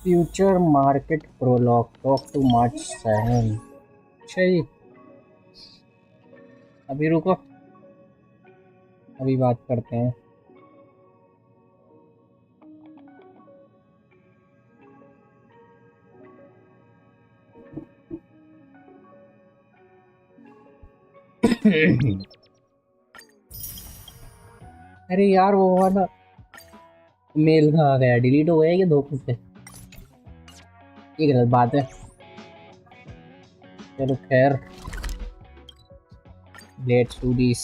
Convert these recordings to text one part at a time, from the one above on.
Future market prolog talk to March 7। अच्छा जी, अभी रुको, अभी बात करते हैं। अरे यार वो वाला मेल कहाँ गया? डिलीट हो गया ये धोखे से? ये गलत बात है। चलो खैर, let's do this.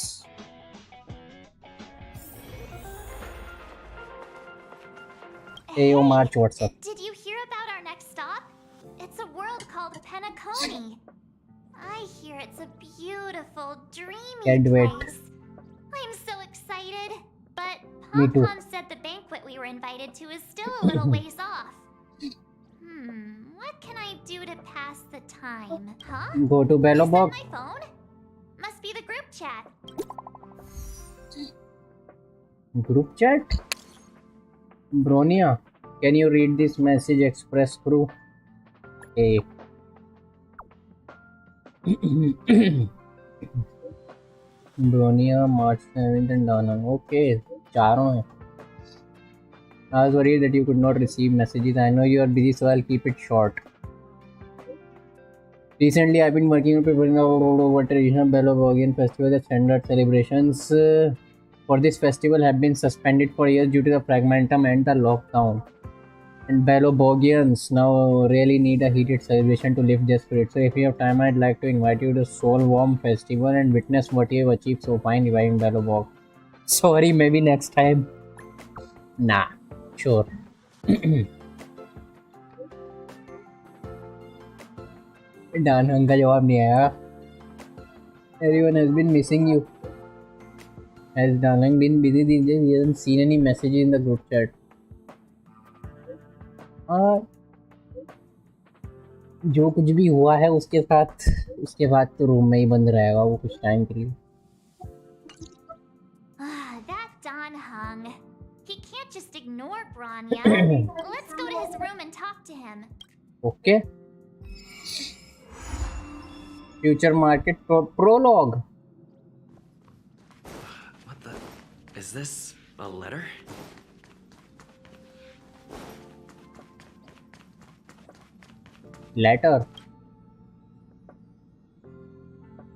Hey, yo, March, what's up? Did you hear about our next stop? It's a world called Penacony. I hear it's a beautiful, dreamy Can't wait. place. I'm so excited. But Me too. Pom said the banquet we were invited to is still a little ways off. What can I do to pass the time? Huh? Go to Bello Bob. Is that my phone? Must be the group chat. Group chat? Bronia, can you read this message express through? Hey. Bronia, March 7th and Dana. Okay, चारों हैं. I was worried that you could not receive messages. I know you are busy, so I'll keep it short. Recently, I've been working on preparing our traditional Beloboghian festival. The standard celebrations for this festival have been suspended for years due to the fragmentum and the lockdown. And Beloboghians now really need a heated celebration to lift their spirits. So if you have time, I'd like to invite you to Soul Warm Festival and witness what you have achieved so far in reviving Belobog. Sorry, maybe next time. Nah, sure. डानहंग का जवाब नहीं आया. Everyone has been missing you. Has Danhang been busy these days? He hasn't seen any messages in the group chat. जो कुछ भी हुआ है उसके बाद तो रूम में ही बंद रहेगा वो कुछ टाइम के लिए. That Danhang. He can't just ignore Bronya. Let's go to his room and talk to him. Okay. Future market prologue. What the? Is this a letter? Letter.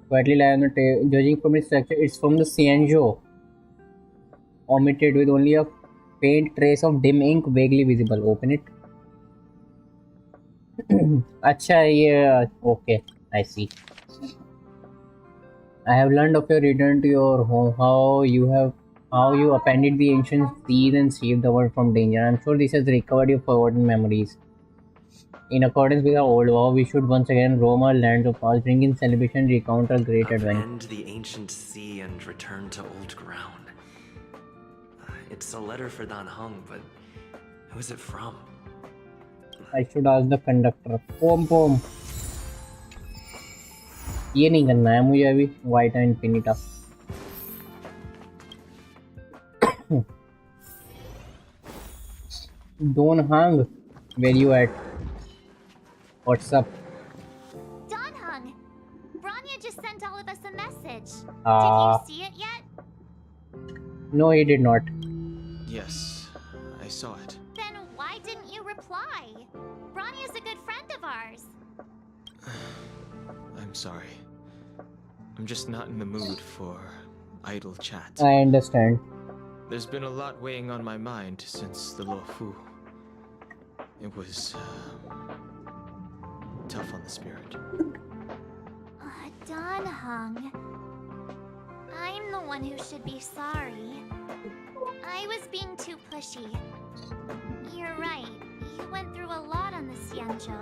Quietly lie on the table. Judging from its structure, it's from the Cianjo. Omitted with only a faint trace of dim ink vaguely visible. Open it. अच्छा ये okay. I see. I have learned of your return to your home, how you appended the ancient seas and saved the world from danger. I'm sure this has recovered your forgotten memories. In accordance with our old vow, we should once again roam our lands of past, bring in celebration, recount our great adventure. Upend the ancient sea and return to old ground. It's a letter for Danhang, but who is it from? I should ask the conductor. Pom. ये नहीं करना है मुझे अभी. Vita Infinita. Donhang, where you at? What's up? Danhang, Bronya just sent all of us a message. Did you see it yet? No, he did not. Yes, I saw it. Then why didn't you reply? Bronya's a good friend of ours. I'm sorry. I'm just not in the mood for idle chat. I understand. There's been a lot weighing on my mind since the Lo Fu. It was tough on the spirit. Danhang, I'm the one who should be sorry. I was being too pushy. You're right. You went through a lot on the Cianjo.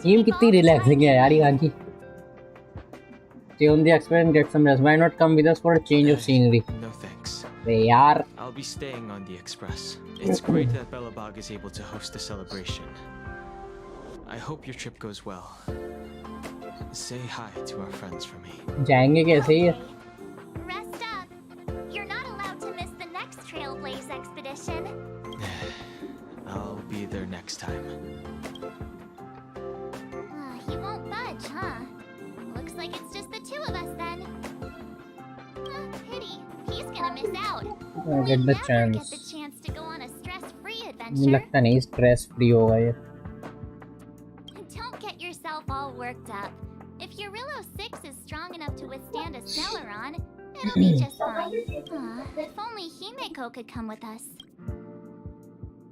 Team कितनी relaxing है यार यहाँ की. Stay on the express and get some rest. Why not come with us for a change of scenery? No thanks. यार. I'll be staying on the express. It's great that Belobog is able to host a celebration. I hope your trip goes well. Say hi to our friends for me. जाएंगे कैसे ये? Rest up. session. I'll be there next time. He won't budge, huh? Looks like it's just the two of us then. Pity. He's gonna miss out. I'll get the Never get chance. the chance to go on a stress-free मुझे adventure. लगता नहीं stress free होगा ये. Don't get yourself all worked up. If your Rillo 6 is strong enough to withstand a Celeron, it'll be just fine. If only Himeko could come with us.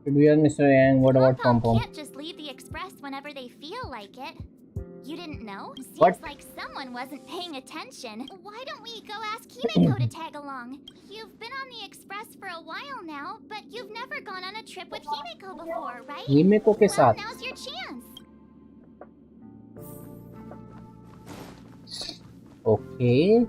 Should we ask Mr. Yang? What about Pom Pom? Can't just leave the express whenever they feel like it. You didn't know? Seems What? like someone wasn't paying attention. Why don't we go ask Himeko to tag along? You've been on the express for a while now, but you've never gone on a trip with Himeko before, right? Himeko के Well, साथ. now's your chance. Okay.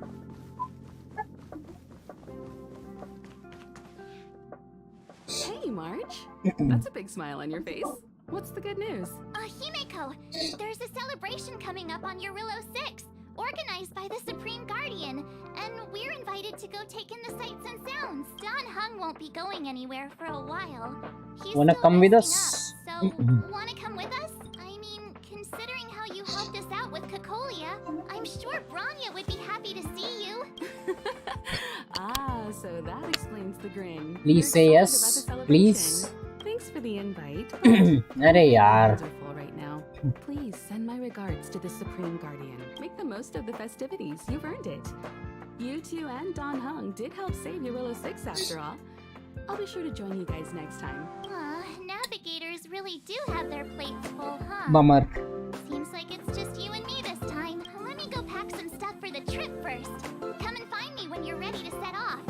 Hey, March. That's a big smile on your face. What's the good news? Himeko, there's a celebration coming up on Rillo 6, organized by the Supreme Guardian, and we're invited to go take in the sights and sounds. Don Hung won't be going anywhere for a while. He's Wanna still come with resting us? up, so, wanna come with us? I mean, considering how you helped us out with Cocolia, I'm sure Branya would be happy to see you. So that explains the grin. Please You're say excited yes. about the celebration. Please. Thanks for the invite. अरे यार. Hands are full right now. Please send my regards to the Supreme Guardian. Make the most of the festivities. You've earned it. You two and Don Hung did help save Rillo 6 after all. I'll be sure to join you guys next time. Navigators really do have their plates full, huh? Bummer. Seems like it's just you and me this time. Let me go pack some stuff for the trip first. Come and find me when you're ready to set off.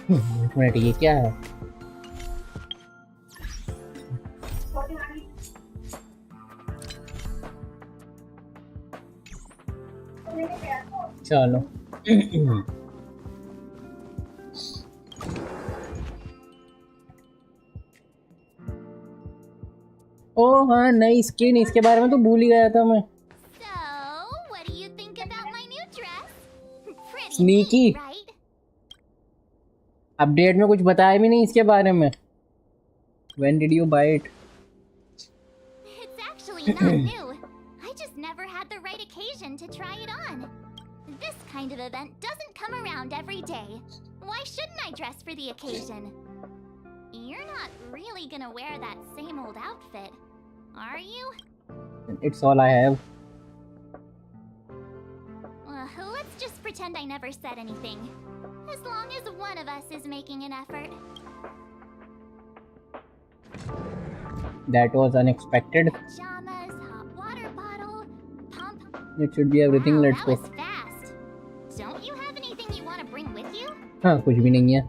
एक minute ये क्या है? चलो. ओह हाँ नई skin, इसके बारे में तो भूल ही गया था मैं. So, what do you think about my new dress? Pretty Sneaky. neat, right? Update में कुछ बताया भी नहीं इसके बारे में. When did you buy it? It's actually not new. I just never had the right occasion to try it on. This kind of event doesn't come around every day. Why shouldn't I dress for the occasion? You're not really gonna wear that same old outfit, are you? It's all I have. Let's just pretend I never said anything. As long as one of us is making an effort. That was unexpected. Pajamas, hot water bottle, pump. It should be everything. Wow, Let's that go. was fast. Don't you have anything you want to bring with you? हाँ कुछ भी नहीं है.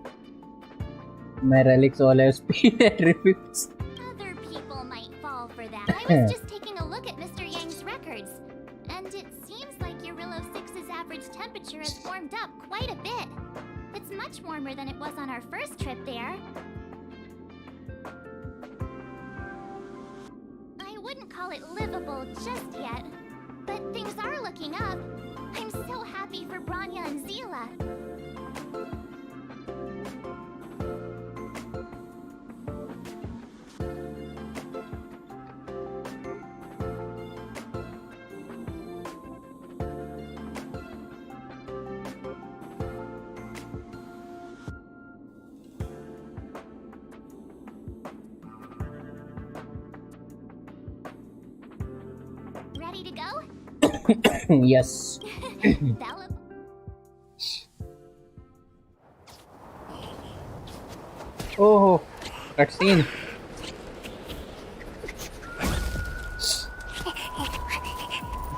My relics all have speed attributes. Other people might fall for that. I was just taking a look at Mr. Yang's records, and it seems like your Rillo 6's average temperature has warmed up quite a bit. It's much warmer than it was on our first trip there. I wouldn't call it livable just yet, but things are looking up. I'm so happy for Branya and Zila. Ready to go? Yes. Bella. Oh, cutscene.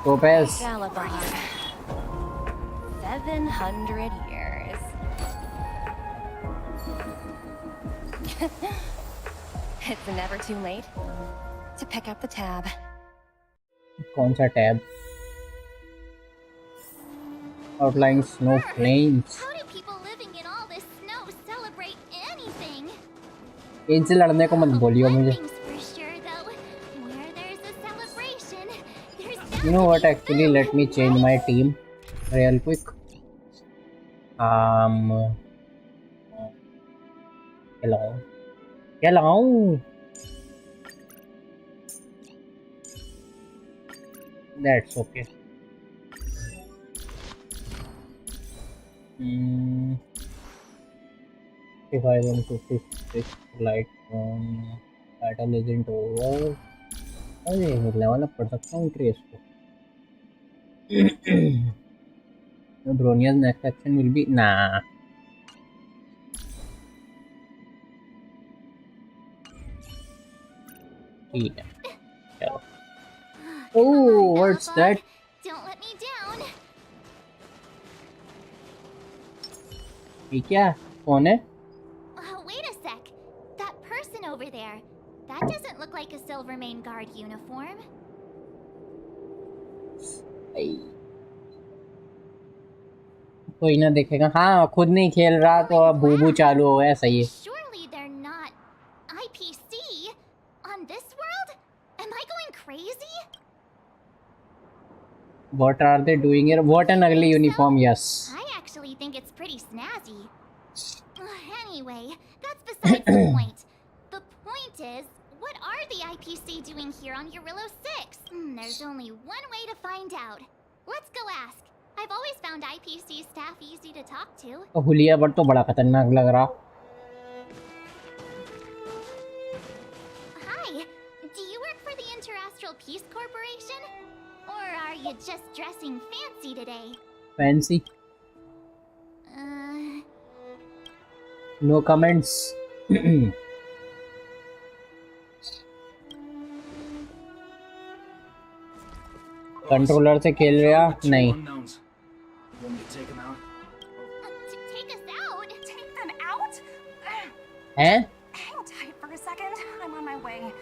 Topaz. Galabon. 700 years. It's never too late to pick up the tab. कौन सा tab? Outlying snow plains. How do people living in all this snow celebrate anything? इनसे लड़ने को मत बोलियो One मुझे. thing's for sure, though. Where there's a You know what? Actually, let me change my team real quick. Hello. That's okay. If I want to push this light on battle isn't over. अरे level up कर सकता हूँ trace को. Bronia's next action will be nah. ठीक है. चलो. Oh, what's that? Don't let me down. ये क्या? कौन है? Wait a sec. That person over there. That doesn't look like a Silvermane Guard uniform. कोई ना देखेगा. हाँ खुद नहीं खेल रहा तो अब बूबू चालू हो गया. सही है. Surely they're not IPC on this world? Am I going crazy? What are they doing here? What an ugly uniform. Yes. I actually think it's pretty snazzy. Anyway, that's besides the point. The point is, what are the IPC doing here on Eurilo 6? There's only one way to find out. Let's go ask. I've always found IPC staff easy to talk to. तो हुलिया but तो बड़ा खतरनाक लग रहा. Hi, do you work for the Interastral Peace Corporation? Or are you just dressing fancy today? Fancy. No comments. Controller से खेल रहा नहीं. Take us out? Take them out? हैं? Hang tight for a second. I'm on my way.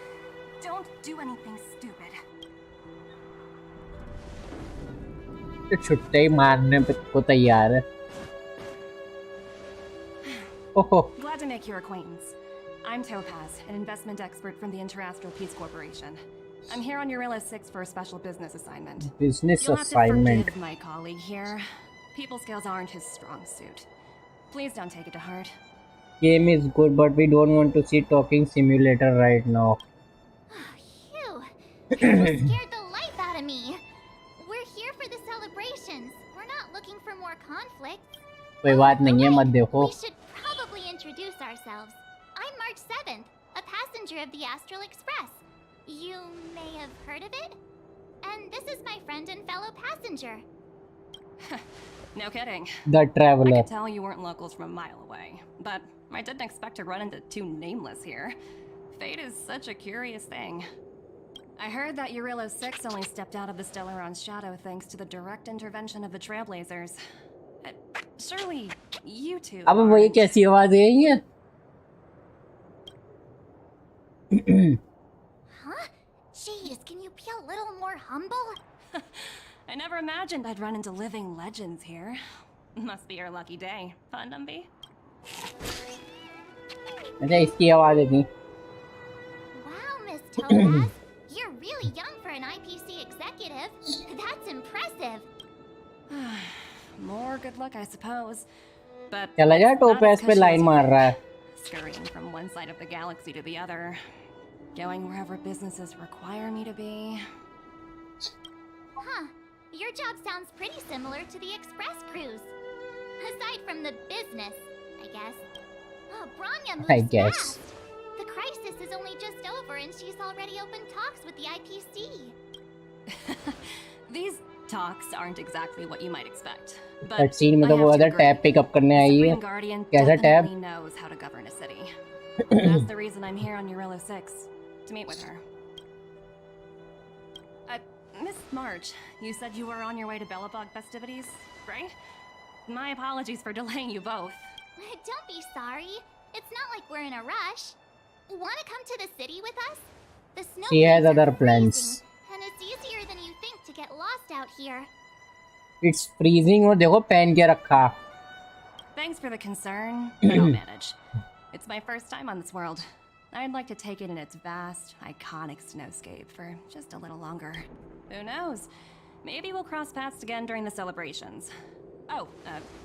Don't do anything stupid. तो छुट्टे ही मारने पे को तैयार है. ओहो. Glad to make your acquaintance. I'm Topaz, an investment expert from the Interastral Peace Corporation. I'm here on Eurilo 6 for a special business assignment. Business You'll have to assignment. forgive my colleague here. People skills aren't his strong suit. Please don't take it to heart. Game is good, but we don't want to see talking simulator right now. Phew. You scared the life out of me. We're here for the celebrations. We're not looking for more conflict. कोई बात नहीं है, मत देखो. We should probably introduce ourselves. I'm March 7th, a passenger of the Astral Express. You may have heard of it? And this is my friend and fellow passenger. No kidding. The I Traveler. could tell you weren't locals from a mile away, but I didn't expect to run into two nameless here. Fate is such a curious thing. I heard that Eurilo 6 only stepped out of the Stellaron's shadow thanks to the direct intervention of the Trailblazers. Surely, you two अब वो ये aren't- कैसी आवाज है ये? Huh? Jeez, can you be a little more humble? I never imagined I'd run into living legends here. Must be your lucky day, huh, Numby? अच्छा इसकी आवाज है थी. Wow, Miss Topaz. You're really young for an IPC executive. That's impressive. More good luck, I suppose. But चला जा it's not as टोपैस पे cushy line as you मार think. रहा है. Scurrying from one side of the galaxy to the other. Going wherever businesses require me to be. Huh. Your job sounds pretty similar to the express cruise. Aside from the business, I guess. Oh, Branya moves I guess. fast. The crisis is only just over and she's already opened talks with the IPC. These talks aren't exactly what you might expect. But Cutscene में I तो वो have to other agree. Tab pickup करने आई है. Supreme Guardian कैसा tab? definitely knows how to govern a city. That's the reason I'm here on Eurilo 6, to meet with her. Miss March, you said you were on your way to Belobog festivities, right? My apologies for delaying you both. Don't be sorry. It's not like we're in a rush. Want to come to the city with us? The snow She has fields are other plans. freezing, and it's easier than you think to get lost out here. It's freezing और देखो पहन के रखा. Thanks for the concern, but I'll manage. It's my first time on this world. I'd like to take it in its vast, iconic snowscape for just a little longer. Who knows? Maybe we'll cross paths again during the celebrations. Oh,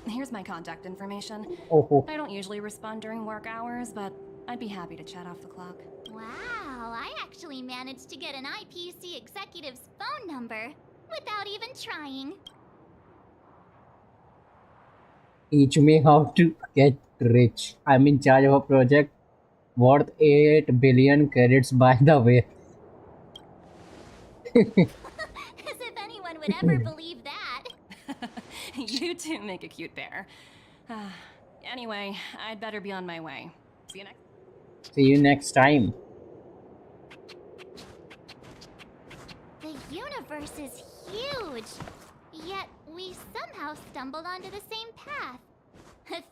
here's my contact information. Oh, I don't usually respond during work hours, but I'd be happy to chat off the clock. Wow, I actually managed to get an IPC executive's phone number without even trying. teach me how to get rich. I'm in charge of a project worth 8 billion credits, by the way. As if anyone would ever believe that. You two make a cute pair. Anyway, I'd better be on my way. See you next. See you next time. The universe is huge, yet we somehow stumbled onto the same path.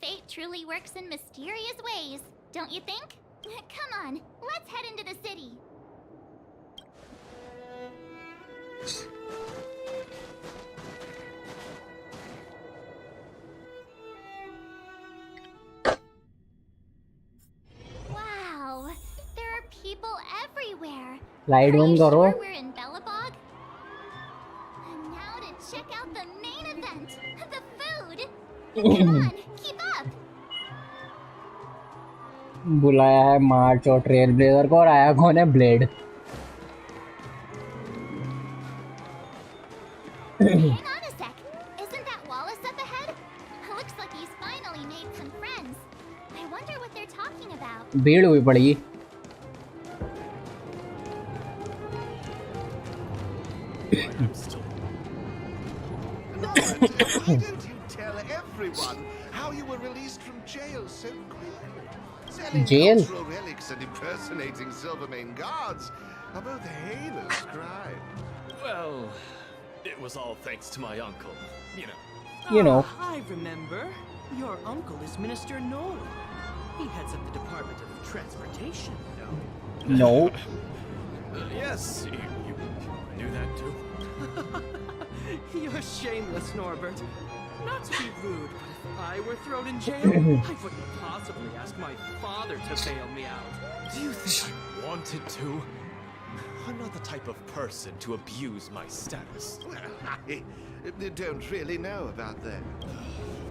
Fate truly works in mysterious ways, don't you think? Come on, let's head into the city. Wow, there are people everywhere. Slide Are on you karo. sure we're in Belobog? And now to check out the main event, the food. Come on, keep up. बुलाया है मार्च और trail blazer को, और आया कौन है? Blade. Hang on a sec. Isn't that Wallace up ahead? Looks like he's finally made some friends. I wonder what they're talking about. भीड़ हुई पड़ी. Robert, why don't you tell everyone how you were released from jail so quickly? Selling Jail? cultural relics and impersonating Silvermane guards are both heinous crimes. Well, it was all thanks to my uncle, you know. You know. I remember. Your uncle is Minister Knoll. He heads up the Department of Transportation, no? No. Yes, you knew that too. You're shameless, Norbert. Not to be rude, but if I were thrown in jail, I wouldn't possibly ask my father to bail me out. Do you think I wanted to? I'm not the type of person to abuse my status. Well, I don't really know about that.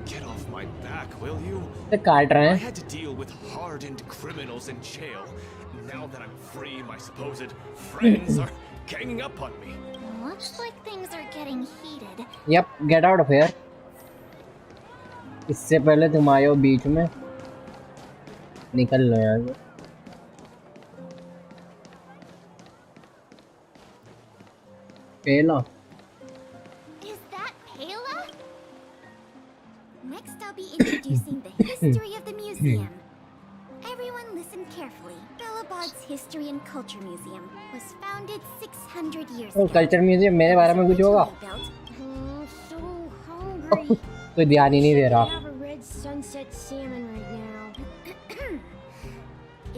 Get off my back, will you? तो काट रहे I हैं. had to deal with hardened criminals in jail. Now that I'm free, my supposed friends are ganging up on me. Looks like things are getting heated. Yep, get out of here. इससे पहले तुम आए हो बीच में. निकल लो यहाँ से. पहला. Is that Pela? Next, I'll be introducing the history of the museum. Everyone listen carefully. Belobog's History and Culture Museum was founded 600 years ओ ago. कल्चर म्यूजियम मेरे बारे में कुछ होगा? So hungry. कोई ध्यान ही नहीं दे रहा. have a red sunset salmon right now.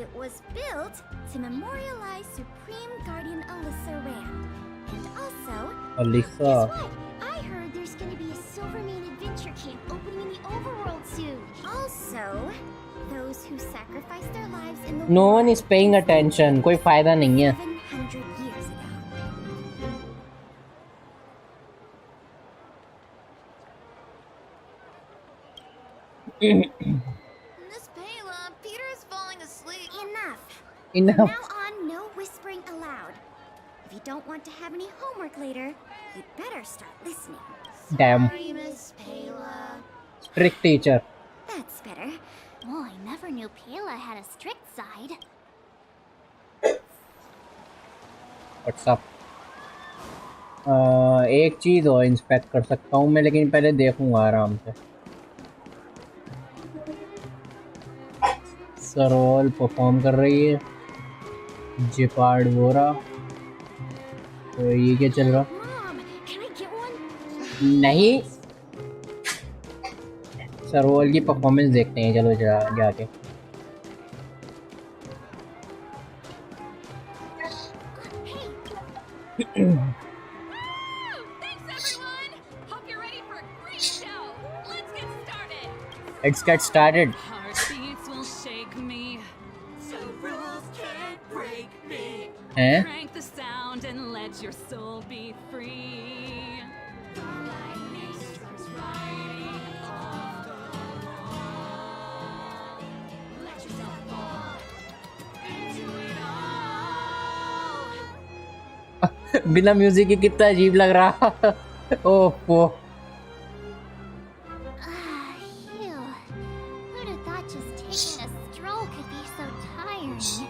It was built to memorialize Supreme Guardian Alyssa Ram. And also, Alyssa. guess what? I heard there's gonna be a Silvermane adventure camp opening in the overworld soon. Also, those who sacrificed their lives in the No war one is paying attention. कोई फायदा नहीं है. 700 years ago. Miss Pela, Peter is falling asleep. Enough. Enough. From now on, no whispering aloud. If you don't want to have any homework later, you'd better start listening. Damn. Sorry, Miss Pela. Strict teacher. That's better. Well, I never knew Pela had a strict side. What's up? एक चीज और inspect कर सकता हूँ मैं, लेकिन पहले देखूंगा आराम से. सरोल परफॉर्म कर रही है. जिपार्ड वोरा. तो ये क्या चल रहा? Mom, can I get one? नहीं. सरोल की परफॉर्मेंस देखते हैं. चलो जाके. Hey, Thanks, everyone! Hope you're ready for a great show. Let's get started. Let's get started. Heartbeats will shake me. So rules हैं? Crank the sound and let your soul be free. The lightning strikes riding off the wall. Let yourself fall into it all. बिना music के कितना अजीब लग रहा। ओह Phew. Who'd have thought just taking a stroll could be so tiring? Say,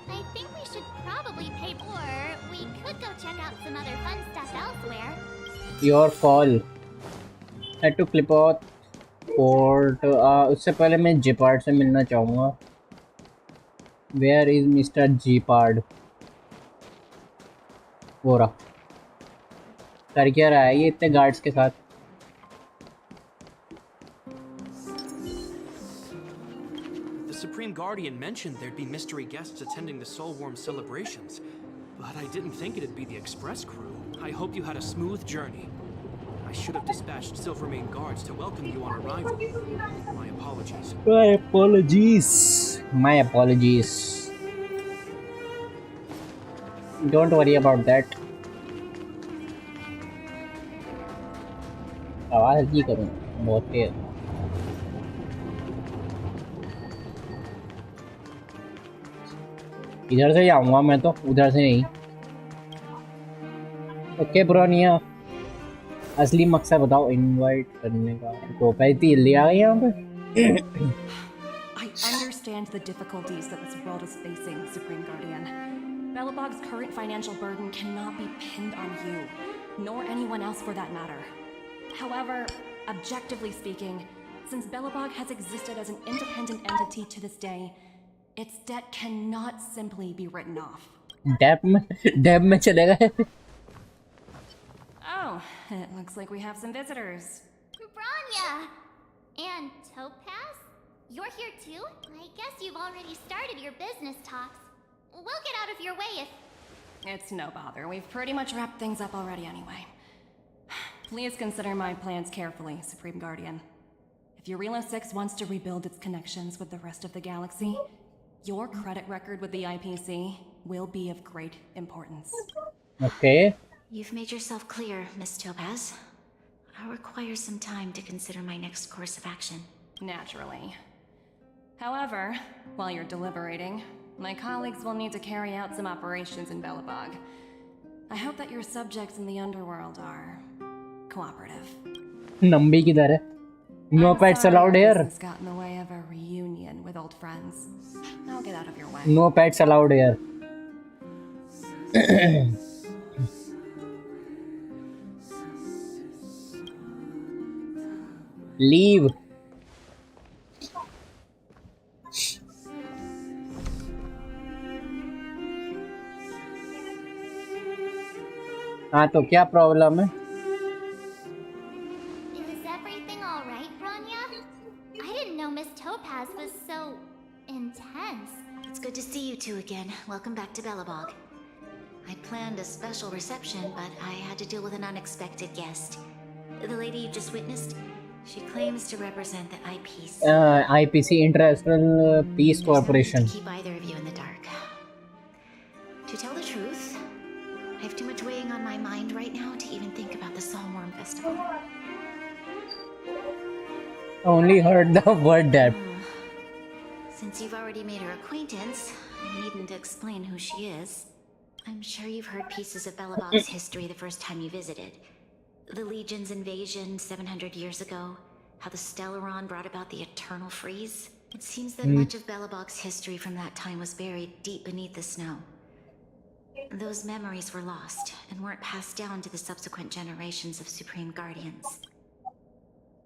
I think we should probably pay more. We could go check out some other fun stuff elsewhere. Your call had to clip out port. उससे पहले मैं जीपार्ड से मिलना चाहूँगा। Where is mister जीपार्ड? हो रहा कर क्या रहा है ये इतने गार्ड्स के साथ? The Supreme Guardian mentioned there'd be mystery guests attending the Soulworm celebrations, but I didn't think it'd be the express crew. I hope you had a smooth journey. I should have dispatched Silvermane guards to welcome you on arrival. My apologies. My apologies. My apologies. Don't worry about that. आवाज हल्की करूँ बहुत तेज। इधर से जाऊँगा मैं तो, उधर से नहीं। ओके ब्रोनिया, असली मकसद बताओ इनवाइट करने का। तो पहले ले आ गई यहाँ पे। I understand the difficulties that this world is facing, Supreme Guardian. Belobog's current financial burden cannot be pinned on you, nor anyone else for that matter. However, objectively speaking, since Belobog has existed as an independent entity to this day, its debt cannot simply be written off. डेब में चले गए। Oh, it looks like we have some visitors. Branya! And Topaz? You're here too? I guess you've already started your business talks. We'll get out of your way if... It's no bother. We've pretty much wrapped things up already anyway. Please consider my plans carefully, Supreme Guardian. If Eurilo 6 wants to rebuild its connections with the rest of the galaxy, your credit record with the IPC will be of great importance. Okay. You've made yourself clear, Miss Topaz. I'll require some time to consider my next course of action. Naturally. However, while you're deliberating, my colleagues will need to carry out some operations in Belobog. I hope that your subjects in the underworld are cooperative. Nambi किधर है? No pets allowed here. This got in the way of a reunion with old friends. I'll get out of your way. No pets allowed here. Leave. हाँ तो क्या problem है? Is everything alright, Branya? I didn't know Miss Topaz was so... intense. It's good to see you two again. Welcome back to Belobog. I planned a special reception, but I had to deal with an unexpected guest. The lady you just witnessed, she claims to represent the IPC. IPC, International Peace Corporation. To keep either of you in the dark. To tell the truth, I have too much weighing on my mind right now to even think about the Soulworm Festival. Only heard the word that. Since you've already made her acquaintance, I needn't explain who she is. I'm sure you've heard pieces of Belobog's history the first time you visited. The Legion's invasion 700 years ago, how the Stellaron brought about the eternal freeze. It seems that much of Belobog's history from that time was buried deep beneath the snow. Those memories were lost and weren't passed down to the subsequent generations of Supreme Guardians.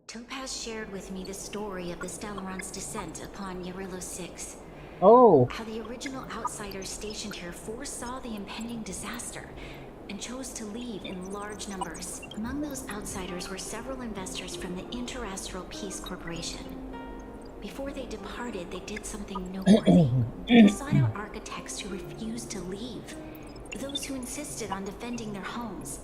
Topaz shared with me the story of the Stellaron's descent upon Eurilo 6. Oh. How the original outsiders stationed here foresaw the impending disaster and chose to leave in large numbers. Among those outsiders were several investors from the Interastral Peace Corporation. Before they departed, they did something noteworthy. They sought out architects who refused to leave, those who insisted on defending their homes.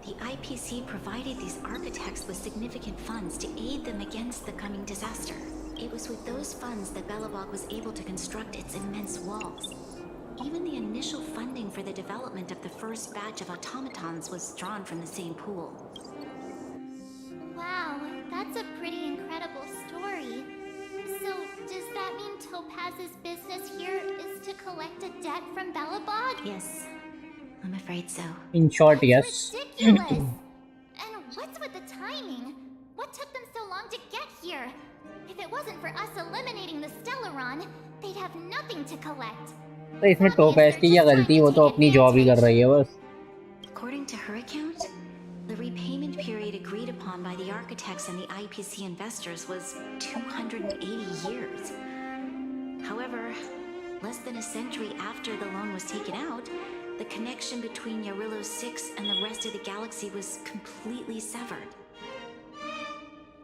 The IPC provided these architects with significant funds to aid them against the coming disaster. It was with those funds that Belobog was able to construct its immense walls. Even the initial funding for the development of the first batch of automatons was drawn from the same pool. Wow, that's a pretty incredible story. So, does that mean Topaz's business here is to collect a debt from Belobog? Yes, I'm afraid so. In short, That's yes. ridiculous! And what's with the timing? What took them so long to get here? If it wasn't for us eliminating the Stellaron, they'd have nothing to collect. तो इसमें topaz की क्या गलती, वो तो अपनी job ही कर रही है बस. According to her account, the repayment period agreed upon by the architects and the IPC investors was 280 years. However, less than a century after the loan was taken out, the connection between Yarillo 6 and the rest of the galaxy was completely severed.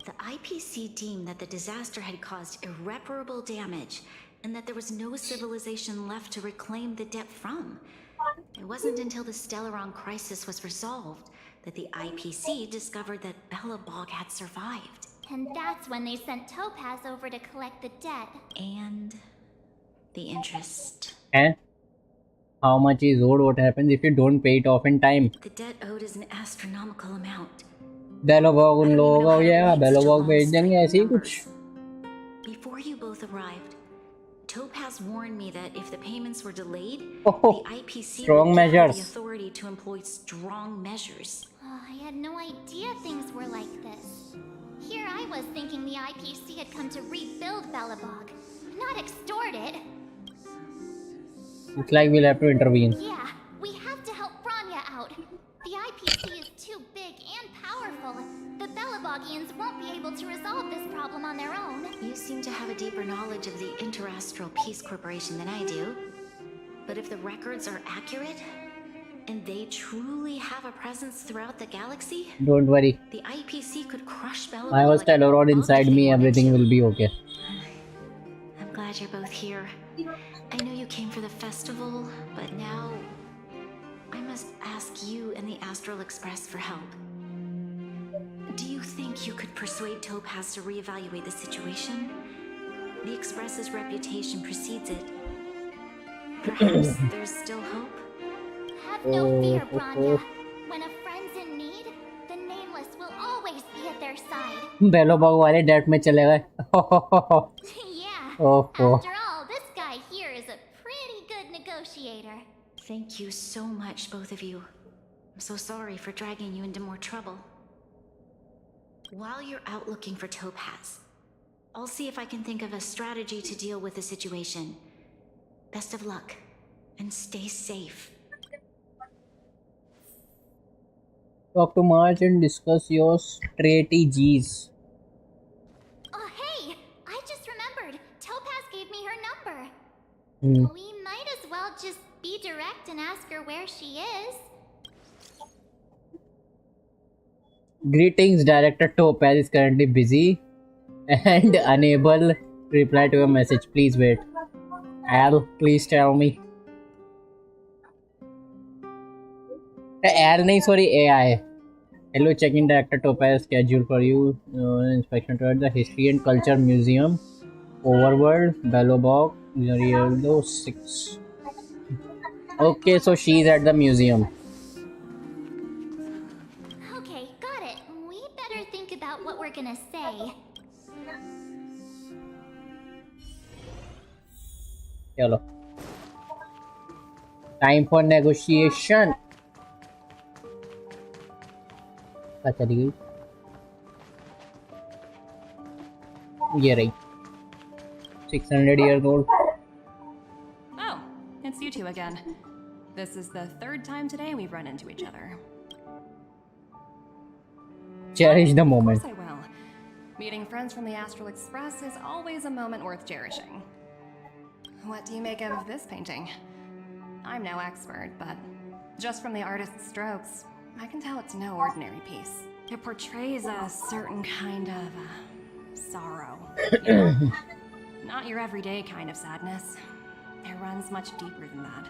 The IPC deemed that the disaster had caused irreparable damage and that there was no civilization left to reclaim the debt from. It wasn't until the Stellaron crisis was resolved that the IPC discovered that Belobog had survived. And that's when they sent Topaz over to collect the debt. And the interest. And how much is owed? What happens if you don't pay it off in time? The debt owed is an astronomical amount. बेलोबॉग उन लोगों का हो जाएगा, बेलोबॉग भेज देंगे ऐसे ही कुछ. Before you both arrived, Topaz warned me that if the payments were delayed, Oh, the IPC strong would give her the measures. authority to employ strong measures. Oh, I had no idea things were like this. Here I was thinking the IPC had come to rebuild Belobog, not extort it. It's like we'll have to intervene. Yeah, we have to help Bronya out. The IPC is too big and powerful. The Belobogians won't be able to resolve this problem on their own. You seem to have a deeper knowledge of the Interastral Peace Corporation than I do. But if the records are accurate, and they truly have a presence throughout the galaxy, Don't worry. the IPC could crush Belobog. I was Stellaron inside me. Everything will be okay. I'm glad you're both here. I know you came for the festival, but now I must ask you and the Astral Express for help. Do you think you could persuade Topaz to reevaluate the situation? The Express's reputation precedes it. Perhaps there's still hope? Have no fear, Bronya. When a friend's in need, the Nameless will always be at their side. बेलोबॉग वाले date में चले गए. Yeah. Oh. After all, this guy here is a pretty good negotiator. Thank you so much, both of you. I'm so sorry for dragging you into more trouble. While you're out looking for Topaz, I'll see if I can think of a strategy to deal with the situation. Best of luck, and stay safe. Talk to March and discuss your strategies. Oh, hey! I just remembered. Topaz gave me her number. Hmm. We might as well just be direct and ask her where she is. Greetings, Director Topaz is currently busy and unable to reply to your message. Please wait. Al, please tell me. Al, nahi, sorry, AI. Hello, checking Director Topaz schedule for you. Inspection toward the History and Culture Museum. Overworld, Belobog, Yarillo 6. Okay, so she's at the museum. Okay, got it. We better think about what we're gonna say. Hello. Time for negotiation. चली गई ये रही 600 years old. Oh, it's you two again. This is the third time today we've run into each other. Cherish the moment. Of course I will. Meeting friends from the Astral Express is always a moment worth cherishing. What do you make of this painting? I'm no expert, but just from the artist's strokes, I can tell it's no ordinary piece. It portrays a certain kind of sorrow. You know? Not your everyday kind of sadness. It runs much deeper than that.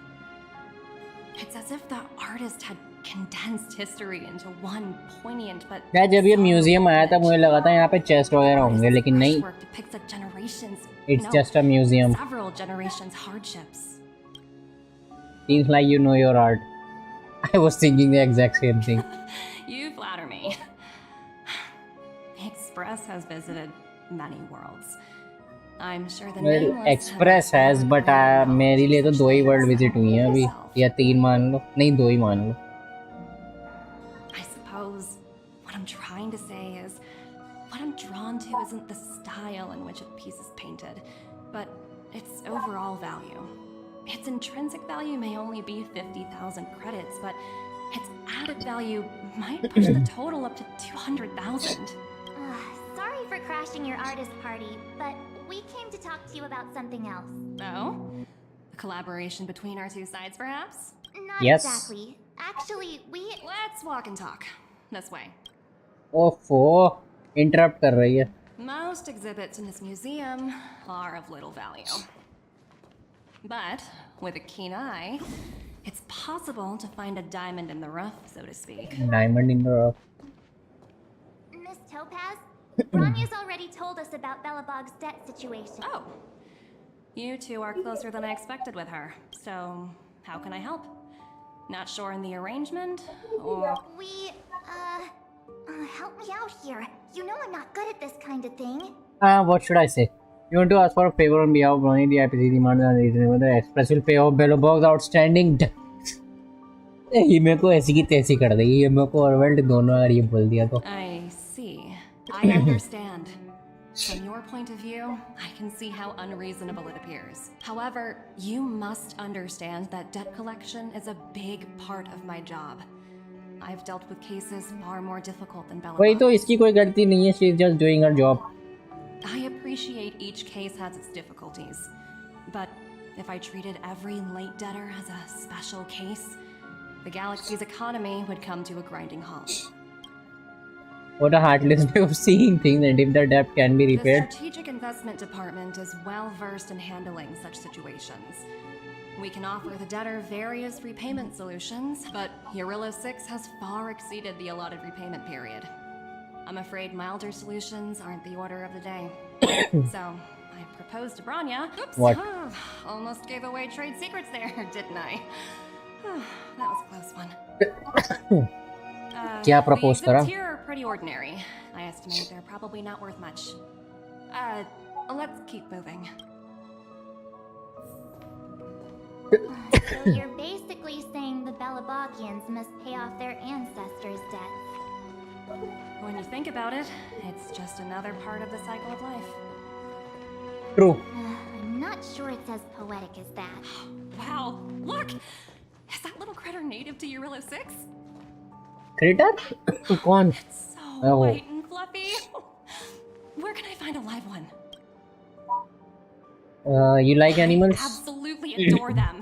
It's as if the artist had condensed history into one poignant but यार जब ये museum आया था मुझे लगा था यहाँ पे चेस्ट वगैरह होंगे लेकिन नहीं. It's just a museum. Several generations hardships. Seems like you know your art. I was thinking the exact same thing. You flatter me. Express has visited many worlds. I'm sure the Well, nameless Express has, but मेरे लिए तो 2 ही world visit हुई हैं अभी, या 3 मान लो, नहीं 2 ही मान लो. I suppose what I'm trying to say is, what I'm drawn to isn't the style in which a piece is painted, but its overall value. Its intrinsic value may only be 50,000 credits, but its added value might push the total up to 200,000. Sorry for crashing your artist party, but we came to talk to you about something else. Oh? A collaboration between our two sides, perhaps? Not Yes. exactly. Actually, Let's walk and talk. This way. ओफो, interrupt कर रही है. Most exhibits in this museum are of little value. But with a keen eye, it's possible to find a diamond in the rough, so to speak. Diamond in the rough. Miss Topaz, Bronya's already told us about Belobog's debt situation. Oh. You two are closer than I expected with her. So, how can I help? Not sure in the arrangement, or... Help me out here. You know I'm not good at this kind of thing. What should I say? You want to ask for a favor on behalf of Bronya? The IPC demands are reasonable. The Express will pay off Belobog's outstanding debt. ये मेरे को ऐसी की तैसी कर देगी. ये मेरे को ऑरवेल्ट दोनों अगर ये बोल दिया तो. I see. I understand. From your point of view, I can see how unreasonable it appears. However, you must understand that debt collection is a big part of my job. I've dealt with cases far more difficult than Belobog. वही तो, इसकी कोई गलती नहीं है. She is just doing her job. I appreciate each case has its difficulties, but if I treated every late debtor as a special case, the galaxy's economy would come to a grinding halt. What a heartless way of seeing things, and if the debt can be The repaired. Strategic Investment Department is well versed in handling such situations. We can offer the debtor various repayment solutions, but Eurilo 6 has far exceeded the allotted repayment period. I'm afraid milder solutions aren't the order of the day. So, I proposed to Bronya. Oops! What? Almost gave away trade secrets there, didn't I? That was a close one. क्या propose करा? The exhibits here are pretty ordinary. I estimate they're probably not worth much. Let's keep moving. So you're basically saying the Belobogians must pay off their ancestors' debts. When you think about it, it's just another part of the cycle of life. True. I'm not sure it's as poetic as that. Wow, look! Is that little critter native to Eurilo 6? Critter? कौन? It's so white and fluffy. Where can I find a live one? You like animals? I absolutely adore them.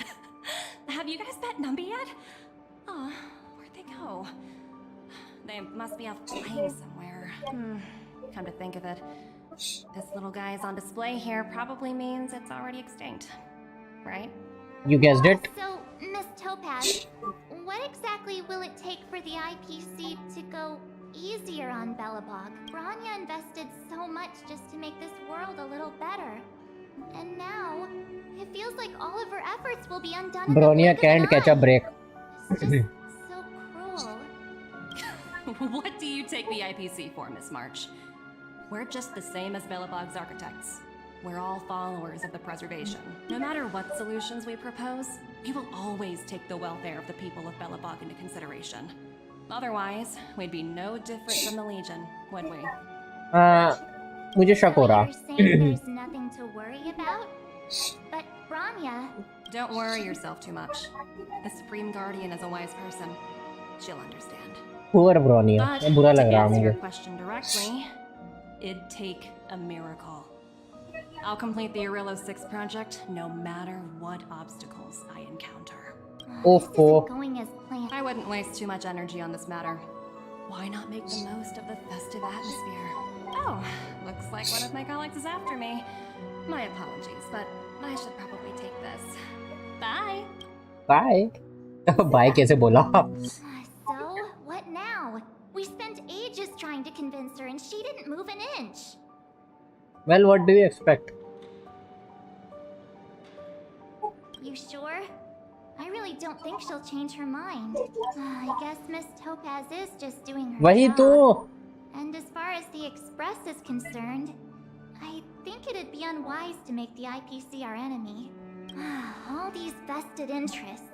Have you guys met Numby yet? Oh, where'd they go? They must be off playing somewhere. Come to think of it, this little guy is on display here probably means it's already extinct, right? You guessed it. So, Miss Topaz, what exactly will it take for the IPC to go easier on Belobog? Bronya invested so much just to make this world a little better. And now, it feels like all of her efforts will be undone. Bronya can't catch a break. It's just so cruel. What do you take the IPC for, Miss March? We're just the same as Belobog's architects. We're all followers of the preservation. No matter what solutions we propose, we will always take the welfare of the people of Belobog into consideration. Otherwise, we'd be no different from the Legion, would we? मुझे शक हो रहा. You're saying there's nothing to worry about? But Bronya... Don't worry yourself too much. The Supreme Guardian is a wise person. She'll understand. Poor Bronya. But बुरा to लग रहा answer your मुझे. question directly, it'd take a miracle. I'll complete the Eurilo 6 project no matter what obstacles I encounter. This isn't going as planned. I wouldn't waste too much energy on this matter. Why not make the most of the festive atmosphere? Oh, looks like one of my colleagues is after me. My apologies, but I should probably take this. Bye! Bye. Bye कैसे बोला? So, what now? We spent ages trying to convince her and she didn't move an inch. Well, what do you expect? You sure? I really don't think she'll change her mind. I guess Miss Topaz is just doing her वही job. तो. And as far as the Express is concerned, I think it'd be unwise to make the IPC our enemy. All these vested interests.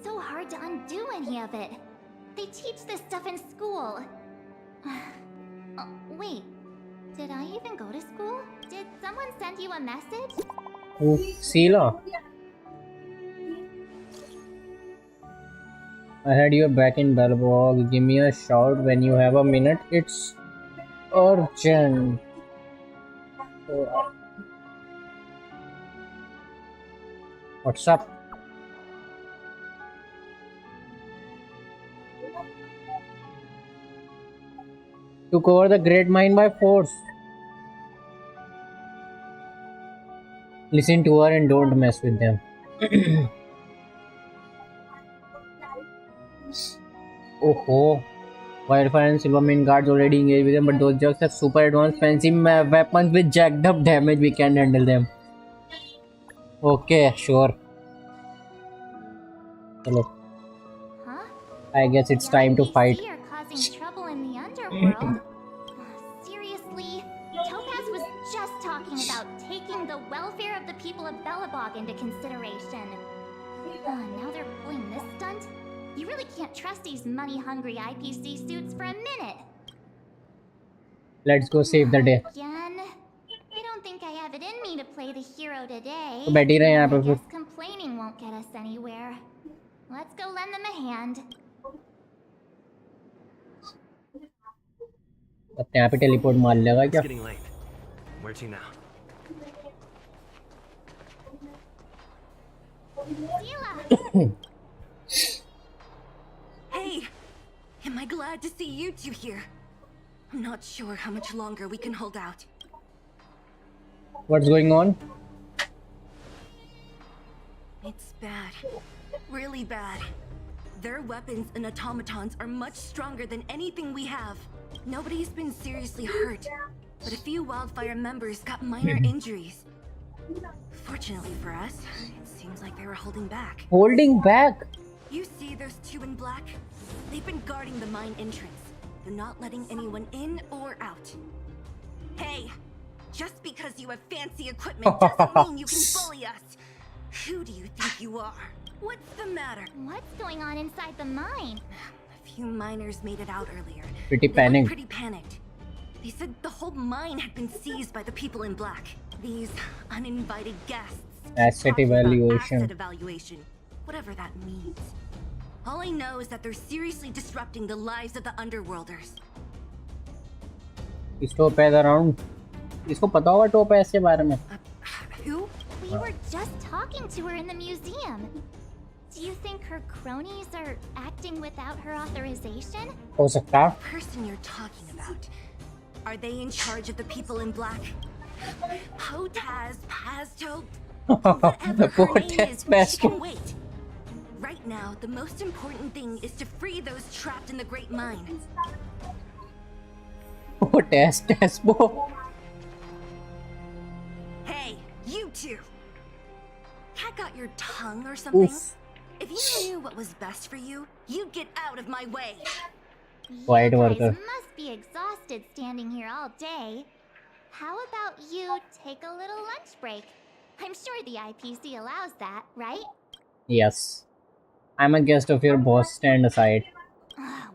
So hard to undo any of it. They teach this stuff in school. Wait, did I even go to school? Did someone send you a message? Oh, Sheila. I heard you're back in Belbog. Give me a shout when you have a minute. It's urgent. What's up? To cover the great mind by force. Listen to her and don't mess with them. Oh, Wildfire and Silvermane guards already engaged with them, but those jugs have super advanced fancy weapons with jacked up damage. We can't handle them. Okay, sure. Hello. Huh? I guess it's time to fight. You're causing trouble in the underworld. Seriously, Topaz was just talking about taking the welfare of the people of Belobog into consideration. Now they're pulling this stunt? You really can't trust these money-hungry IPC suits for a minute. Let's go save the day. Again? I don't think I have it in me to play the hero today. तो बैठ ही रहे हैं यहाँ पे I फिर. guess complaining won't get us anywhere. Let's go lend them a hand. अपने यहाँ पे टेलीपोर्ट मार लेगा It's क्या? getting late. Where to now? Sheila! Hey! Am I glad to see you two here? I'm not sure how much longer we can hold out. What's going on? It's bad. Really bad. Their weapons and automatons are much stronger than anything we have. Nobody's been seriously hurt, but a few Wildfire members got minor injuries. Fortunately for us, it seems like they were holding back. Holding back? You see those two in black? They've been guarding the mine entrance. They're not letting anyone in or out. Hey! Just because you have fancy equipment doesn't mean you can bully us! Who do you think you are? What's the matter? What's going on inside the mine? A few miners made it out earlier. Pretty They were panicked. pretty panicked. They said the whole mine had been seized by the people in black. These uninvited guests. Asset talking about evaluation. Asset evaluation. Whatever that means. All I know is that they're seriously disrupting the lives of the underworlders. Is Topaz around? इसको पता होगा Topaz के बारे में. Who? We were just talking to her in the museum. Do you think her cronies are acting without her authorization? हो सकता है. The person you're talking about. Are they in charge of the people in black? Potaz, Pazto, whatever her name is, she can wait. Right now, the most important thing is to free those trapped in the Great Mine. Oh, test, bro. Hey, you two! Cat got your tongue or something? Oof. If you knew what was best for you, you'd get out of my way. White You guys worker. must be exhausted standing here all day. How about you take a little lunch break? I'm sure the IPC allows that, right? Yes. I'm a guest of your boss. Stand aside.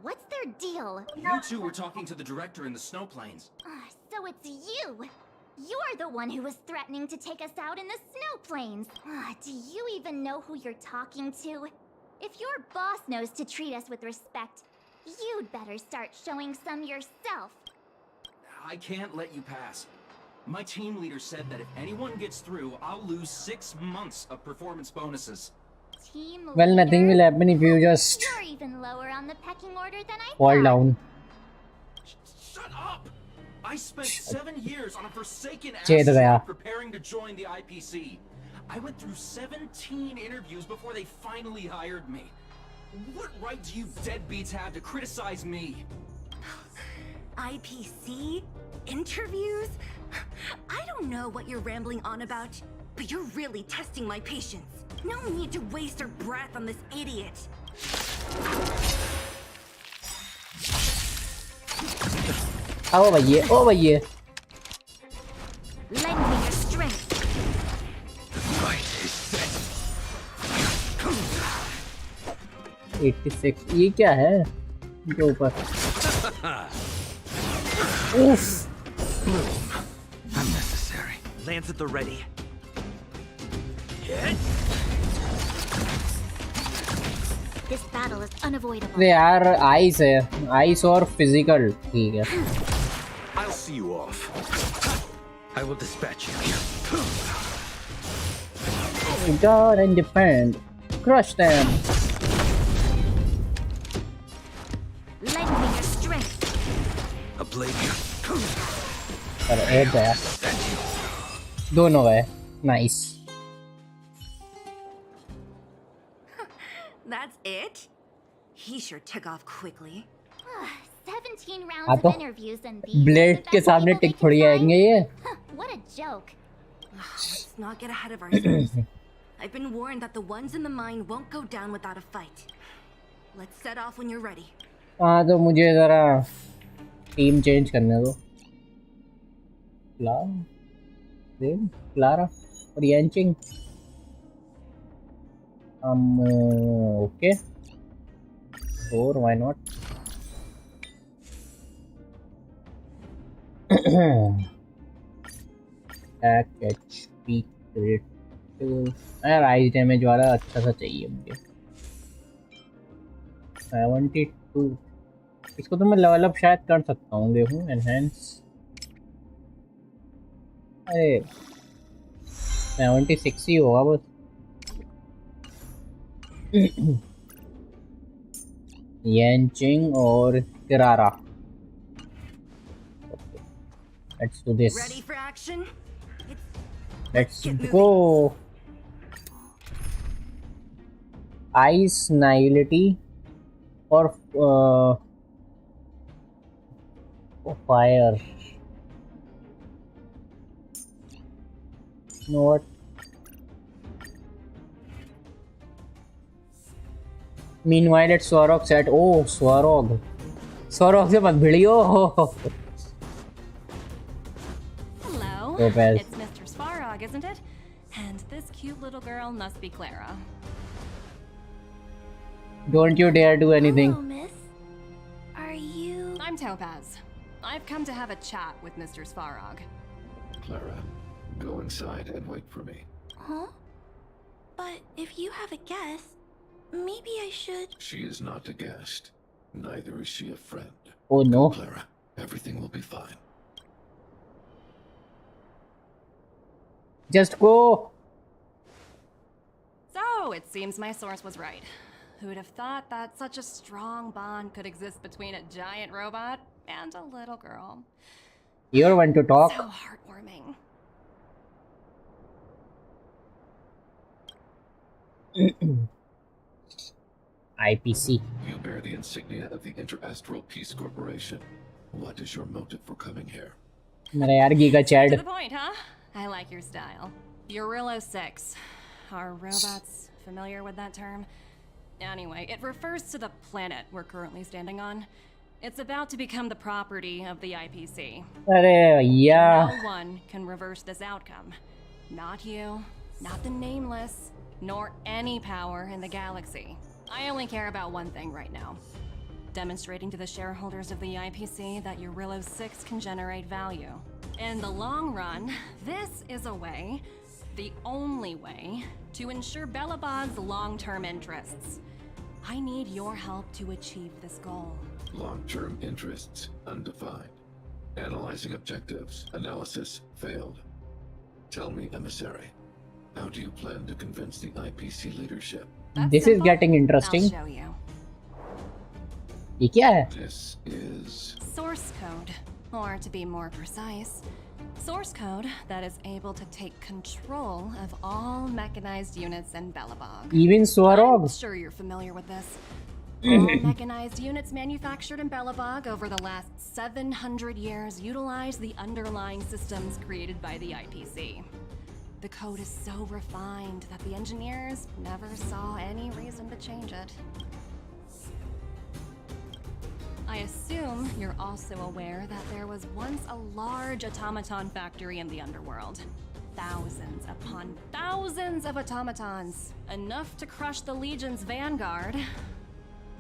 What's their deal? You two were talking to the director in the snow plains. So it's you! You're the one who was threatening to take us out in the snow plains! Do you even know who you're talking to? If your boss knows to treat us with respect, you'd better start showing some yourself. I can't let you pass. My team leader said that if anyone gets through, I'll lose 6 months of performance bonuses. Team Well, nothing leader? will happen if you just You're even lower on the pecking order than I fall thought. down. Shut up! I spent 7 years on a forsaken Ched gaya. asteroid preparing to join the IPC. I went through 17 interviews before they finally hired me. What right do you deadbeats have to criticize me? IPC? Interviews? I don't know what you're rambling on about. But you're really testing my patience. No need to waste her breath on this idiot. ओ भैया, ओ भैया। Lend me your strength. Right is set. 86 ये क्या है इनके ऊपर? उफ, Unnecessary. Lance at the ready. This battle is unavoidable. अरे यार आइस है, आइस और फिजिकल ठीक है। I'll see you off. I will dispatch you. Guard and defend, crush them. Lend me your strength. A blade. अरे एक गया, दोनों गए, nice. That's it? He sure took off quickly. 17 हाँ rounds तो of interviews and these. Blade के सामने टिक थोड़ी आएंगे ये। What a joke. Let's not get ahead of ourselves. I've been warned that the ones in the mine won't go down without a fight. Let's set off when you're ready. हाँ तो मुझे जरा team change करने दो। Clara और यांचिंग। Okay. Sure, why not? Attack, HP, critical. Rise damage वाला अच्छा सा चाहिए मुझे। 72। इसको तो मैं लेवल अप शायद कर सकता हूँ, देखूँ एनहेंस। अरे 76 ही होगा बस। यांचिंग और किरारा। Let's do this. Ready for action? Let's go. Ice Nihility or fire. You know what? Meanwhile, at Swarog said, "Oh, Swarog, Swarog से मत video." Hello. Lopez. It's Mr. Svarog, isn't it? And this cute little girl must be Clara. Don't you dare do anything. Hello, miss. Are you... I'm Topaz. I've come to have a chat with Mr. Svarog. Clara, go inside and wait for me. Huh? But if you have a guest, maybe I should... She is not a guest. Neither is she a friend. Oh no. Go, Clara, everything will be fine. Just go. So, it seems my source was right. Who would have thought that such a strong bond could exist between a giant robot and a little girl? You're one to talk. So heartwarming. IPC. You bear the insignia of the Interastral Peace Corporation. What is your motive for coming here? मेरा यार giga To Chad. the point, huh? I like your style. Eurillo 6. Are robots familiar with that term? Anyway, it refers to the planet we're currently standing on. It's about to become the property of the IPC. अरे भैया. No one can reverse this outcome. Not you, not the Nameless, nor any power in the galaxy. I only care about one thing right now. Demonstrating to the shareholders of the IPC that Eurillo 6 can generate value. In the long run, this is a way, the only way, to ensure Belobog's long-term interests. I need your help to achieve this goal. Long-term interests undefined. Analyzing objectives. Analysis failed. Tell me, emissary, how do you plan to convince the IPC leadership? That's This is simple. getting interesting. I'll show you. ये क्या है? This is... Source code, or to be more precise, source code that is able to take control of all mechanized units in Belobog. Even I'm Swarog. sure you're familiar with this. All mechanized units manufactured in Belobog over the last 700 years utilize the underlying systems created by the IPC. The code is so refined that the engineers never saw any reason to change it. I assume you're also aware that there was once a large automaton factory in the underworld. Thousands upon thousands of automatons, enough to crush the Legion's vanguard,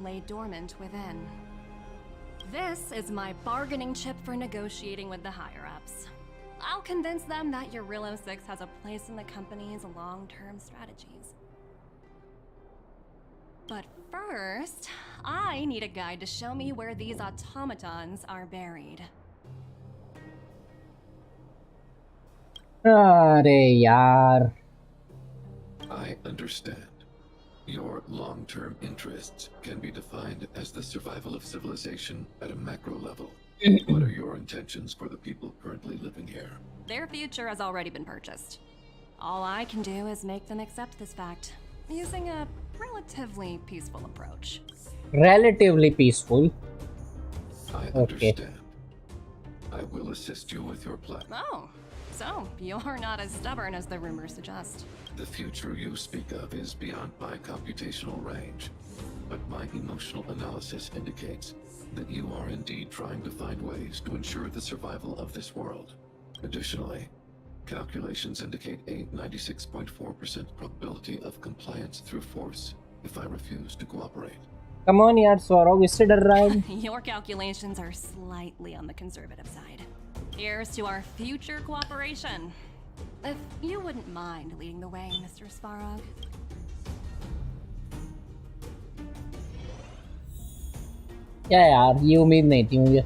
lay dormant within. This is my bargaining chip for negotiating with the higher-ups. I'll convince them that Eurilo 6 has a place in the company's long-term strategies. But first, I need a guide to show me where these automatons are buried. अरे यार I understand. Your long-term interests can be defined as the survival of civilization at a macro level. What are your intentions for the people currently living here? Their future has already been purchased. All I can do is make them accept this fact, using a relatively peaceful approach. relatively peaceful. I Okay. understand. I will assist you with your plan. Oh, so you're not as stubborn as the rumors suggest. The future you speak of is beyond my computational range, but my emotional analysis indicates that you are indeed trying to find ways to ensure the survival of this world. Additionally, calculations indicate a 96.4% probability of compliance through force if I refuse to cooperate. Come on यार स्वरोग इससे डर रहा है. Your calculations are slightly on the conservative side. Here's to our future cooperation. If you wouldn't mind leading the way, Mr. Svarog. क्या यार ये उम्मीद नहीं थी मुझे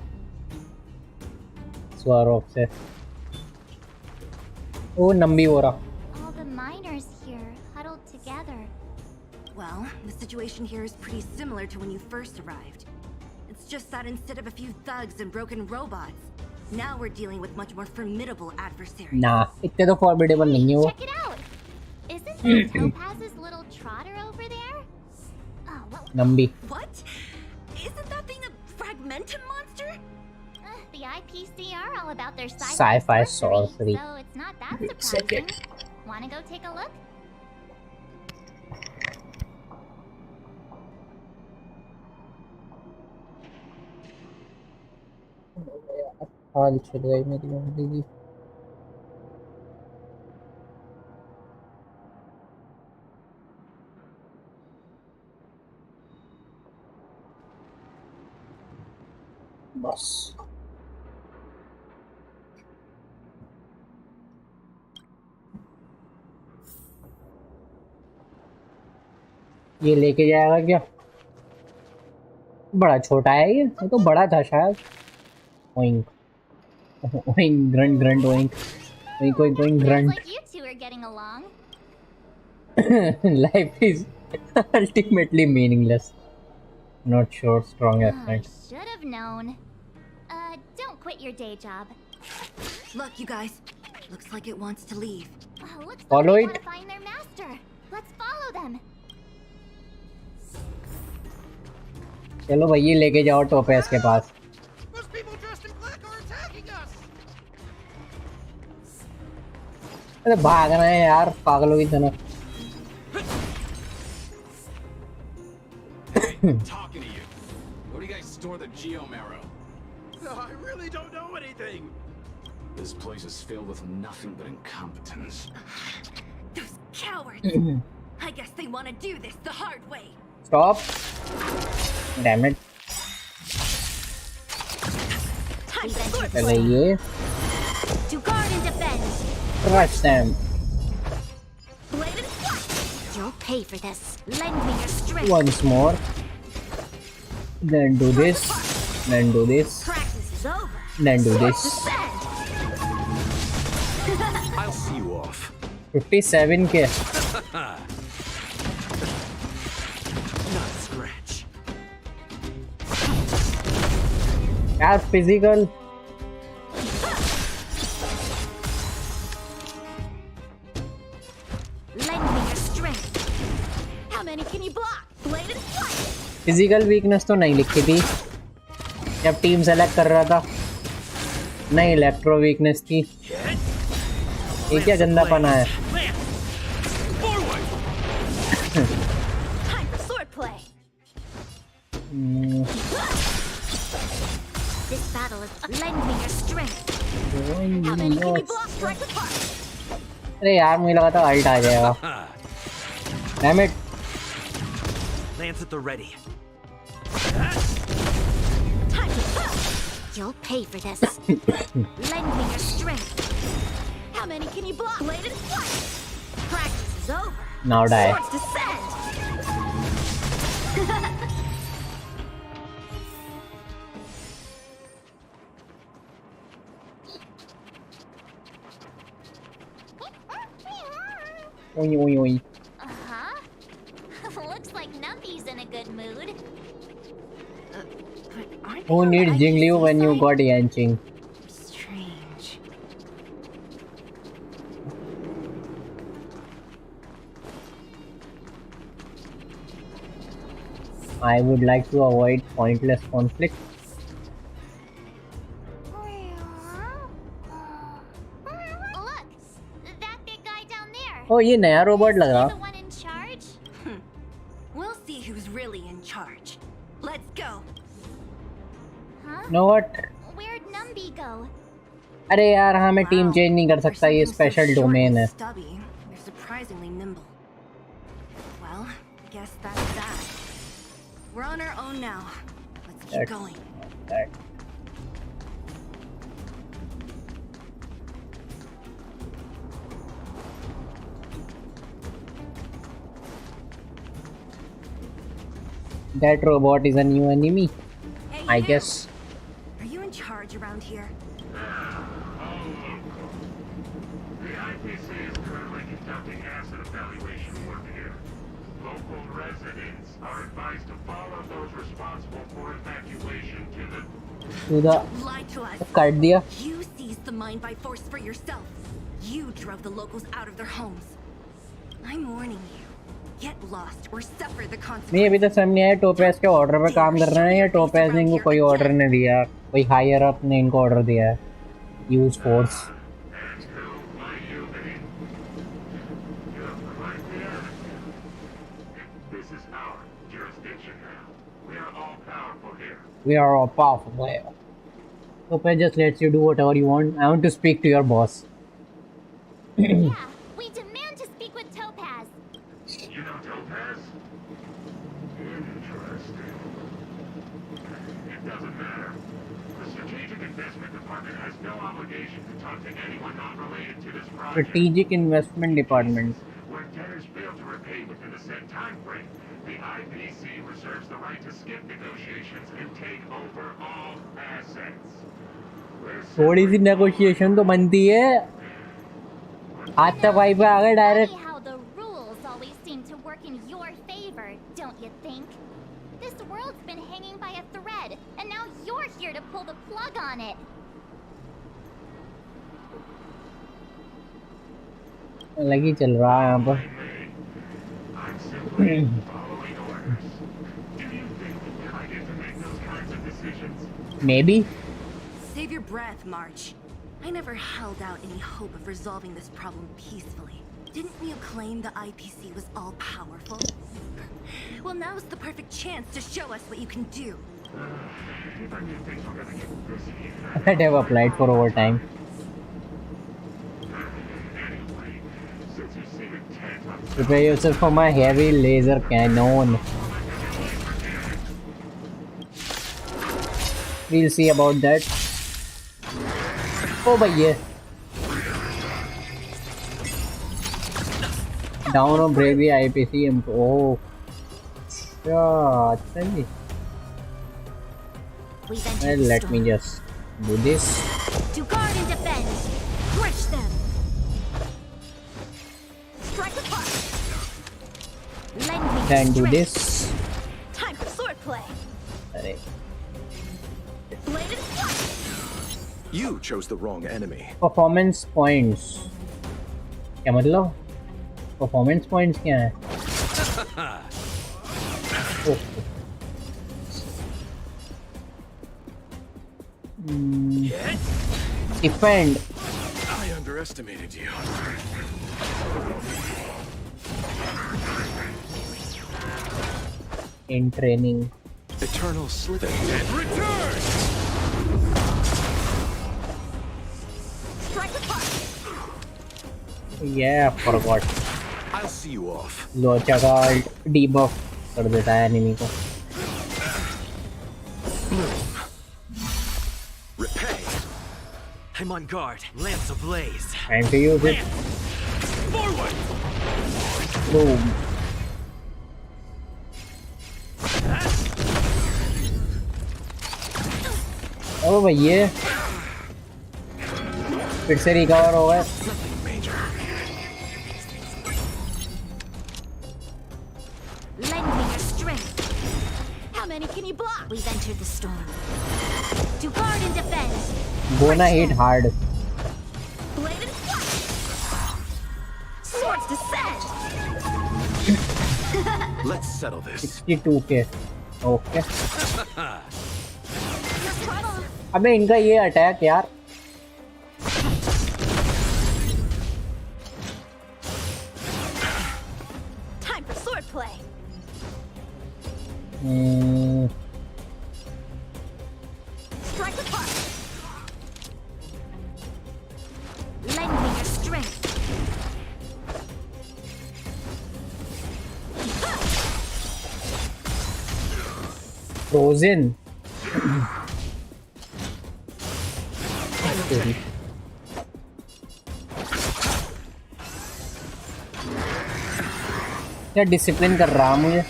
स्वरोग से. वो नंबी हो रहा. All the miners here huddled together. Well, the situation here is pretty similar to when you first arrived. It's just that instead of a few thugs and broken robots, now we're dealing with much more formidable adversaries. ना इतने तो formidable नहीं है वो. Check it out. Isn't that Topaz's little trotter over there? Oh, what? Nambi. What? Isn't that thing a fragmentum monster? The IPC are all about their Sci-fi sorcery. so it's not that surprising. Wanna go take a look? हाल चल गई मेरी जिंदगी. बस ये लेके जाएगा क्या? बड़ा छोटा है ये तो बड़ा था शायद. Oink oink grunt grunt oink oink oink oink Looks grunt. like you two are getting along. Life is ultimately meaningless. Not sure strong I accent. should have known. Don't quit your day job. Look, you guys. Looks like it wants to leave. Looks Follow like they it. want to find their master. Let's follow them. चलो भाई ये लेके जाओ topaz के पास. Those people dressed in black are attacking us! अरे भाग रहे हैं यार पागलों की तरह. Talking to you. Where do you guys store the Geomarrow? I really don't know anything! This place is filled with nothing but incompetence. Those cowards! I guess they want to do this the hard way. Stop. Damn it. Time for पहले ये. To guard and defend. Crush them. blade and flash. You'll pay for this. Lend me your strength. Once more. Then do this. Then do this. Practice is over. Then do this. Defend. I'll see you off. 57 के. Not a scratch. यार physical. Lend me your strength. How many can you block? Blade and flash. Physical weakness तो नहीं लिखी थी जब team select कर रहा था. नहीं इलेक्ट्रो वीकनेस थी. ये क्या गंदा पना है. this battle is lend me your strength. How many can you block right apart? अरे यार मुझे लगा था अल्ट आ जाएगा. Damn it. Lance at the ready. You'll pay for this. Lend me your strength. How many can you block? Blade and flight. Practice is over. Now die. Swords descend. Oi, oi, oi. Looks like Numpy's in a good mood. Who needs Jingliu when you got Yanqing? Strange. I would like to avoid pointless conflict. Look, that big guy down there. Oh, ये नया robot लग रहा. The one in charge? We'll see who's really in charge. Let's go. Huh? Know what? Where'd Numby go? अरे यार हाँ मैं team change नहीं कर सकता, ये स्पेशल डोमेन है. Stubby, they're surprisingly nimble. Well, guess that's that. We're on our own now. Let's keep going. That. That robot is a new enemy, Hey, I you! guess. Are you in charge around here? The IPC is currently conducting asset evaluation work here. Local residents are advised to follow those responsible for evacuation to the... Lie to us. काट दिया. You seized the mine by force for yourself. You drove the locals out of their homes. I'm warning you. Get lost or suffer the consequences. नहीं अभी तक समझ नहीं आया topaz के order पे काम कर रहे हैं या टोपेज ने इनको कोई ऑर्डर नहीं दिया, कोई हायर अप ने इनको ऑर्डर दिया है. Use force. This is our jurisdiction now. We are all powerful here. We are all powerful here. Topaz just lets you do whatever you want. I want to speak to your boss. Yeah, we demand to speak with Topaz. You know Topaz? Interesting. It doesn't matter. The Strategic Investment Department has no obligation to talk to anyone not related to this project. Strategic Investment Department. When debtors fail to repay within a set time frame, the IPC reserves the right to skip negotiations and take over all assets. थोड़ी सी negotiation तो बनती है. आज तक Y पे आ गए direct. Funny how the rules always seem to work in your favor, don't you think? This world's been hanging by a thread, and now you're here to pull the plug on it. लगी चल रहा है यहाँ पर. I'm simply following orders. Do you think that I get to make those kinds of decisions? Maybe. Save your breath, March. I never held out any hope of resolving this problem peacefully. Didn't you claim the IPC was all-powerful? Well, now's the perfect chance to show us what you can do. If I knew things were gonna get this heated, I might have applied for overtime. anyway, since you seem intent on Prepare yourself for my heavy laser cannon. We'll see about that. Oh भैया. Down or break the IPC. Oh. Yeah, अच्छा जी. Well, let me just do this. To guard and defend, crush them. Strike apart. Lend me Then do strength. this. Time for swordplay. अरे. Blade and flight. You chose the wrong enemy. Performance points. क्या मतलब? Performance points क्या है? Oh. Defend. I underestimated you. In training. Eternal slip and return. Yeah, forgot. I'll see you off. लोचा का debuff कर देता है एनिमी को. Repay. I'm on guard. Lance ablaze. Time to use it. Forward. Boom. ओ भैया फिर से recover हो गए. Lend me your strength. How many can you block? We've entered the storm. To guard and defend. Gonna hit hard. Blade and flash. Swords descend. Let's settle this. 62k. Okay. अबे इनका ये attack यार. Time for swordplay. Strike with heart. Lend me your strength. Frozen. क्या discipline कर रहा मुझे.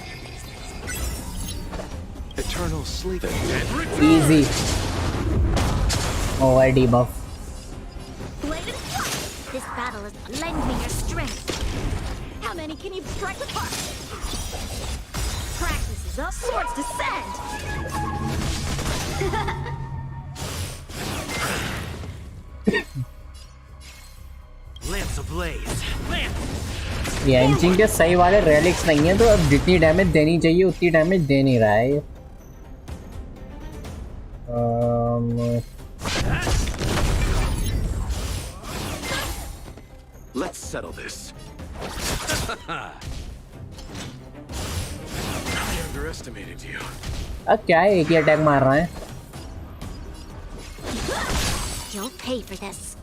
Eternal sleep. Easy. Oh, I debuff. Blade and flash. This battle is. Lend me your strength. How many can you strike with heart? Practice is up. Swords descend. Lance ablaze. Lance. ये engine के सही वाले relics नहीं है तो अब जितनी damage देनी चाहिए उतनी डैमेज दे नहीं रहा है ये. Let's settle this. I underestimated you. अब क्या है एक ही अटैक मार रहा है. You'll pay for this.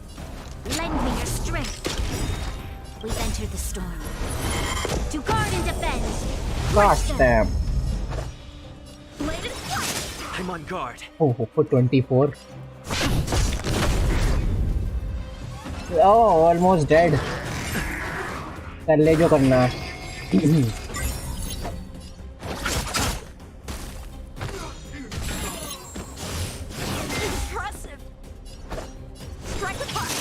Lend me your strength. We've entered the storm. To guard and defend. Gosh damn. Blade and flash. I'm on guard. Oh, for 24. Oh, almost dead. कर ले जो करना है. Impressive. Strike with heart.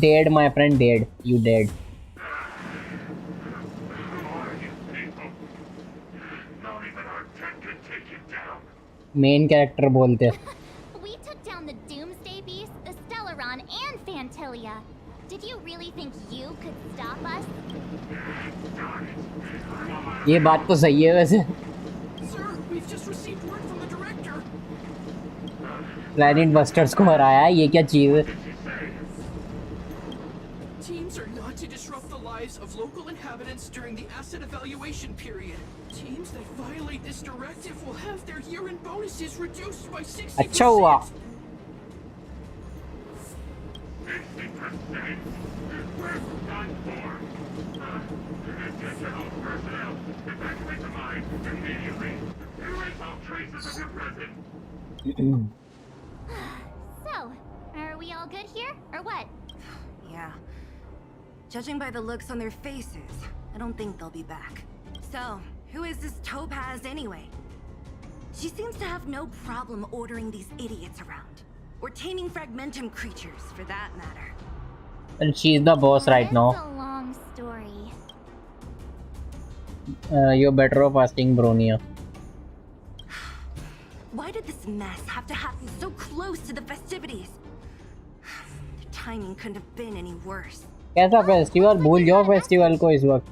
Dead, my friend, dead. You dead. Main character बोलते हैं. We took down the Doomsday Beast, the Stellaron, and Fantilia. Did you really think you could stop us? ये बात तो सही है वैसे. Sir, we've just received word from the director. Planet Busters को हराया है, ये क्या चीज़ है? Teams are not to disrupt the lives of local inhabitants during the asset evaluation period. Teams that violate this directive will have their year-end bonuses reduced by 60%. अच्छा हुआ. So, are we all good here, or what? Yeah. Judging by the looks on their faces, I don't think they'll be back. So, who is this Topaz anyway? She seems to have no problem ordering these idiots around. Or taming fragmentum creatures, for that matter. And she's the boss right now. It's a long story. You're better off asking Bronia. Why did this mess have to happen so close to the festivities? The timing couldn't have been any worse. कैसा festival? भूल जाओ festival को इस वक्त.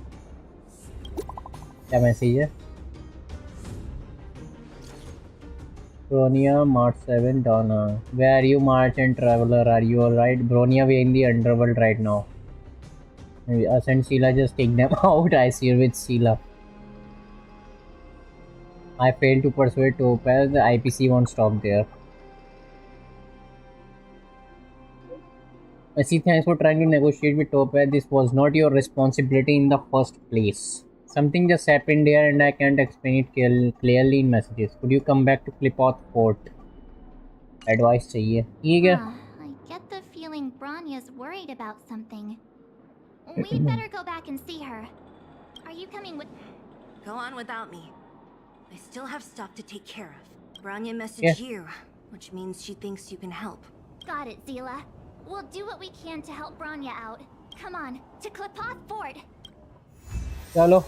क्या message है? Bronia, March 7, Donna. Where are you, March and Traveler? Are you alright? Bronia, we're in the underworld right now. Us and Sheila just take them out. I see her with Sheila. I failed to persuade Topaz. The IPC won't stop there. Messi, thanks for trying to negotiate with Topaz. This was not your responsibility in the first place. Something just happened there and I can't explain it clearly in messages. Could you come back to Clipoth Fort? Advice चाहिए. ठीक है. I get the feeling Bronya's worried about something. We'd better go back and see her. Are you coming with? Go on without me. I still have stuff to take care of. Bronya messaged you, which means she thinks you can help. Got it, Zila. We'll do what we can to help Bronya out. Come on, to Clipoth Fort. चलो.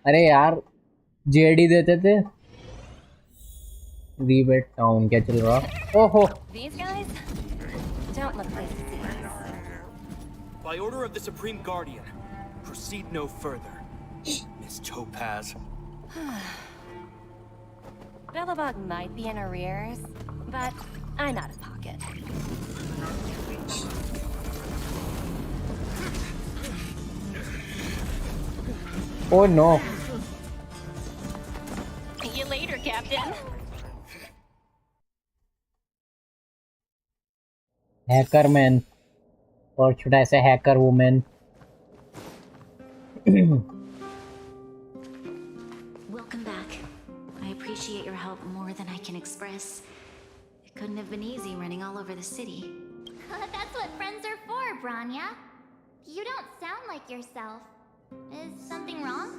अरे यार, JD देते थे. Rebate Town क्या चल रहा? ओहो. These guys don't look like thieves. By order of the Supreme Guardian, proceed no further. Miss Topaz. Bellabog might be in arrears, but I'm out of pocket. Oh no. See you later, Captain. Hacker man. Or should I say hacker woman? Welcome back. I appreciate your help more than I can express. It couldn't have been easy running all over the city. That's what friends are for, Bronya. You don't sound like yourself. Is something wrong?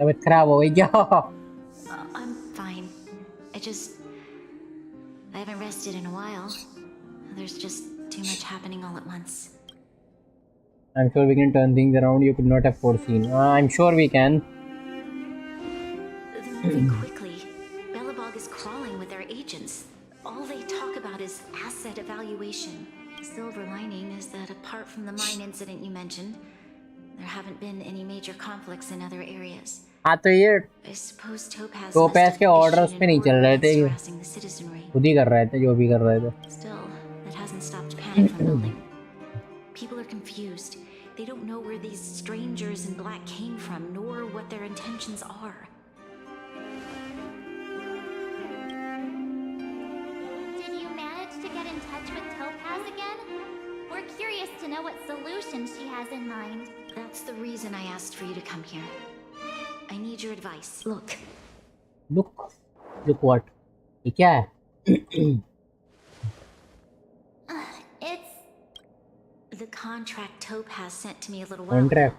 तबीयत खराब हो गई क्या? I'm fine. I haven't rested in a while. There's just too much happening all at once. I'm sure we can turn things around you could not have foreseen. I'm sure we can. They're moving quickly. Bellabog is crawling with their agents. All they talk about is asset evaluation. The silver lining is that apart from the mine incident you mentioned, there haven't been any major conflicts in other areas. हाँ तो ये I suppose Topaz के orders पे नहीं चल रहे थे, harassing the citizenry. खुद ही कर रहे थे जो भी कर रहे थे. Still, that hasn't stopped panic from building. People are confused. They don't know where these strangers in black came from, nor what their intentions are. Did you manage to get in touch with Topaz again? We're curious to know what solution she has in mind. That's the reason I asked for you to come here. I need your advice. Look. Look what? ये क्या है? It's the contract Topaz sent to me a little while ago.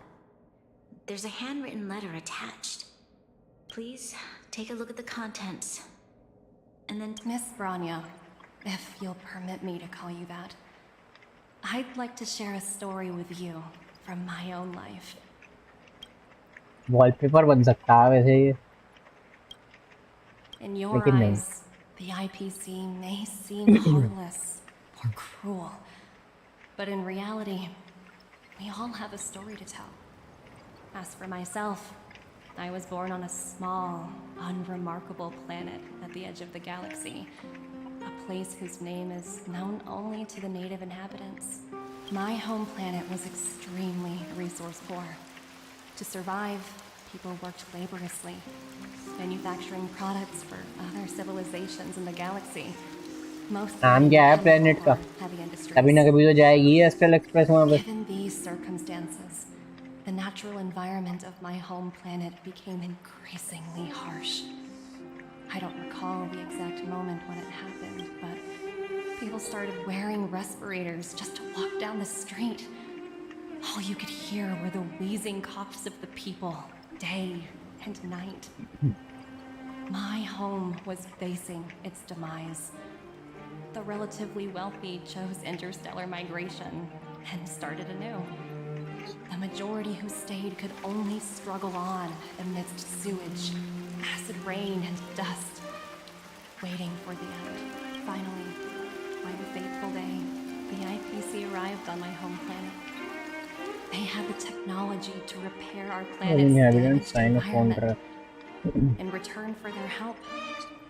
There's a handwritten letter attached. Please take a look at the contents. And then Miss Bronya, if you'll permit me to call you that, I'd like to share a story with you from my own life. Wallpaper बन सकता है वैसे ये. In your eyes, the IPC may seem heartless or cruel, but in reality, we all have a story to tell. As for myself, I was born on a small, unremarkable planet at the edge of the galaxy, a place whose name is known only to the native inhabitants. My home planet was extremely resource poor. To survive, people worked laboriously, manufacturing products for other civilizations in the galaxy. नाम क्या है planet का? कभी ना कभी तो जाएगी ये एस्ट्रल एक्सप्रेस वहाँ पे. Given these circumstances, the natural environment of my home planet became increasingly harsh. I don't recall the exact moment when it happened, but people started wearing respirators just to walk down the street. All you could hear were the wheezing coughs of the people, day and night. My home was facing its demise. The relatively wealthy chose interstellar migration and started anew. The majority who stayed could only struggle on amidst sewage, acid rain, and dust, waiting for the end. Finally, one fateful day, the IPC arrived on my home planet. They had the technology to repair our planet's damaged environment. In return for their help,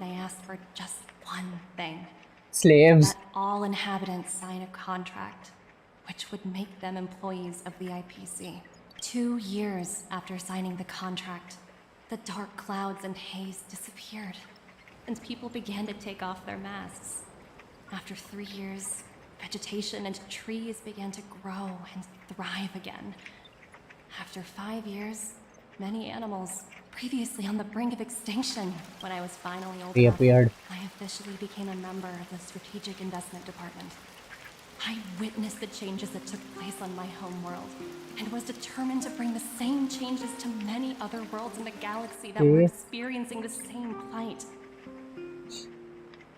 they asked for just one thing. Slaves. That all inhabitants sign a contract, which would make them employees of the IPC. 2 years after signing the contract, the dark clouds and haze disappeared, and people began to take off their masks. After 3 years, Vegetation and trees began to grow and thrive again. After 5 years, many animals, previously on the brink of extinction, when I was finally old enough, I officially became a member of the Strategic Investment Department. I witnessed the changes that took place on my home world, and was determined to bring the same changes to many other worlds in the galaxy that were experiencing the same plight.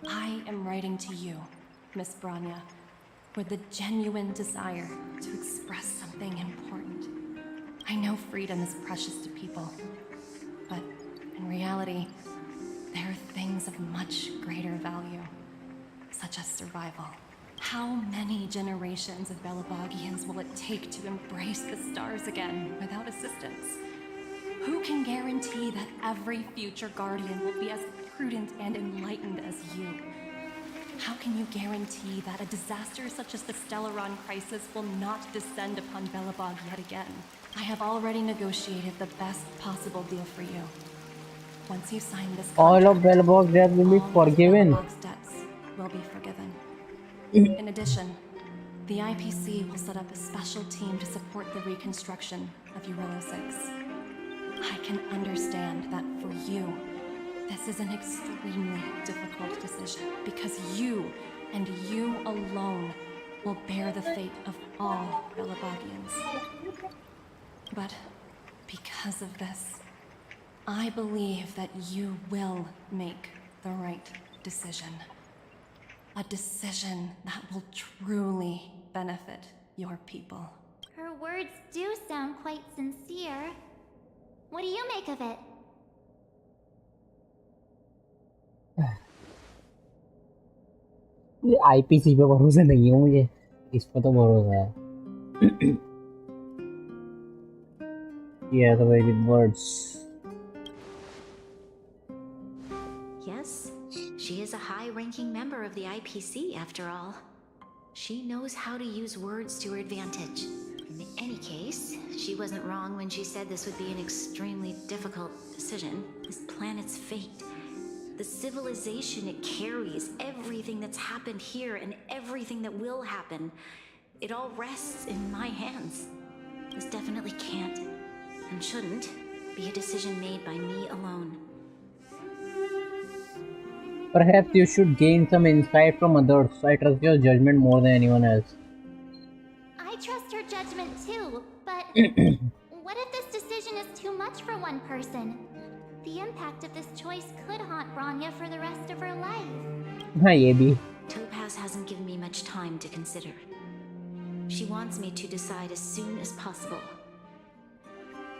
I am writing to you, Miss Branya, with the genuine desire to express something important. I know freedom is precious to people, but in reality, there are things of much greater value, such as survival. How many generations of Belabogians will it take to embrace the stars again without assistance? Who can guarantee that every future Guardian will be as prudent and enlightened as you? How can you guarantee that a disaster such as the Stellaron crisis will not descend upon Belobog yet again? I have already negotiated the best possible deal for you. Once you sign this contract, all of Belobog debt will be forgiven. Belobog's debts will be forgiven. In addition, the IPC will set up a special team to support the reconstruction of Urilla 6. I can understand that for you, this is an extremely difficult decision, because you, and you alone, will bear the fate of all Belabogians. But because of this, I believe that you will make the right decision. A decision that will truly benefit your people. Her words do sound quite sincere. What do you make of it? IPC पे भरोसा नहीं है मुझे, इस पर तो भरोसा है। Yeah, the way it words. Yes, she is a high-ranking member of the IPC, after all. She knows how to use words to her advantage. In any case, she wasn't wrong when she said this would be an extremely difficult decision. This planet's fate, the civilization it carries, everything that's happened here and everything that will happen, it all rests in my hands. This definitely can't, and shouldn't, be a decision made by me alone. Perhaps you should gain some insight from others. I trust your judgment more than anyone else. I trust her judgment too, but what if this decision is too much for one person? The impact of this choice could haunt Branya for the rest of her life. हाँ ये भी. Topaz hasn't given me much time to consider. She wants me to decide as soon as possible.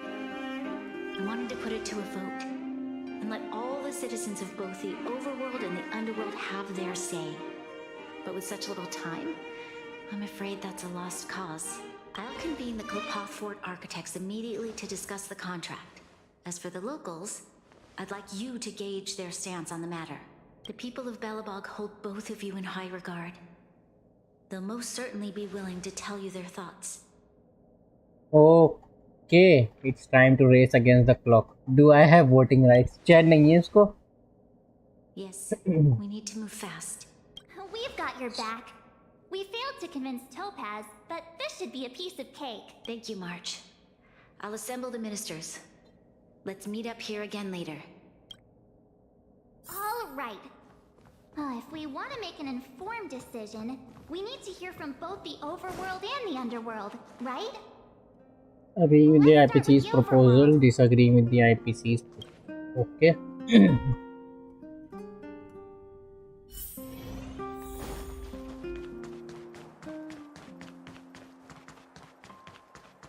I wanted to put it to a vote, and let all the citizens of both the overworld and the underworld have their say. But with such little time, I'm afraid that's a lost cause. I'll convene the Klopoth Fort architects immediately to discuss the contract. As for the locals, I'd like you to gauge their stance on the matter. The people of Belobog hold both of you in high regard. They'll most certainly be willing to tell you their thoughts. Okay, it's time to race against the clock. Do I have voting rights? Chat नहीं है इसको? Yes, we need to move fast. We've got your back. We failed to convince Topaz, but this should be a piece of cake. Thank you, March. I'll assemble the ministers. Let's meet up here again later. All right. If we want to make an informed decision, we need to hear from both the overworld and the underworld, right? Agreeing with the IPC's proposal, disagreeing with the IPC's proposal. Okay.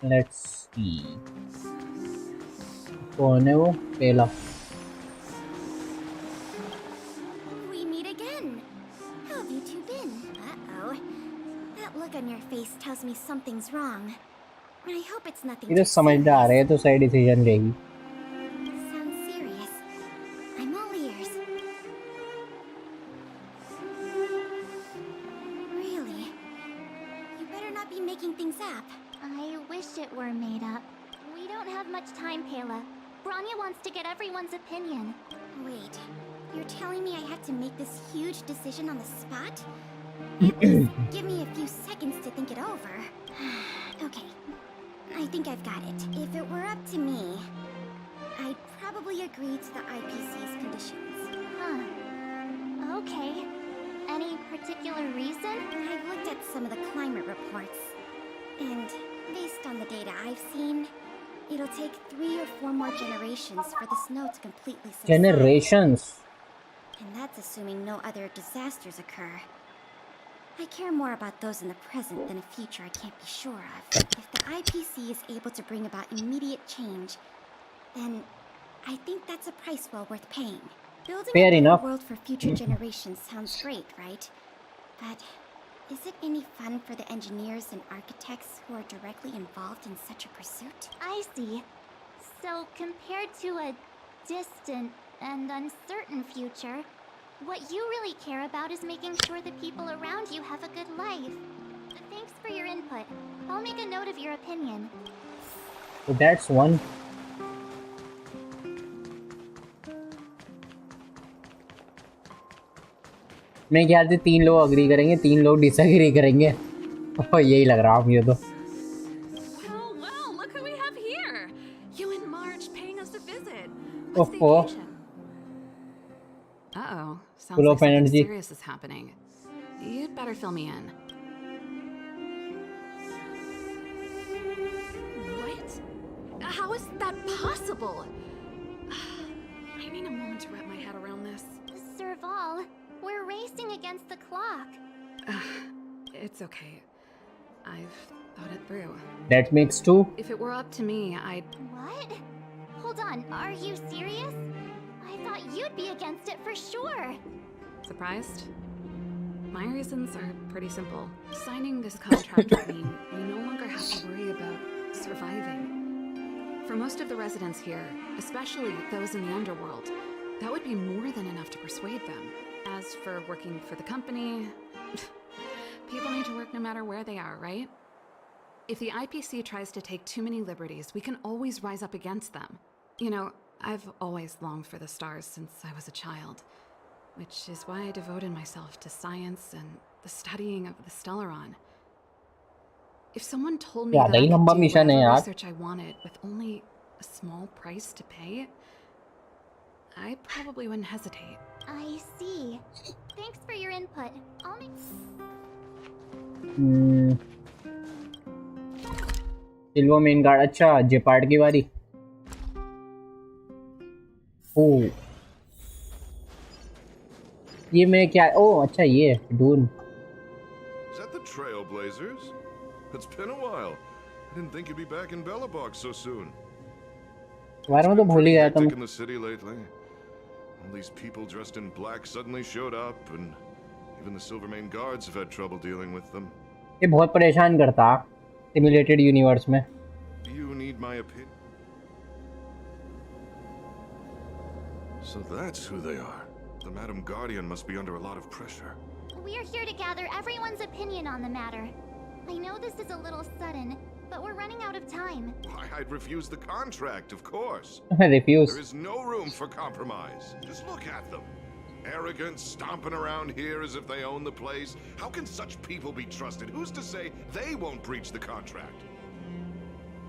Let's see. कौन है वो? पहला. We meet again. How have you two been? Uh-oh. That look on your face tells me something's wrong. I hope it's nothing. ये तो समझदार है, तो सही डिसीजन लेगी. Sounds serious. I'm all ears. Really? You better not be making things up. I wish it were made up. We don't have much time, Pela. Branya wants to get everyone's opinion. Wait, you're telling me I have to make this huge decision on the spot? At least give me a few seconds to think it over. Okay, I think I've got it. If it were up to me, I'd probably agree to the IPC's conditions. Huh. Okay. Any particular reason? I've looked at some of the climate reports, and based on the data I've seen, it'll take 3 or 4 more generations for the snow to completely subside. Generations. And that's assuming no other disasters occur. I care more about those in the present than a future I can't be sure of. If the IPC is able to bring about immediate change, then I think that's a price well worth paying. Building Fair a better enough. world for future generations sounds great, right? But is it any fun for the engineers and architects who are directly involved in such a pursuit? I see. So, compared to a distant and uncertain future, what you really care about is making sure the people around you have a good life. Thanks for your input. I'll make a note of your opinion. So that's one. मेरे ख्याल से 3 लोग agree करेंगे, 3 लोग disagree करेंगे। और यही लग रहा है मुझे तो। Well, look who we have here. You and March paying us a visit. What's the occasion? Uh-oh. Sounds Full like of something energy. serious is happening. You'd better fill me in. What? How is that possible? I need a moment to wrap my head around this. Serval, we're racing against the clock. It's okay. I've thought it through. That makes 2. If it were up to me, I'd... What? Hold on, are you serious? I thought you'd be against it for sure. Surprised? My reasons are pretty simple. Signing this contract would mean we no longer have to worry about surviving. For most of the residents here, especially those in the underworld, that would be more than enough to persuade them. As for working for the company, people need to work no matter where they are, right? If the IPC tries to take too many liberties, we can always rise up against them. You know, I've always longed for the stars since I was a child, which is why I devoted myself to science and the studying of the Stellaron. If someone told me that I could do whatever research I wanted with only a small price to pay, I probably wouldn't hesitate. I see. Thanks for your input. I'll make... silver main guard. अच्छा, जेपार्ड की बारी। ओह, ये मैं क्या? ओह अच्छा, ये Doon. Is that the Trailblazers? It's been a while. I didn't think you'd be back in Belobog so soon. बारे में तो भूल ही गया था। In the city lately. All these people dressed in black suddenly showed up, and even the Silvermane guards have had trouble dealing with them. ये बहुत परेशान करता सिमुलेटेड यूनिवर्स में। You need my opinion. So that's who they are. The Madam Guardian must be under a lot of pressure. We're here to gather everyone's opinion on the matter. I know this is a little sudden, but we're running out of time. Why, I'd refuse the contract, of course. Refuse. There is no room for compromise. Just look at them. Arrogant, stomping around here as if they own the place. How can such people be trusted? Who's to say they won't breach the contract?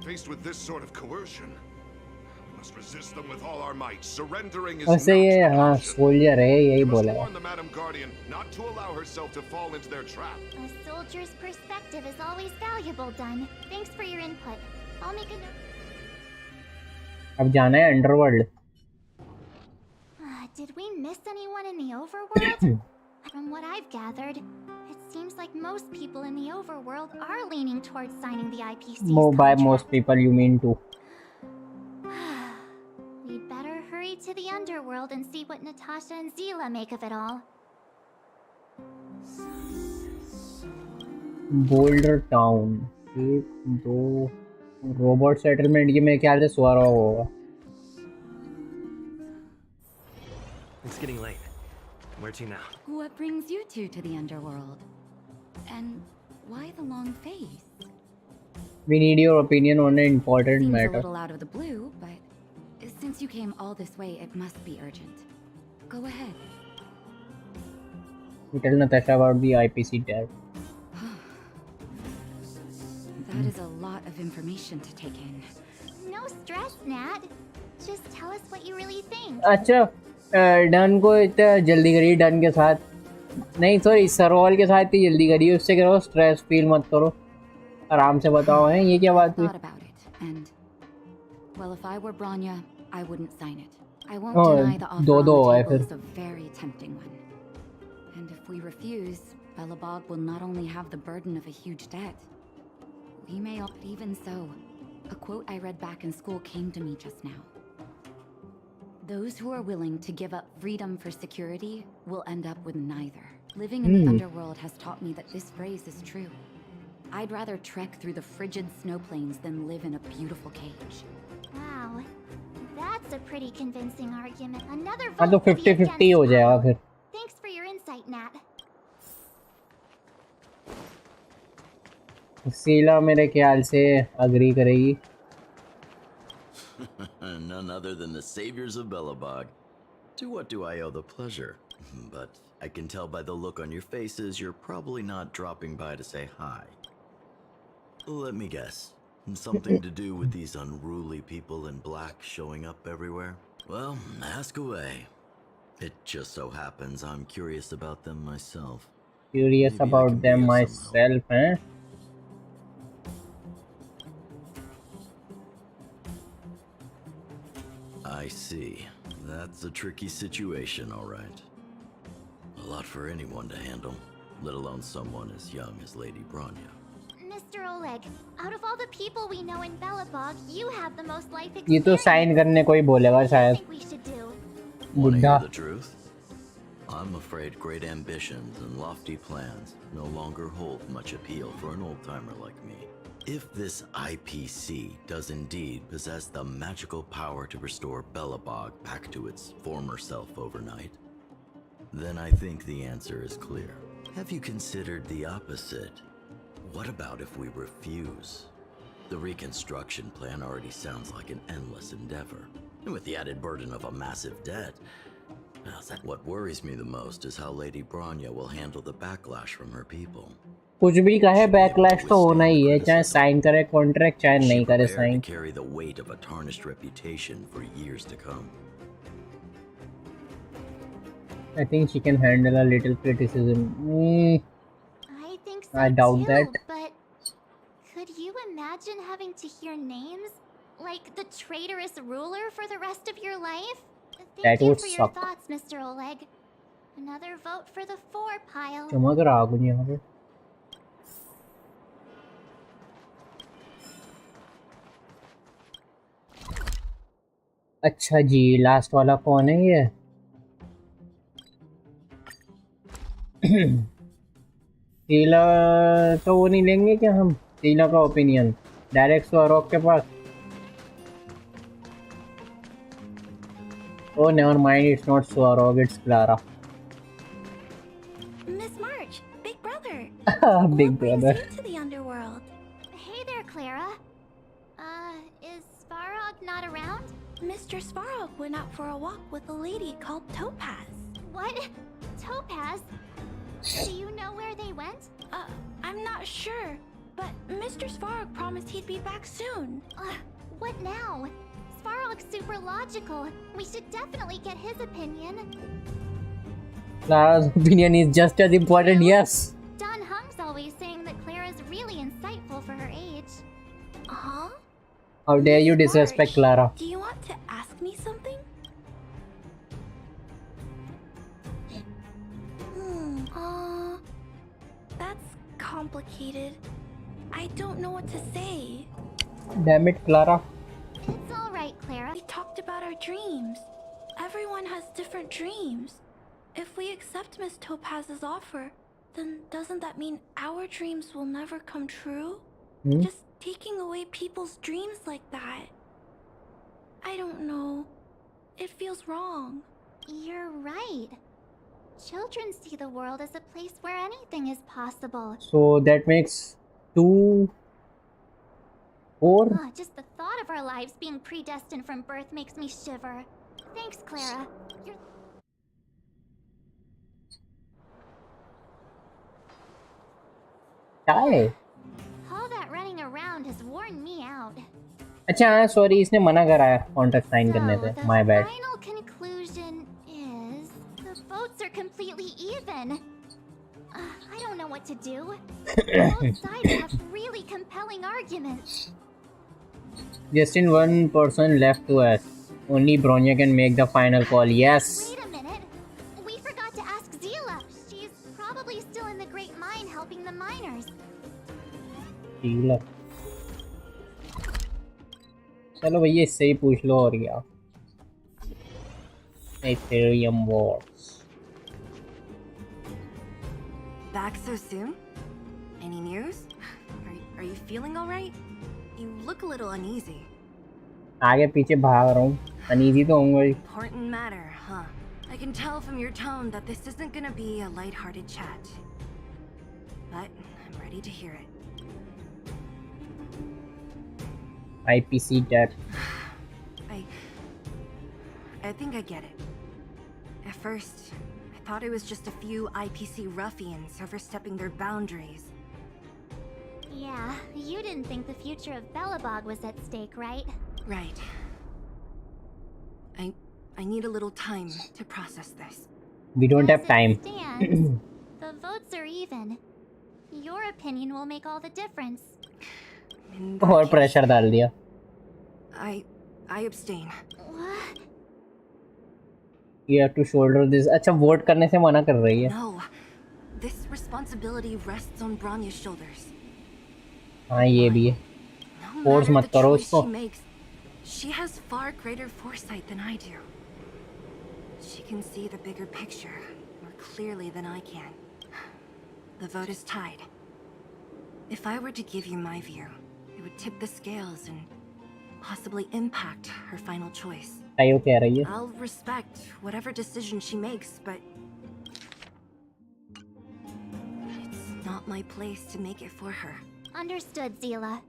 Faced with this sort of coercion, we must resist them with all our might. Surrendering is वैसे ये हाँ soldier है, यही बोला है। warn the Madam Guardian not to allow herself to fall into their trap. A soldier's perspective is always valuable, Dun. Thanks for your input. I'll make a note. अब जाना है underworld. Did we miss anyone in the overworld? From what I've gathered, it seems like most people in the overworld are leaning towards signing the IPC's By most people, you mean too. We'd better hurry to the underworld and see what Natasha and Zila make of it all. Boulder town, 1 2 robot settlement की मेरे ख्याल से स्वारा होगा। It's getting late. Where to now? What brings you two to the underworld? And why the long face? We need your opinion on an important Seems matter. a little out of the blue, but since you came all this way, it must be urgent. Go ahead. Tell Natasha about the IPC tab. That is a lot of information to take in. No stress, Nat. Just tell us what you really think. अच्छा done को इतना जल्दी करिए done के साथ नहीं sorry Sarwal के साथ ही जल्दी करिए उससे करो स्ट्रेस फील मत करो आराम से बताओ हैं ये क्या बात हुई And well, if I were Branya, I wouldn't sign it. I won't deny the offer on the table is a very tempting one. And if we refuse, Belobog will not only have the burden of a huge debt. We may all, but even so, a quote I read back in school came to me just now. Those who are willing to give up freedom for security will end up with neither. Living in the underworld has taught me that this phrase is true. I'd rather trek through the frigid snow plains than live in a beautiful cage. Wow, that's a pretty convincing argument. Another हाँ तो vote for the 50-50 हो जाएगा फिर Thanks for your insight, Nat. सीला मेरे ख्याल से agree करेगी None other than the saviors of Belobog. To what do I owe the pleasure? But I can tell by the look on your faces you're probably not dropping by to say hi. Let me guess. Something to do with these unruly people in black showing up everywhere? Well, ask away. It just so happens I'm curious about them myself. Curious Maybe about them myself, eh? I see. That's a tricky situation, all right. A lot for anyone to handle, let alone someone as young as Lady Branya. Mr. Oleg, out of all the people we know in Belobog, you have the most life ये experience. तो sign करने को ही बोलेगा शायद What do you think we should do? Want to hear बुढ़ा the truth? I'm afraid great ambitions and lofty plans no longer hold much appeal for an old-timer like me. If this IPC does indeed possess the magical power to restore Belobog back to its former self overnight, then I think the answer is clear. Have you considered the opposite? What about if we refuse? The reconstruction plan already sounds like an endless endeavor. And with the added burden of a massive debt, what worries me the most is how Lady Branya will handle the backlash from her people. कुछ भी कहे backlash तो होना ही है चाहे sign करे contract चाहे नहीं करे To sign carry the weight of a tarnished reputation for years to come. I think she can handle a little criticism. I think so I doubt too, that. but could you imagine having to hear names? Like the traitorous ruler for the rest of your life? Thank That you would for your suck. thoughts, Mr. Oleg. Another vote for the 4 pile. चमक रहा आगुन यहाँ पे अच्छा जी last वाला कौन है ये शीला तो वो नहीं लेंगे क्या हम शीला का ओपिनियन डायरेक्ट स्वरोक के पास Oh, never mind. It's not Swarog. It's Clara. Miss March, Big Brother. Big Brother. To the underworld. Hey there, Clara. Is Svarog not around? Mr. Svarog went out for a walk with a lady called Topaz. What? Topaz? Do you know where they went? I'm not sure, but Mr. Svarog promised he'd be back soon. What now? Svarog's super logical. We should definitely get his opinion. Clara's opinion is just as important, yes. Don Hung's always saying that Clara's really insightful for her age. Huh? How dare you disrespect Clara? Do you want to ask me something? That's complicated. I don't know what to say. Damn it, Clara. It's all right, Clara. We talked about our dreams. Everyone has different dreams. If we accept Miss Topaz's offer, then doesn't that mean our dreams will never come true? Just taking away people's dreams like that. I don't know. It feels wrong. You're right. Children see the world as a place where anything is possible. So that makes 2, 4. Just the thought of our lives being predestined from birth makes me shiver. Thanks, Clara. चाय All that running around has worn me out. अच्छा हाँ sorry इसने मना कराया contract sign करने से The my bad final conclusion is the votes are completely even. I don't know what to do. Both sides have really compelling arguments. Just in one person left to us. Only Bronya can make the final call. Yes. Wait a minute. We forgot to ask Zila. She's probably still in the Great Mine helping the miners. Zila. चलो भैया इससे ही पूछ लो और क्या. Ethereum Wars. Back so soon? Any news? Are you feeling all right? You look a little uneasy. आगे पीछे भाग रहा हूँ. Uneasy तो होऊंगा ही. Important matter, huh? I can tell from your tone that this isn't gonna be a light-hearted chat. But I'm ready to hear it. IPC debt. I think I get it. At first, I thought it was just a few IPC ruffians overstepping their boundaries. Yeah, you didn't think the future of Belobog was at stake, right? Right. I need a little time to process this. We don't have time. The votes are even. Your opinion will make all the difference. और pressure डाल दिया. I abstain. What? You have to shoulder this. अच्छा vote करने से मना कर रही है. No. This responsibility rests on Bronya's shoulders. हाँ ये भी है. फोर्स मत करो उसको. She has far greater foresight than I do. She can see the bigger picture more clearly than I can. The vote is tied. If I were to give you my view, it would tip the scales and possibly impact her final choice. कह रही है. I'll respect whatever decision she makes, but it's not my place to make it for her. Understood, Zila.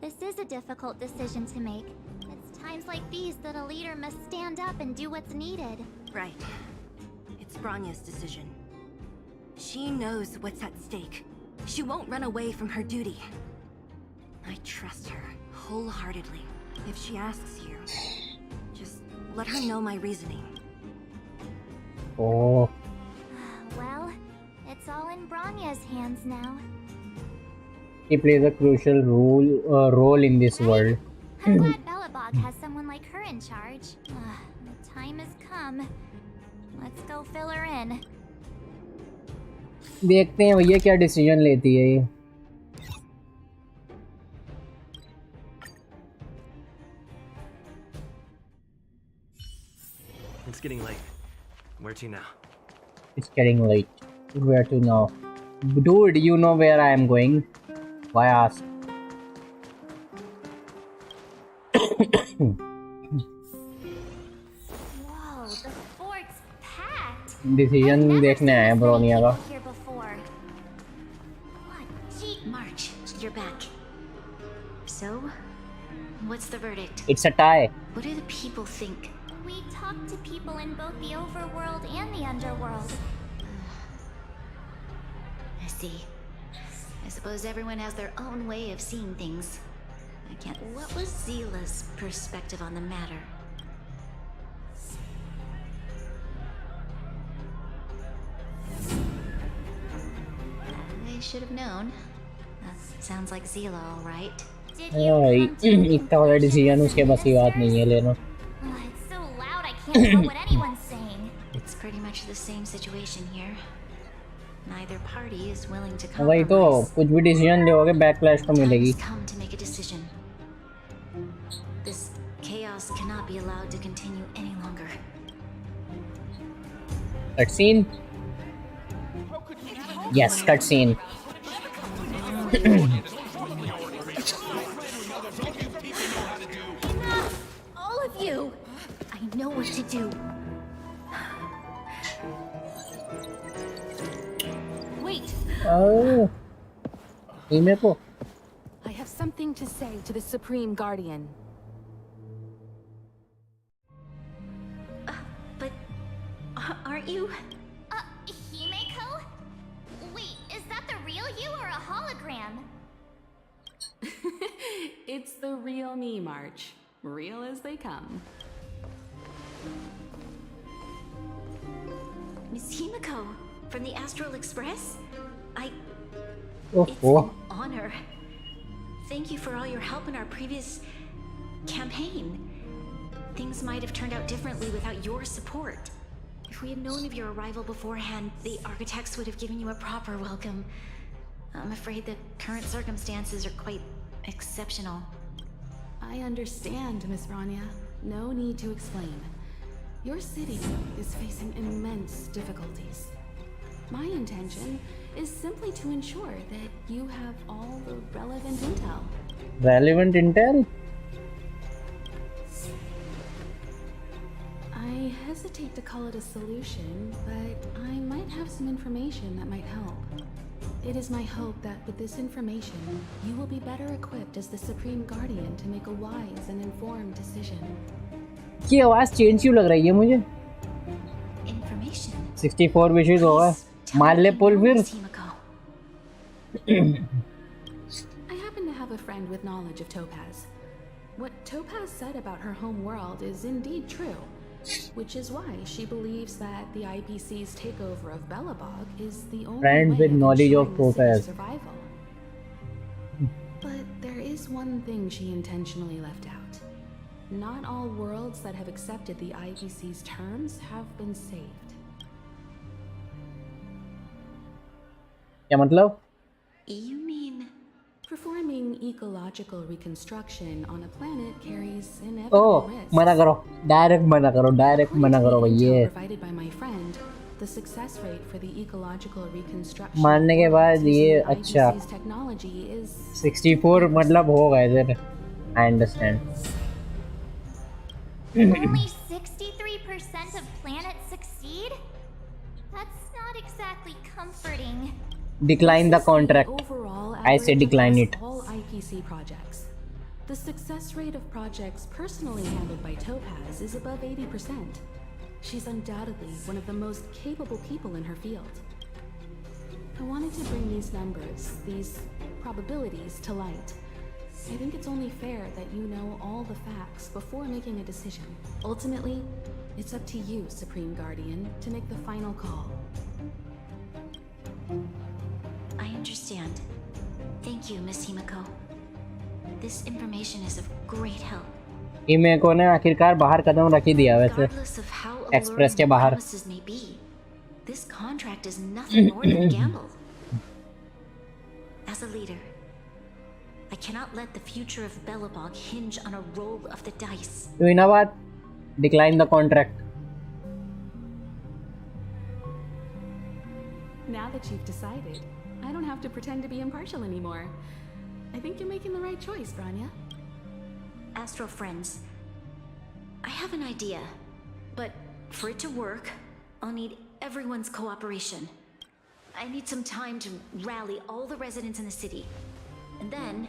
This is a difficult decision to make. It's times like these that a leader must stand up and do what's needed. Right. It's Bronya's decision. She knows what's at stake. She won't run away from her duty. I trust her wholeheartedly. If she asks you, just let her know my reasoning. Oh. Well, it's all in Bronya's hands now. She plays a crucial role in this world. I'm glad Belobog has someone like her in charge. The time has come. Let's go fill her in. देखते हैं भैया क्या decision लेती है ये. It's getting late. Where to now? It's getting late. Where to now? Dude, you know where I am going. Why ask? Whoa, the fort's packed. Decision देखने आए हैं ब्रोनिया का. Here before. March, you're back. So, what's the verdict? It's a tie. What do the people think? We talked to people in both the overworld and the underworld. I see. I suppose everyone has their own way of seeing things. I can't. What was Zila's perspective on the matter? I should have known. That sounds like Zila, all right. इतना बड़ा decision उसके बस की बात नहीं है लेना. It's so loud I can't tell what anyone's saying. It's pretty much the same situation here. Neither party is willing to वही तो compromise. कुछ भी डिसीजन लोगे बैकलैश तो मिलेगी. Come to make a decision. This chaos cannot be allowed to continue any longer. Cutscene. Yes, cutscene. All of you! I know what to do. Wait! Oh. Himeko. I have something to say to the Supreme Guardian. But aren't you? Himeko? Wait, is that the real you or a hologram? It's the real me, March. Real as they come. Miss Himiko, from the Astral Express? Oh, It's an honor. Thank you for all your help in our previous campaign. Things might have turned out differently without your support. If we had known of your arrival beforehand, the architects would have given you a proper welcome. I'm afraid the current circumstances are quite exceptional. I understand, Miss Rania. No need to explain. Your city is facing immense difficulties. My intention is simply to ensure that you have all the relevant intel. Relevant intel? I hesitate to call it a solution, but I might have some information that might help. It is my hope that with this information, you will be better equipped as the Supreme Guardian to make a wise and informed decision. ये आवाज change क्यों लग रही है मुझे? Information. 64 विशेष होगा. मार ले पुल फिर. I happen to have a friend with knowledge of Topaz. What Topaz said about her home world is indeed true, which is why she believes that the IPC's takeover of Belobog is the only Friend way with of knowledge of ensuring the city's Topaz. survival. But there is one thing she intentionally left out. Not all worlds that have accepted the IPC's terms have been saved. क्या मतलब? You mean performing ecological reconstruction on a planet carries inevitable Oh, risks. मना करो. Direct मना करो. Direct मना करो भैया. Provided by my friend, the success rate for the ecological reconstruction मारने के बाद ये अच्छा. IPC's technology is 64 मतलब होगा इधर. I understand. Only 63% of planets succeed? That's not exactly comforting. Decline the contract. I say decline it. All IPC projects. The success rate of projects personally handled by Topaz is above 80%. She's undoubtedly one of the most capable people in her field. I wanted to bring these numbers, these probabilities, to light. I think it's only fair that you know all the facts before making a decision. Ultimately, it's up to you, Supreme Guardian, to make the final call. I understand. Thank you, Miss Himiko. This information is of great help. हिमेको ने आखिरकार बाहर कदम रख ही दिया वैसे. Regardless of how express alluring के the बाहर. promises may be, this contract is nothing more than a gamble. As a leader, I cannot let the future of Belobog hinge on a roll of the dice. तो इन बात decline the contract. Now that you've decided, I don't have to pretend to be impartial anymore. I think you're making the right choice, Branya. Astro friends, I have an idea, but for it to work, I'll need everyone's cooperation. I need some time to rally all the residents in the city. And then,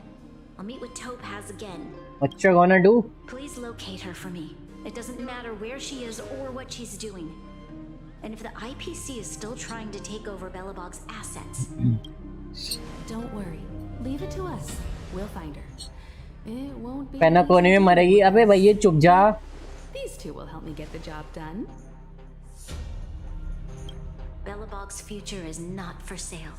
I'll meet with Topaz again. What you gonna do? Please locate her for me. It doesn't matter where she is or what she's doing. And if the IPC is still trying to take over Belobog's assets... Don't worry. Leave it to us. We'll find her. It won't be पहना कोने में मरेगी. अबे भैया चुप जा. These two will help me get the job done. Belobog's future is not for sale.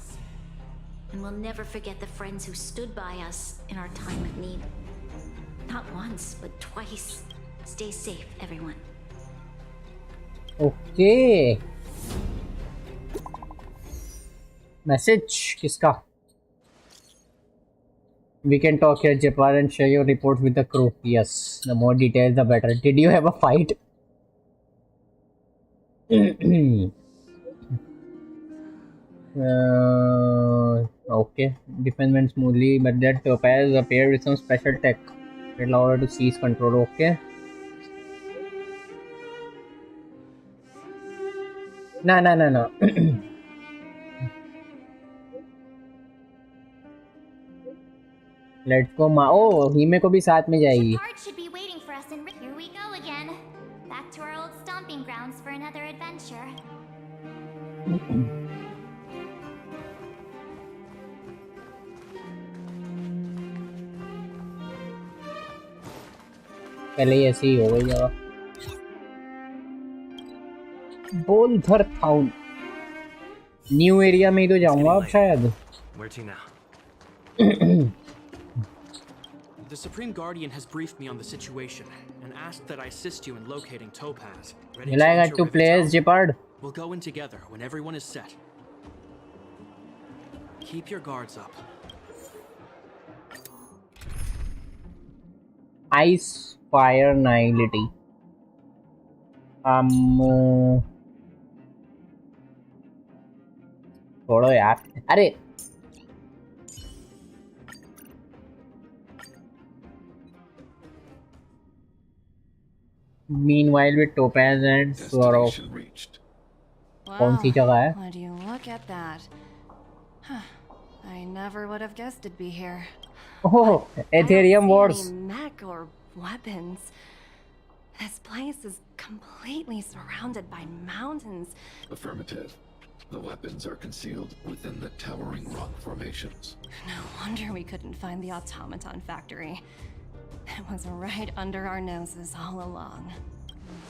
And we'll never forget the friends who stood by us in our time of need. Not once, but twice. Stay safe, everyone. Okay. Message किसका? We can talk here, Japan, and share your reports with the crew. Yes, the more details, the better. Did you have a fight? Okay. Defense went smoothly, but that Topaz appeared with some special tech. It allowed her to seize control. Okay. No. Let's go. Oh, Hime को भी साथ में जाएगी. Card should be waiting for us, and here we go again. Back to our old stomping grounds for another adventure. पहले ही ऐसी ही हो गई जगह। बोलधर टाउन न्यू एरिया में ही तो जाऊंगा अब शायद। Where to now? The Supreme Guardian has briefed me on the situation and asked that I assist you in locating Topaz. Ready Will I to get enter to play as Rivet Town? Jeopard? We'll go in together when everyone is set. Keep your guards up. Ice Fire Nihility. छोड़ो यार। अरे Meanwhile with Topaz and Swarovski. Destination reached. कौन सी जगह है? Would you look at that? Huh. I never would have guessed it'd be here. Oh, Ethereum Wars. Any mech or weapons. This place is completely surrounded by mountains. Affirmative. The weapons are concealed within the towering rock formations. No wonder we couldn't find the automaton factory. It was right under our noses all along.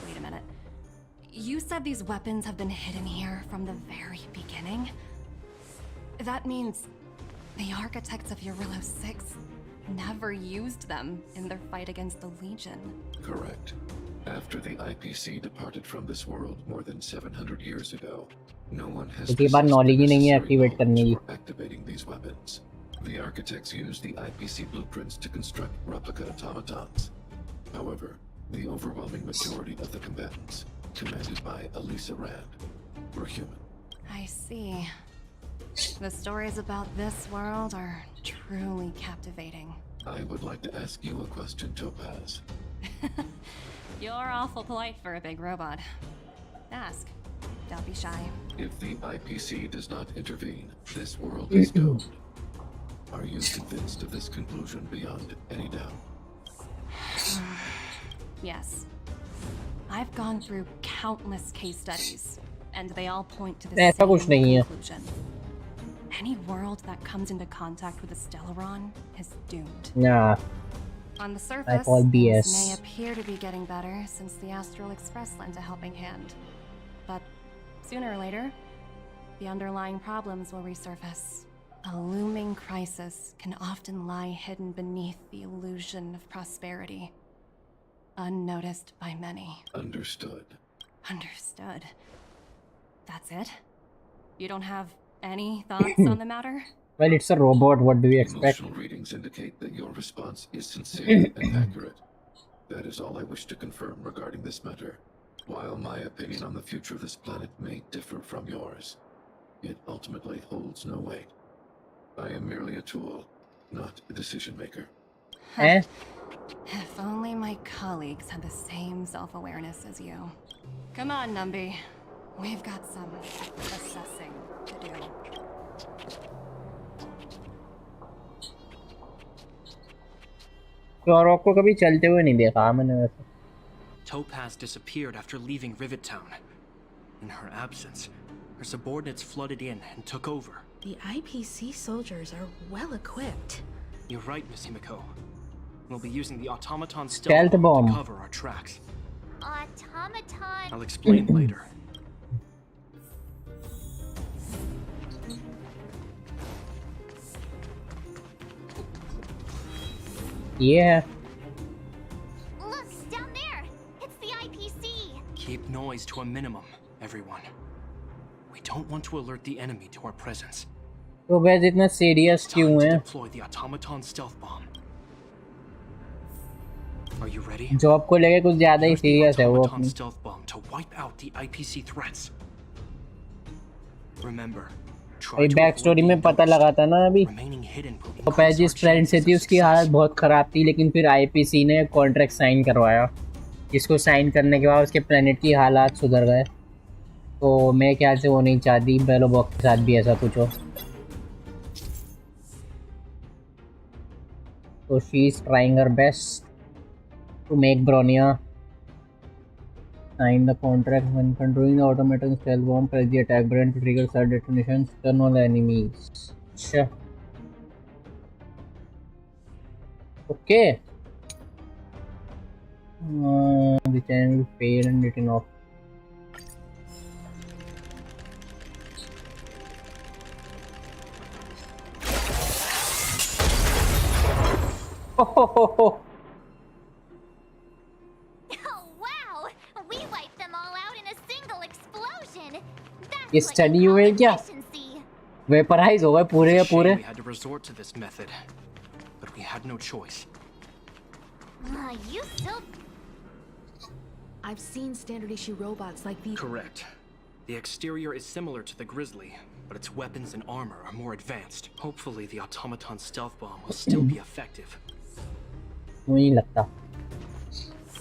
Wait a minute. You said these weapons have been hidden here from the very beginning? That means the architects of Eurillo 6 never used them in their fight against the Legion. Correct. After the IPC departed from this world more than 700 years ago, no one has इसके बाद knowledge ही नहीं है activate करने की। activating these weapons. The architects used the IPC blueprints to construct replica automatons. However, the overwhelming majority of the combatants, commanded by Elisa Rand, were human. I see. The stories about this world are truly captivating. I would like to ask you a question, Topaz. You're awful polite for a big robot. Ask. Don't be shy. If the IPC does not intervene, this world is doomed. Are you convinced of this conclusion beyond any doubt? Yes. I've gone through countless case studies, and they all point to the ऐसा कुछ same नहीं है। conclusion. Any world that comes into contact with a Stellaron is doomed. Nah. On the I surface, call BS. things may appear to be getting better since the Astral Express lent a helping hand. But sooner or later, the underlying problems will resurface. A looming crisis can often lie hidden beneath the illusion of prosperity, unnoticed by many. Understood. Understood. That's it? You don't have any thoughts on the matter? Well, it's a robot. What do we expect? Emotional readings indicate that your response is sincere and accurate. That is all I wish to confirm regarding this matter. While my opinion on the future of this planet may differ from yours, it ultimately holds no weight. I am merely a tool, not a decision maker. Eh? If only my colleagues had the same self-awareness as you. Come on, Numby. We've got some assessing to do. Swarovski को कभी चलते हुए नहीं देखा मैंने वैसे। Topaz disappeared after leaving Rivet Town. In her absence, her subordinates flooded in and took over. The IPC soldiers are well equipped. You're right, Miss Himiko. We'll be using the automaton Stealth stealth bomb bomb. to cover our tracks. Automaton. I'll explain later. Yeah. Look, down there. It's the IPC. Keep noise to a minimum, everyone. We don't want to alert the enemy to our presence. तो gas इतना serious क्यों है? Deploy the automaton stealth bomb. Are you ready? Job को लेके कुछ ज्यादा ही serious है वो Automaton अपनी। stealth bomb to wipe out the IPC threats. Remember, भाई बैक स्टोरी में पता लगा था ना अभी। तो पहले जिस फ्रेंड से थी उसकी हालत बहुत खराब थी, लेकिन फिर आईपीसी ने कॉन्ट्रैक्ट साइन करवाया, जिसको साइन करने के बाद उसके प्लेनेट की हालात सुधर गए। तो मैं ख्याल से वो नहीं चाहती बेलो बॉक्स के साथ भी ऐसा कुछ हो। So she is trying her best to make Bronya sign the contract. When controlling the automaton stealth bomb, press the attack button to trigger certain detonations. Turn on the enemies. Sure. Okay. The channel failed and written off. Oh wow! We wiped them all out in a single explosion. That's ये what study you हुए call क्या? efficiency. Vaporize हो गए पूरे It's के a shame पूरे. we had to resort to this method, but we had no choice. You still. I've seen standard issue robots like these. Correct. The exterior is similar to the Grizzly, but its weapons and armor are more advanced. Hopefully, the automaton stealth bomb will still be effective. नहीं लगता.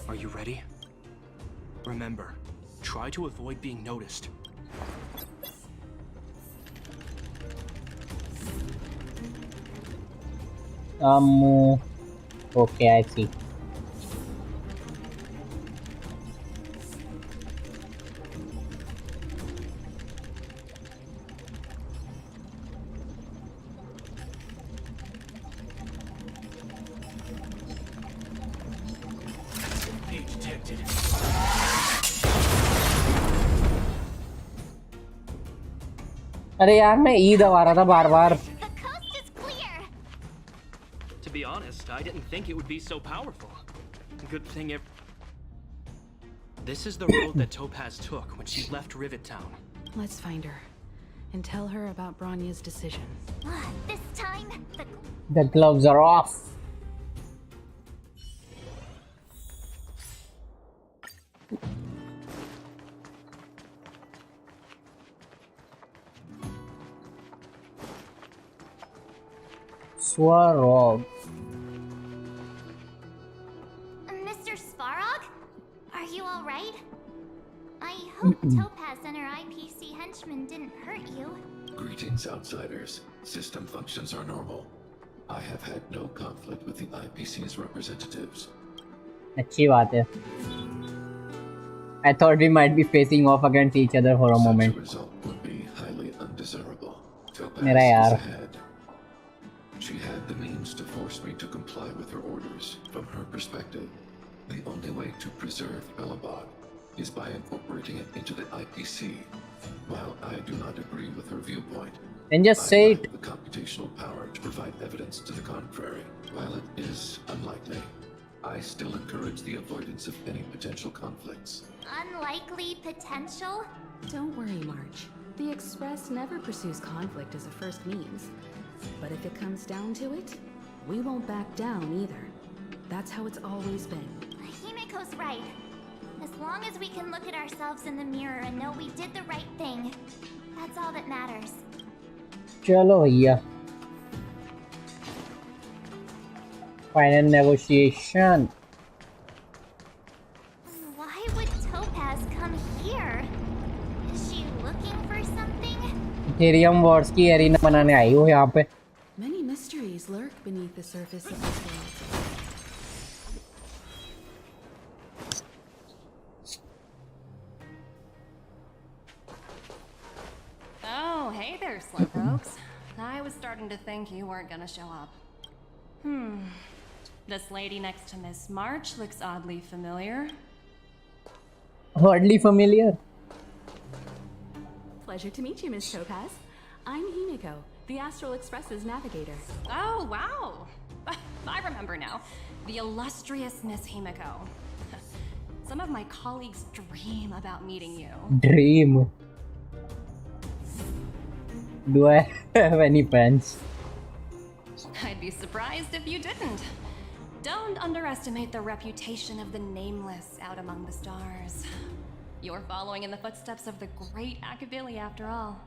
Are you ready? Remember, try to avoid being noticed. Okay, I see. Detected. अरे यार मैं ई दबा रहा था बार बार. To be honest, I didn't think it would be so powerful. Good thing it... This is the road that Topaz took when she left Rivet Town. Let's find her and tell her about Branya's decision. This time, The gloves are off. Swarog. Mr. Svarog? Are you alright? I hope Topaz and her IPC henchmen didn't hurt you. Greetings, outsiders. System functions are normal. I have had no conflict with the IPC's representatives. अच्छी बात है. I thought we might be facing off against each other for a moment. Such a result would be highly undesirable. Topaz मेरा is यार. ahead. She had the means to force me to comply with her orders. From her perspective, the only way to preserve Belobog is by incorporating it into the IPC. While I do not agree with her viewpoint, Then just I say lack it. the computational power to provide evidence to the contrary. While it is unlikely, I still encourage the avoidance of any potential conflicts. Unlikely potential? Don't worry, March. The Express never pursues conflict as a first means. But if it comes down to it, we won't back down either. That's how it's always been. Himiko's right. As long as we can look at ourselves in the mirror and know we did the right thing, that's all that matters. चलो भैया. Final negotiation. Why would Topaz come here? Is she looking for something? Ethereum Wars की arena बनाने आई हो यहाँ पे. Many mysteries lurk beneath the surface of this world. Oh, hey there, Slowpokes. I was starting to think you weren't gonna show up. This lady next to Miss March looks oddly familiar. Hardly familiar. Pleasure to meet you, Miss Topaz. I'm Himiko, the Astral Express's navigator. Oh, wow! I remember now. The illustrious Miss Himiko. Some of my colleagues dream about meeting you. Dream. Do I have any friends? I'd be surprised if you didn't. Don't underestimate the reputation of the Nameless out among the stars. You're following in the footsteps of the great Akabili, after all.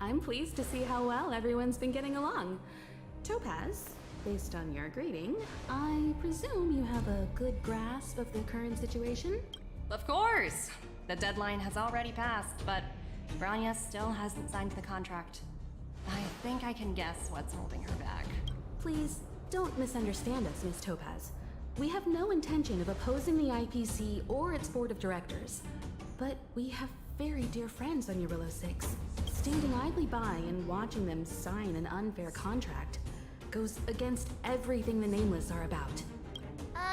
I'm pleased to see how well everyone's been getting along. Topaz, based on your greeting, I presume you have a good grasp of the current situation? Of course! The deadline has already passed, but Branya still hasn't signed the contract. I think I can guess what's holding her back. Please, don't misunderstand us, Miss Topaz. We have no intention of opposing the IPC or its board of directors. But we have very dear friends on Eurillo 6. Standing idly by and watching them sign an unfair contract goes against everything the Nameless are about.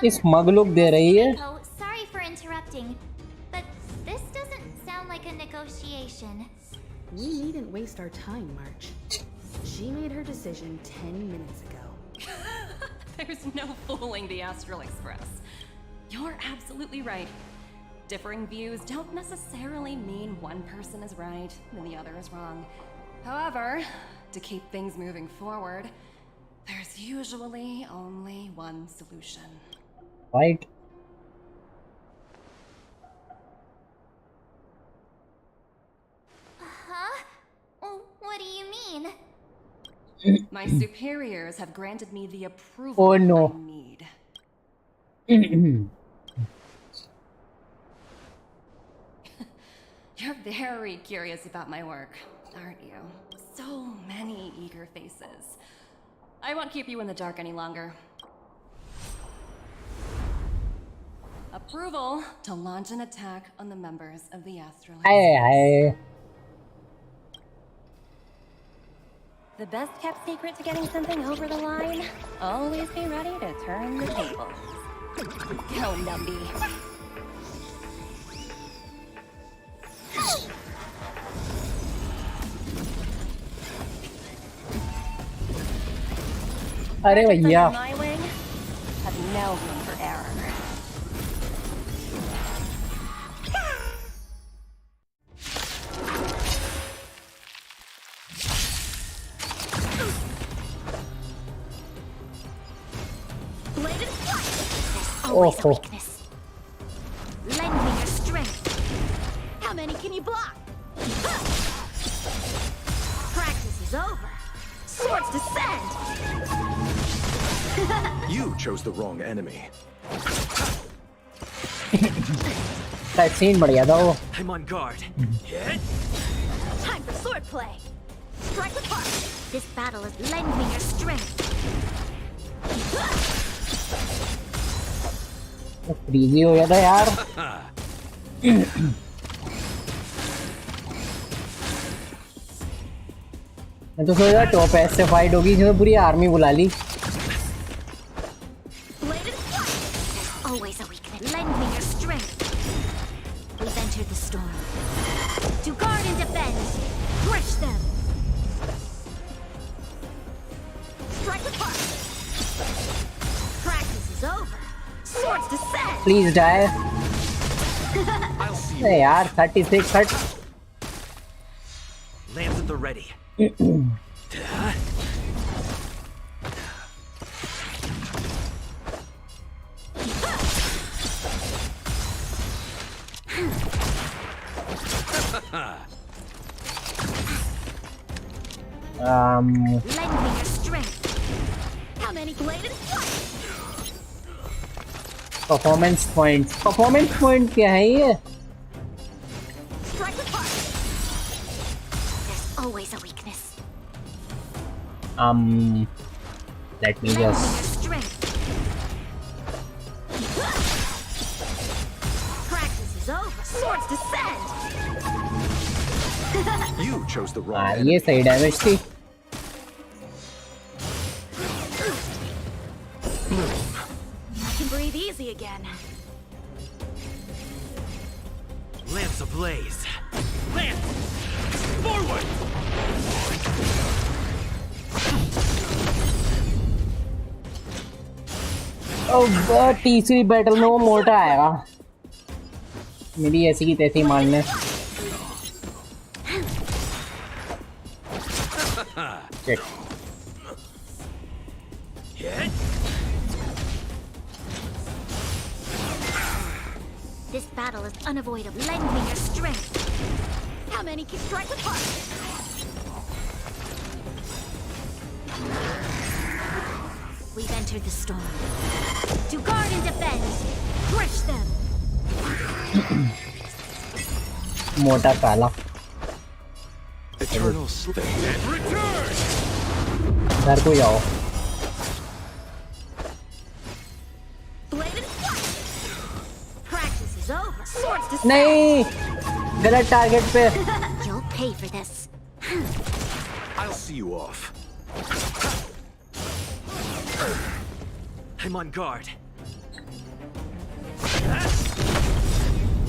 Smug look दे रही है। Oh, sorry for interrupting, but this doesn't sound like a negotiation. We needn't waste our time, March. She made her decision 10 minutes ago. There's no fooling the Astral Express. You're absolutely right. Differing views don't necessarily mean one person is right and the other is wrong. However, to keep things moving forward, there's usually only one solution. Right. Huh? What do you mean? My superiors have granted me the approval Oh no. I need. You're very curious about my work, aren't you? So many eager faces. I won't keep you in the dark any longer. Approval to launch an attack on the members of the Astral Express. The best kept secret to getting something over the line? Always be ready to turn the tables. Go, Numby. अरे भैया My wing have no room for error. Blade and flight. There's always a weakness. Lend me your strength. How many can you block? Practice is over. Swords descend. You chose the wrong enemy. Scene बढ़िया था वो। I'm on guard. Time for swordplay. Strike with heart. This battle is lend me your strength. Frizzy हो गया था यार। मैं तो सोचा टॉप एस से फाइट होगी, इसमें पूरी आर्मी बुला ली। Always a weakness. Lend me your strength. We've entered the storm. To guard and defend. Crush them. Strike with heart. Practice is over. Swords descend. Please die. I'll see you. अरे यार 36 हट। Lance at the ready. Lend me your strength. How many bladed fight? Performance point क्या है ये? Strike with heart. There's always a weakness. Let me Lend me just. your strength. Practice is over. Swords descend. You chose the wrong हाँ enemy. ये सही damage थी। I can breathe easy again. Lance ablaze. Lance! Forward! तीसरी battle में वो मोटा आएगा। मेरी ऐसी की तैसी मारने। Shit. This battle is unavoidable. Lend me your strength. How many can strike with heart? We've entered the storm. To guard and defend. Crush them. मोटा काला। Eternal sleep. Return! घर को जाओ। Bladed fight. Practice is over. Swords descend. नहीं, गलत target पे। You'll pay for this. I'll see you off. I'm on guard.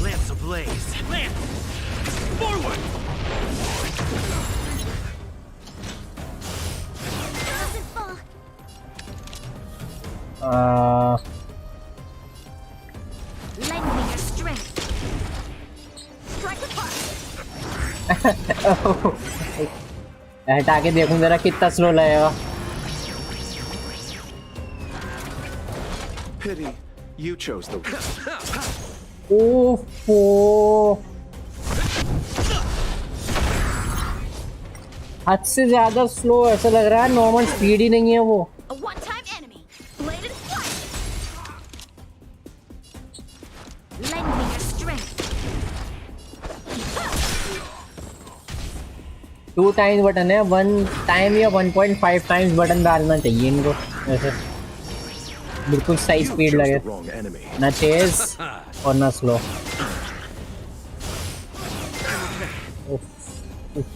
Lance ablaze. Lance! Forward! Lend me your strength. Strike apart. हटा के देखूं जरा कितना स्लो लगेगा. Pity. You chose the... ओफो. हद से ज्यादा स्लो ऐसा लग रहा है. नॉर्मल स्पीड ही नहीं है वो. A one-time enemy. Bladed flight. Lend me your strength. 2 times button है. 1 टाइम या 1.5 टाइम्स बटन डालना चाहिए इनको. ऐसे बिल्कुल सही स्पीड लगे, ना तेज और ना स्लो.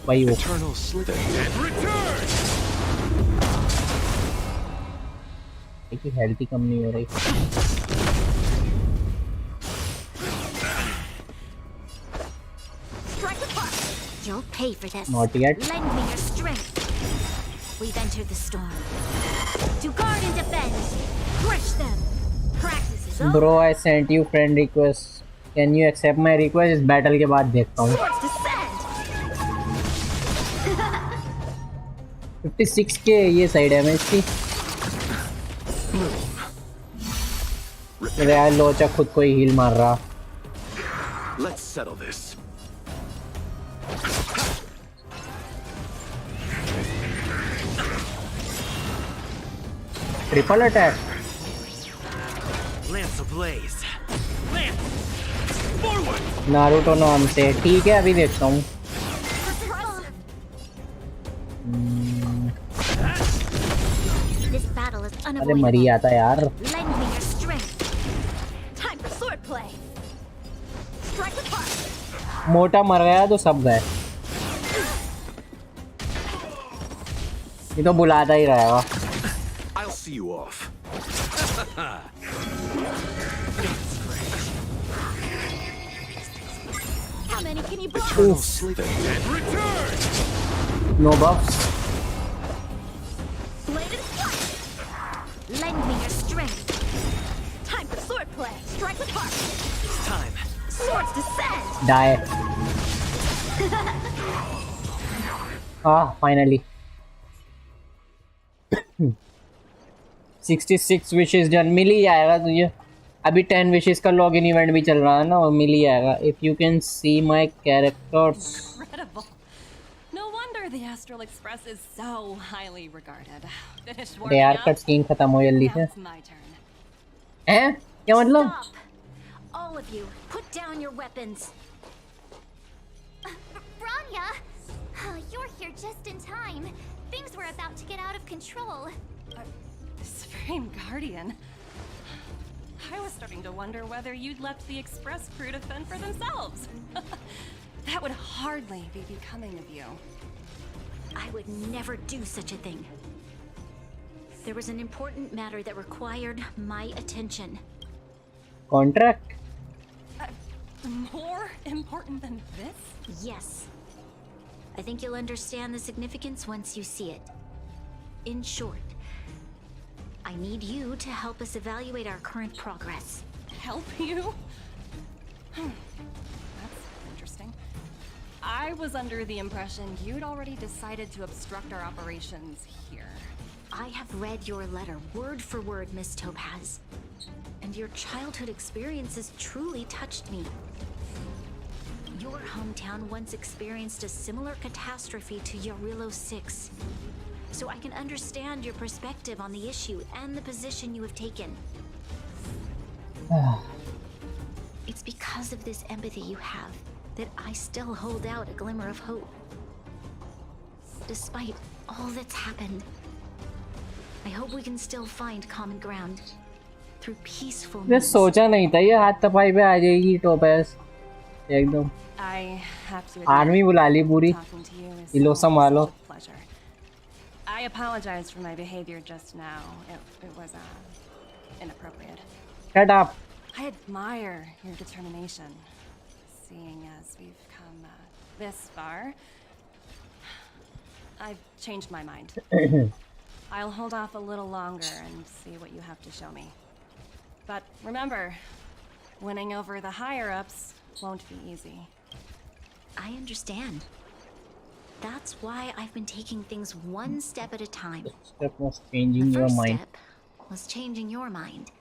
भाई वो हेल्थ ही कम नहीं हो रही. You'll pay for this. Not yet. Lend me your strength. We've entered the storm. To guard and defend. Crush them. Practice is over. Bro, I sent you friend request. Can you accept my request? इस battle के बाद देखता हूँ. 56k ये side है मैं इसकी. मेरा यार लोचा खुद को ही हील मार रहा. Let's settle this. Triple attack. Lance ablaze. Lance! Forward! Naruto नाम से. ठीक है अभी देखता हूँ. This battle is अरे unavoidable. मरी आता यार. Lend me your strength. Time for sword play. Strike apart. मोटा मर गया तो सब गए. ये तो बुलाता ही रहेगा. I'll see you off. How many can you block? Eternal sleep and return. No buffs. Bladed flight. Lend me your strength. Time for sword play. Strike apart. It's time. Swords descend. Die. Finally. 66 wishes done. मिल ही जाएगा तुझे. अभी 10 wishes का login event भी चल रहा है ना, वो मिल ही जाएगा. If you can see my characters. Incredible. No wonder the Astral Express is so highly regarded. Finished अरे warming यार up? कट सीन खत्म हो जल्दी से. Now it's my turn. हैं? क्या मतलब? Stop. All of you, put down your weapons. Branya! You're here just in time. Things were about to get out of control. Supreme Guardian. I was starting to wonder whether you'd left the Express crew to fend for themselves. That would hardly be becoming of you. I would never do such a thing. There was an important matter that required my attention. Contract? More important than this? Yes. I think you'll understand the significance once you see it. In short, I need you to help us evaluate our current progress. Help you? That's interesting. I was under the impression you'd already decided to obstruct our operations here. I have read your letter word for word, Miss Topaz. And your childhood experiences truly touched me. Your hometown once experienced a similar catastrophe to Yarillo 6. So I can understand your perspective on the issue and the position you have taken. It's because of this empathy you have that I still hold out a glimmer of hope. Despite all that's happened, I hope we can still find common ground through peaceful मैं means. सोचा नहीं था ये हाथ तपाई पे आ जाएगी topaz एकदम. I have to आर्मी बुला ली पूरी. talking to you is ये लो संभालो. a pleasure. I apologize for my behavior just now. It was inappropriate. Shut up. I admire your determination, seeing as we've come this far. I've changed my mind. I'll hold off a little longer and see what you have to show me. But remember, winning over the higher-ups won't be easy. I understand. That's why I've been taking things one step at a time. Step was changing your First mind. step was changing your mind.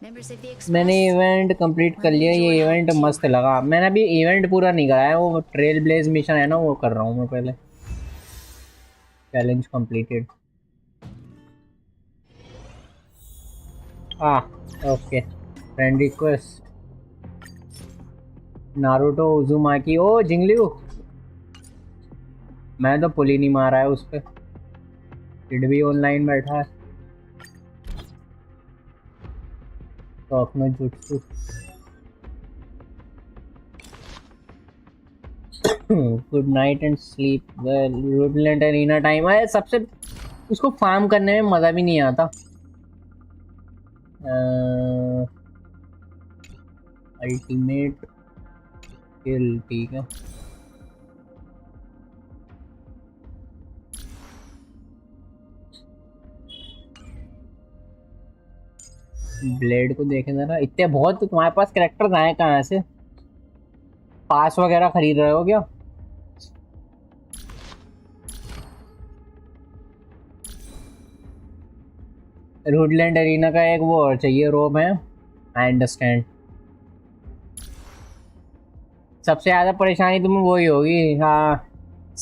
Members of the मैंने Express, event complete कर लिया। ये event मस्त लगा। मैंने अभी event पूरा नहीं करा है, वो ट्रेल ब्लेज मिशन है ना, वो कर रहा हूँ मैं पहले। Challenge completed. Okay, friend request Naruto Uzumaki. Oh Jingliu, मैं तो पुल ही नहीं मारा है उस पे। किड भी ऑनलाइन बैठा है। तो जुट्सु good night and sleep well. रूडलैंड एरिना टाइम है। सबसे उसको फार्म करने में मज़ा भी नहीं आता। अल्टीमेट किल, ठीक है। ब्लेड को देखे जरा। इतने बहुत तुम्हारे पास कैरेक्टर्स आए कहाँ से? पास वगैरह खरीद रहे हो क्या? रूडलैंड एरिना का एक वो और चाहिए, रोब है। I understand. सबसे ज़्यादा परेशानी तुम्हें वही होगी। हाँ,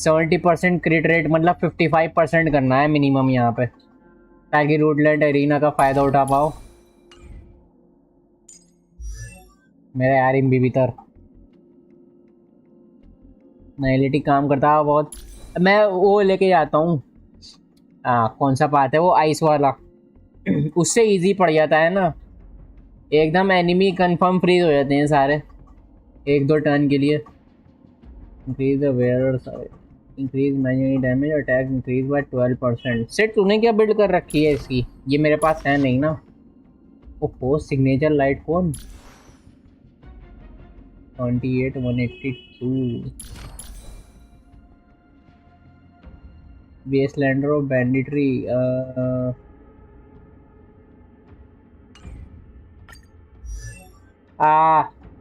70% क्रिट रेट, मतलब 55% करना है मिनिमम यहाँ पे, ताकि रूडलैंड एरिना का फ़ायदा उठा पाओ। मेरा यार इम्बी भीतर नाइलिटी काम करता है बहुत। मैं वो लेके जाता हूँ। कौन सा पार्ट है वो, आइस वाला। उससे इजी पड़ जाता है ना, एकदम एनिमी कंफर्म फ्रीज हो जाते हैं सारे 1-2 टर्न के लिए। इंक्रीज द वेयर size, increase manually damage, attack increase by 12%। Set तूने क्या बिल्ड कर रखी है इसकी? ये मेरे पास है नहीं ना। ओहो, सिग्नेचर लाइट कौन? 28 182 वेस्टलैंडर ऑफ बैंडिट्री।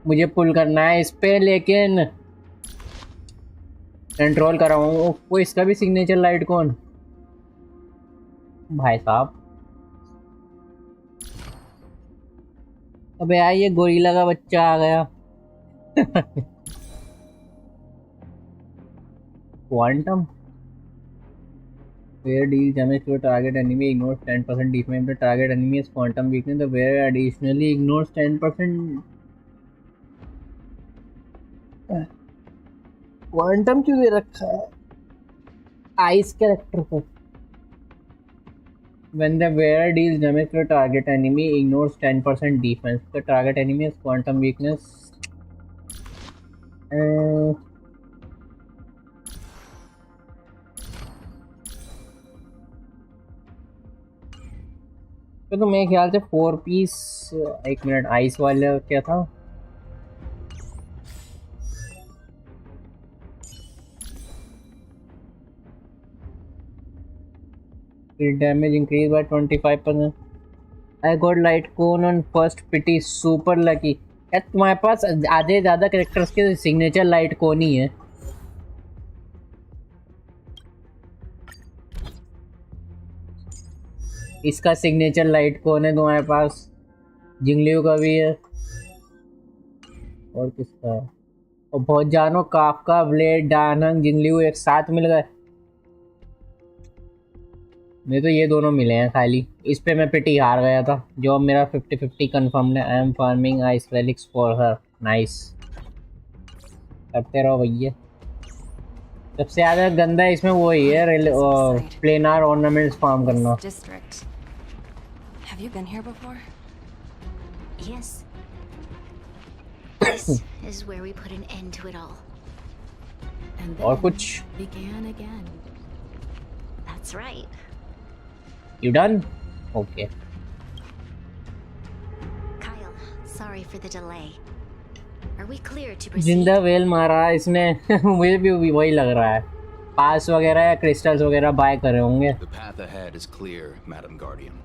मुझे पुल करना है इस पे, लेकिन कंट्रोल कर रहा हूँ। वो इसका भी सिग्नेचर लाइट कौन? भाई साहब, अबे यार ये गोरिल्ला का बच्चा आ गया। Quantum where deals damage to a target enemy, ignores 10% defense. If the target enemy is quantum weakness, the where additionally ignores 10%. Quantum क्यों दे रखा है आइस कैरेक्टर को? When the wearer deals damage to a target enemy, ignores 10% defense. The target enemy has quantum weakness. तो मेरे ख्याल से 4 piece. 1 minute, ice वाले क्या था? Damage increase by 25%। I got light cone on first pity, super lucky. यार तुम्हारे पास आधे ज़्यादा कैरेक्टर्स के सिग्नेचर लाइट कोन ही है। इसका सिग्नेचर लाइट कौन है तुम्हारे पास? जिंगलियो का भी है, और किसका है? और बहुत जानो, काफका, ब्लेड, डानंग, जिंगलियो एक साथ मिल गए। मेरे तो ये दोनों मिले हैं खाली। इस पे मैं पिटी हार गया था, जो अब मेरा 50-50 कन्फर्म है। I am farming ice relics for her. Nice, करते रहो भैया। सबसे ज़्यादा गंदा इसमें वही है, प्लेनार ऑर्नामेंट्स फार्म करना। Have you been here before? Yes. This is where we put an end to it all. And और then कुछ? began again. That's right. You done? Okay. sorry for the delay. Are we clear to proceed? जिंदा well मारा इसने मुझे भी वही लग रहा है पास वगैरह या क्रिस्टल्स वगैरह बाय कर रहे होंगे The path ahead is clear, Madam Guardian.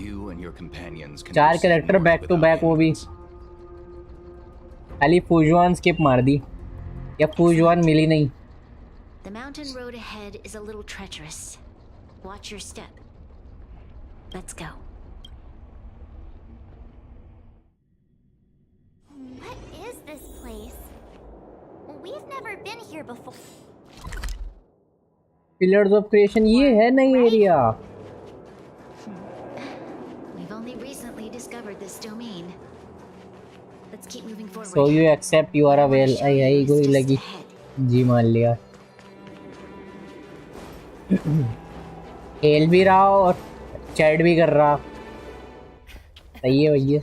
You and your companions can 4 proceed character north back to without back वो भी खाली फूजवान स्किप मार दी या फूजवान मिली नहीं The mountain road ahead is a little treacherous. Watch your step. Let's go. What is this place? We've never been here before. Pillars of creation ये है नई area We've only recently discovered this domain. Let's keep moving forward. So you except you are a well I गोली लगी जी मान लिया खेल भी रहा और चैट भी कर रहा सही है भैया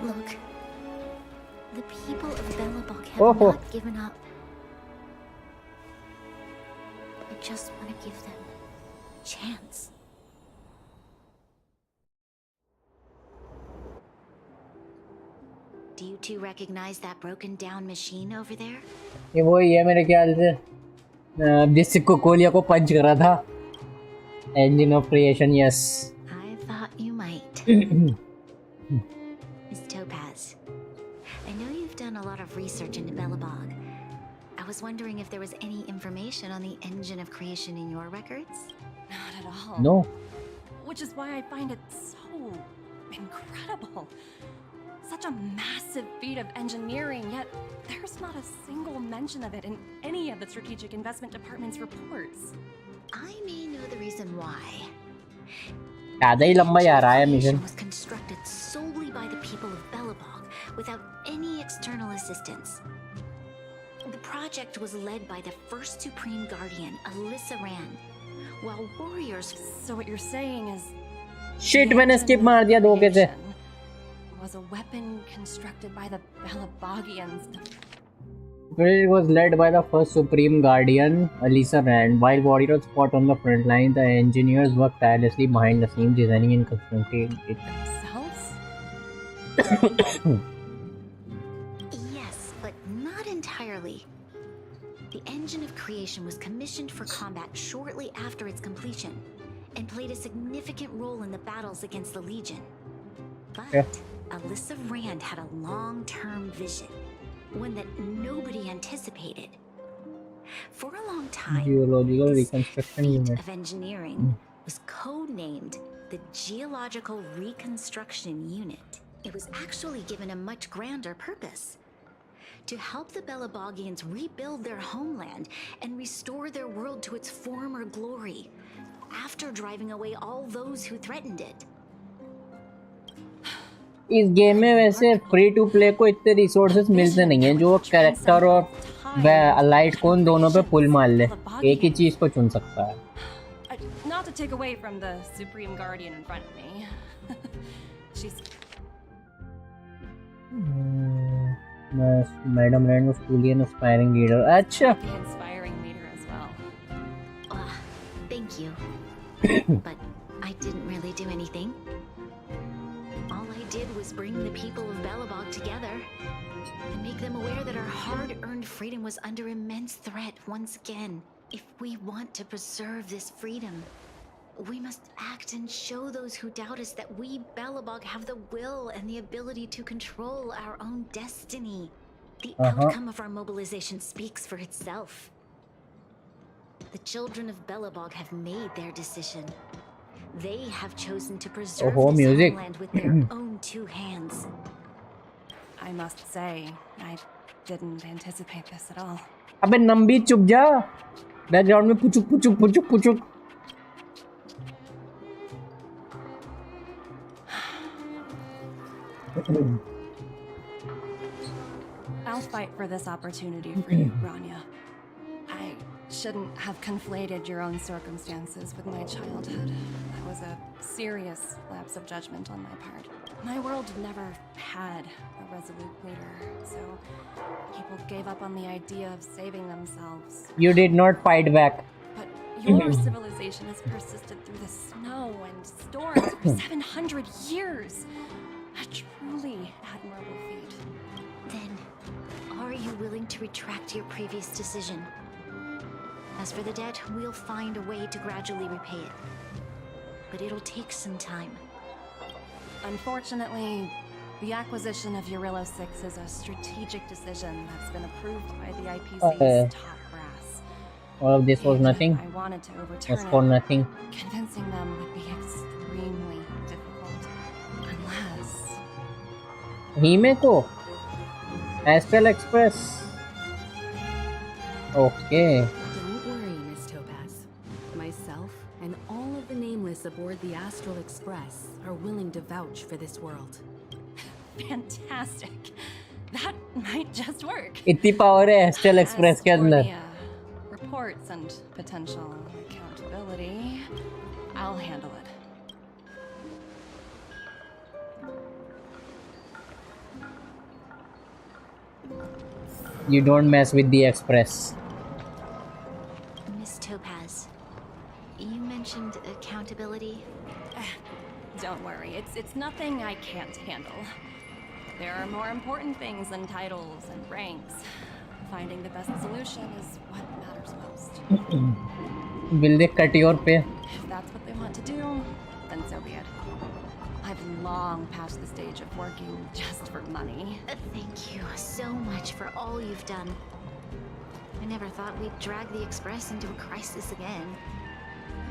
Look, the people of Belobog have not given up. I just want to give them a chance. Do you two recognize that broken down machine over there? ये वही है मेरे ख्याल से जिससे कोलिया को पंच करा था engine of creation yes I thought you might. Miss Topaz, I know you've done a lot of research into Belobog. I was wondering if there was any information on the engine of creation in your records? Not at all. No. Which is why I find it so incredible. Such a massive feat of engineering, yet there's not a single mention of it in any of the Strategic Investment Department's reports. I may know the reason why. ज़्यादा ही लंबा जा रहा है mission was constructed solely by the people of Belobog without any external assistance. The project was led by the first Supreme Guardian, Alyssa Rand, while warriors... So what you're saying is... Shit, मैंने skip मार दिया धोखे से was a weapon constructed by the Belobogians. It was led by the first Supreme Guardian, Alyssa Rand. While warriors fought on the front line, the engineers worked tirelessly behind the scenes, designing and constructing it. Yes, but not entirely. The engine of creation was commissioned for combat shortly after its completion, and played a significant role in the battles against the Legion. But Alyssa Rand had a long-term vision, one that nobody anticipated. For a long time, Geological this Reconstruction feat Unit of engineering was codenamed the Geological Reconstruction Unit. It was actually given a much grander purpose: to help the Belobogians rebuild their homeland and restore their world to its former glory, after driving away all those who threatened it. इस game में वैसे free to play को इतने resources मिलते नहीं हैं जो character और लाइट कोन दोनों पे पुल मार ले एक ही चीज को चुन सकता है Not to take away from the Supreme Guardian in front of me. She's madam Rand was truly an aspiring leader. अच्छा the inspiring leader as well. Thank you. But I didn't really do anything. All I did was bring the people of Belobog together and make them aware that our hard-earned freedom was under immense threat once again. If we want to preserve this freedom, we must act and show those who doubt us that we, Belobog, have the will and the ability to control our own destiny. The outcome of our mobilization speaks for itself. The children of Belobog have made their decision. They have chosen to preserve this homeland with their own two hands. I must say, I didn't anticipate this at all. अबे नंबी चुप जा background में पुचुक पुचुक पुचुक पुचुक I'll fight for this opportunity for you, Rania. I shouldn't have conflated your own circumstances with my childhood. That was a serious lapse of judgment on my part. My world never had a resolute leader, so people gave up on the idea of saving themselves. You did not fight back. But your civilization has persisted through the snow and storms for 700 years. A truly admirable feat. Then, are you willing to retract your previous decision? As for the debt, we'll find a way to gradually repay it. But it'll take some time. Unfortunately, the acquisition of Urilla 6 is a strategic decision that's been approved by the IPC's top brass. All of this was nothing. I wanted to overturn That's for it. nothing. Convincing them would be extremely difficult. Unless... Himeko? Astral Express? Okay. Don't worry, Miss Topaz. Myself and all of the nameless aboard the Astral Express are willing to vouch for this world. Fantastic. That might just work. इतनी power है Astral Express के अंदर. Reports and potential accountability, I'll handle it. You don't mess with the Express. Miss Topaz, you mentioned accountability. Don't worry, it's nothing I can't handle. There are more important things than titles and ranks. Finding the best solution is what matters most. Will they cut your pay? If that's what they want to do, then so be it. I've long passed the stage of working just for money. Thank you so much for all you've done. I never thought we'd drag the Express into a crisis again.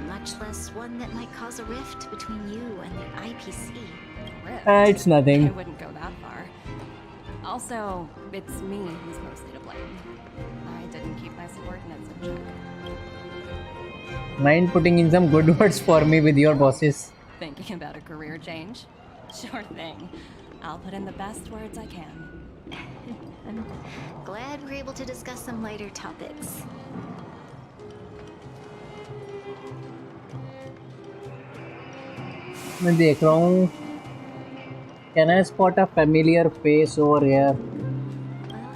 Much less one that might cause a rift between you and the IPC. Rift? It's nothing. I wouldn't go that far. Also, it's me who's mostly to blame. I didn't keep my subordinates in check. Mind putting in some good words for me with your bosses? Thinking about a career change? Sure thing. I'll put in the best words I can. I'm glad we're able to discuss some lighter topics. मैं देख रहा हूँ. Can I spot a familiar face over here?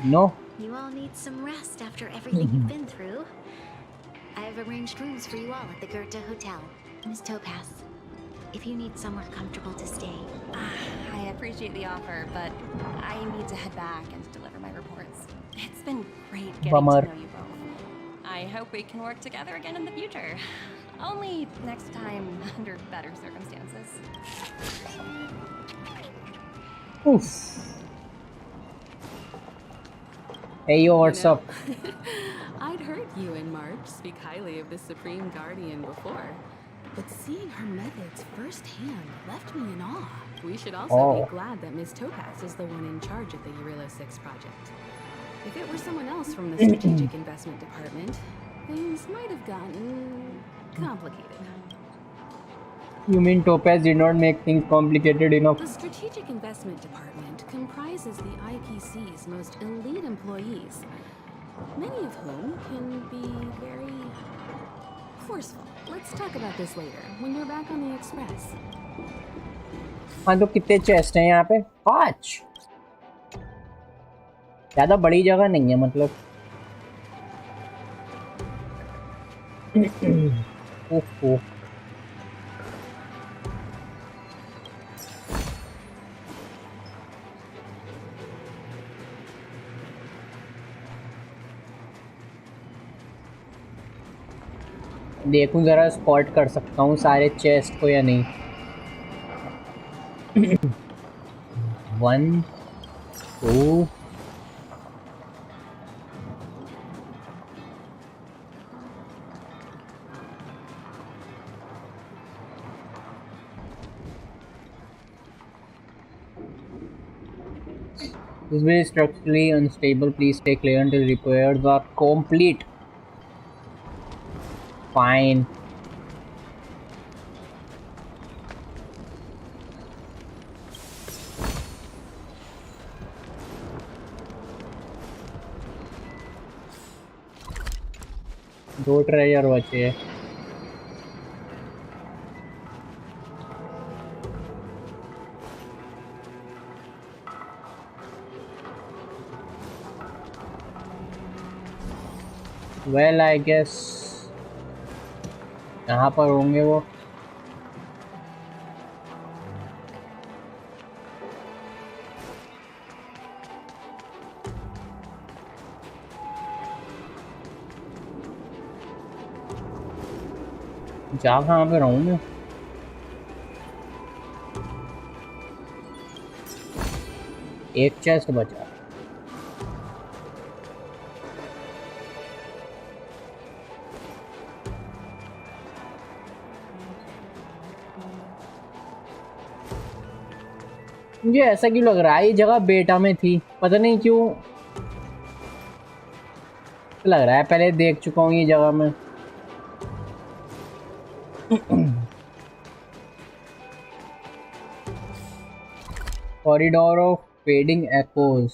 No. You all need some rest after everything you've been through. I've arranged rooms for you all at the Goethe Hotel. Miss Topaz, if you need somewhere comfortable to stay. I appreciate the offer, but I need to head back and deliver my reports. It's been great getting Bummer. to know you both. I hope we can work together again in the future. Only next time under better circumstances. Oof. Hey yo, what's up? I'd heard you and March speak highly of the Supreme Guardian before, but seeing her methods firsthand left me in awe. We should also be glad that Ms. Topaz is the one in charge of the Urilla 6 project. If it were someone else from the Strategic Investment Department, things might have gotten complicated. You mean Topaz did not make things complicated enough? The Strategic Investment Department comprises the IPC's most elite employees, many of whom can be very forceful. Let's talk about this later, when we're back on the Express. हाँ तो कितने chest हैं यहाँ पे? 5. ज़्यादा बड़ी जगह नहीं है मतलब. ओह. देखूं जरा स्पॉट कर सकता हूँ सारे चेस्ट को या नहीं. 1 2 This will is structurally unstable. Please stay clear until repairs are complete. Fine. दो ट्रेजर बचे हैं. वेल आई गेस यहाँ पर होंगे वो। जा कहाँ पे रहूँ मैं? एक चेस्ट बचा। मुझे ऐसा क्यों लग रहा है ये जगह बेटा में थी, पता नहीं क्यों लग रहा है पहले देख चुका हूँ ये जगह में। Corridor of fading echoes.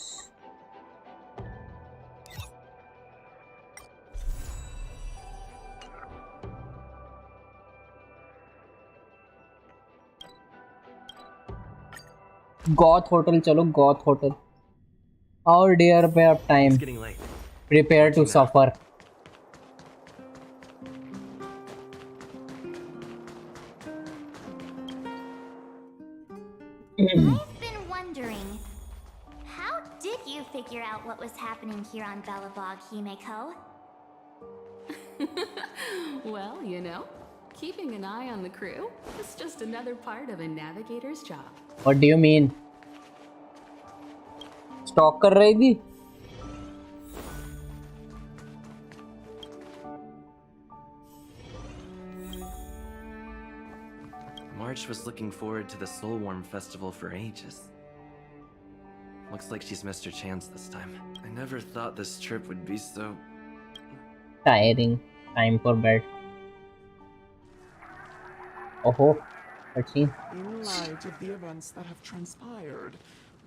Goth hotel चलो, गॉथ होटल। और dear pay of time, prepare to suffer. I've been wondering, how did you figure out what was happening here on Belobog, Himeko? Well, you know, keeping an eye on the crew is just another part of a navigator's job. What do you mean? Stock कर रही थी? March was looking forward to the Soulwarm Festival for ages. Looks like she's missed her chance this time. I never thought this trip would be so... tiring. Time for bed. Oh, let's see. In light of the events that have transpired,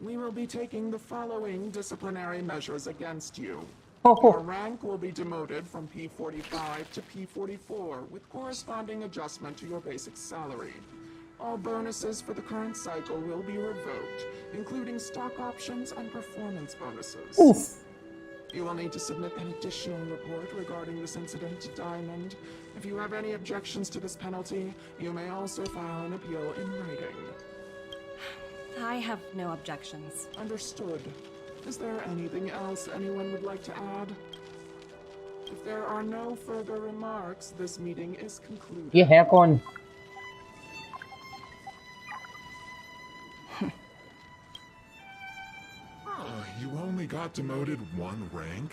we will be taking the following disciplinary measures against you. Your rank will be demoted from P45 to P44 with corresponding adjustment to your basic salary. All bonuses for the current cycle will be revoked, including stock options and performance bonuses. Oof. You will need to submit an additional report regarding this incident to Diamond. If you have any objections to this penalty, you may also file an appeal in writing. I have no objections. Understood. Is there anything else anyone would like to add? If there are no further remarks, this meeting is concluded. ये है कौन? You only got demoted one rank?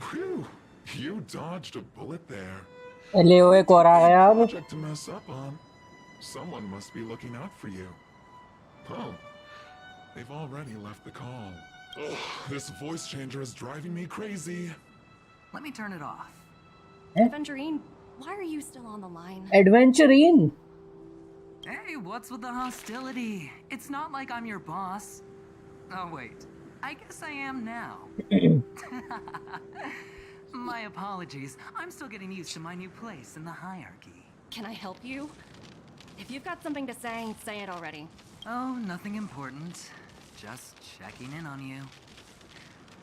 Whew, you dodged a bullet there. ले वो एक और आ गया अब। Project to mess up on. Someone must be looking out for you. Oh, they've already left the call. Ugh, this voice changer is driving me crazy. Let me turn it off. Adventurine, why are you still on the line? Adventurine. Hey, what's with the hostility? It's not like I'm your boss. Oh, wait. I guess I am now. My apologies. I'm still getting used to my new place in the hierarchy. Can I help you? If you've got something to say it already. Oh, nothing important. Just checking in on you.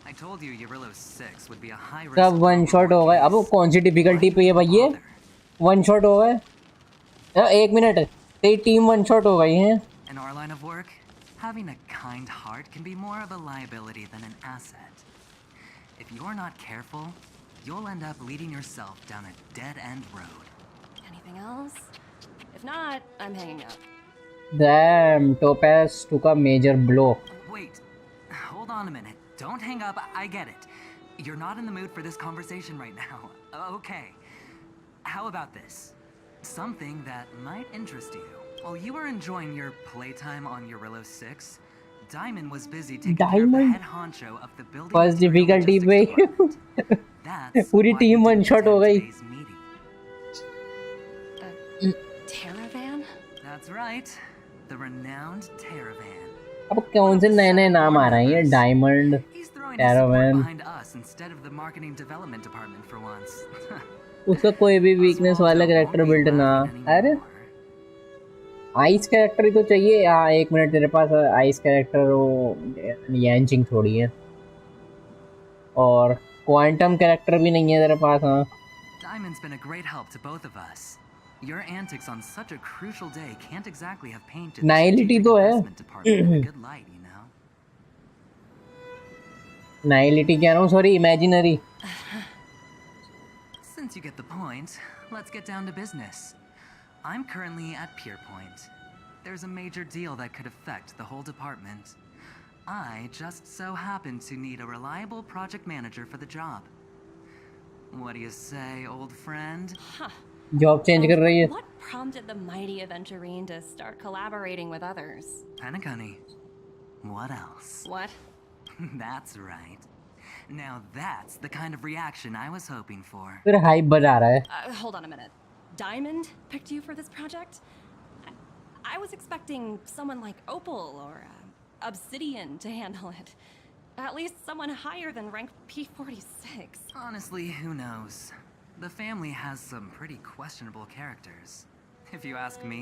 I told you Eurillo 6 would be a high risk. सब one shot हो गए। अब वो कौन सी difficulty पे है भाई? ये वन शॉट हो गए। एक मिनट, तेरी टीम वन शॉट हो गई है। In our line of work, having a kind heart can be more of a liability than an asset. If you're not careful, you'll end up leading yourself down a dead-end road. Anything else? If not, I'm hanging up. Damn, Topaz took a major blow. Wait, hold on a minute. Don't hang up, I get it. You're not in the mood for this conversation right now. Okay. How about this? Something that might interest you. While you were enjoying your playtime on Eurillo 6, Diamond was busy taking care of the head honcho of the building. First difficulty पे पूरी team one shot हो गई। Teravan? That's right. The renowned Teravan. अब कौन से नए-नए नाम आ रहे हैं? Diamond, Teravan. Behind us instead of the marketing development department for once. उसका कोई भी वीकनेस वाला कैरेक्टर बिल्ड ना। अरे आइस कैरेक्टर ही तो चाहिए। हाँ, एक मिनट, तेरे पास आइस कैरेक्टर वो यांचिंग थोड़ी है। और क्वांटम कैरेक्टर भी नहीं है तेरे पास। हाँ Diamond's been a great help to both of us. Your antics on such a crucial day can't exactly have painted the नाइलिटी strategic तो है। investment department in a good light, you know. नाइलिटी कह रहा हूँ, sorry imaginary. Since you get the point, let's get down to business. I'm currently at Pier Point. There's a major deal that could affect the whole department. I just so happen to need a reliable project manager for the job. What do you say, old friend? Huh. Job change कर रही है। What prompted the mighty Aventurine to start collaborating with others? Penacony. What else? What? That's right. Now that's the kind of reaction I was hoping for. फिर hype बजा रहा है। Hold on a minute. Diamond picked you for this project? I was expecting someone like Opal or Obsidian to handle it. At least someone higher than rank P46. Honestly, who knows? The family has some pretty questionable characters. If you ask me,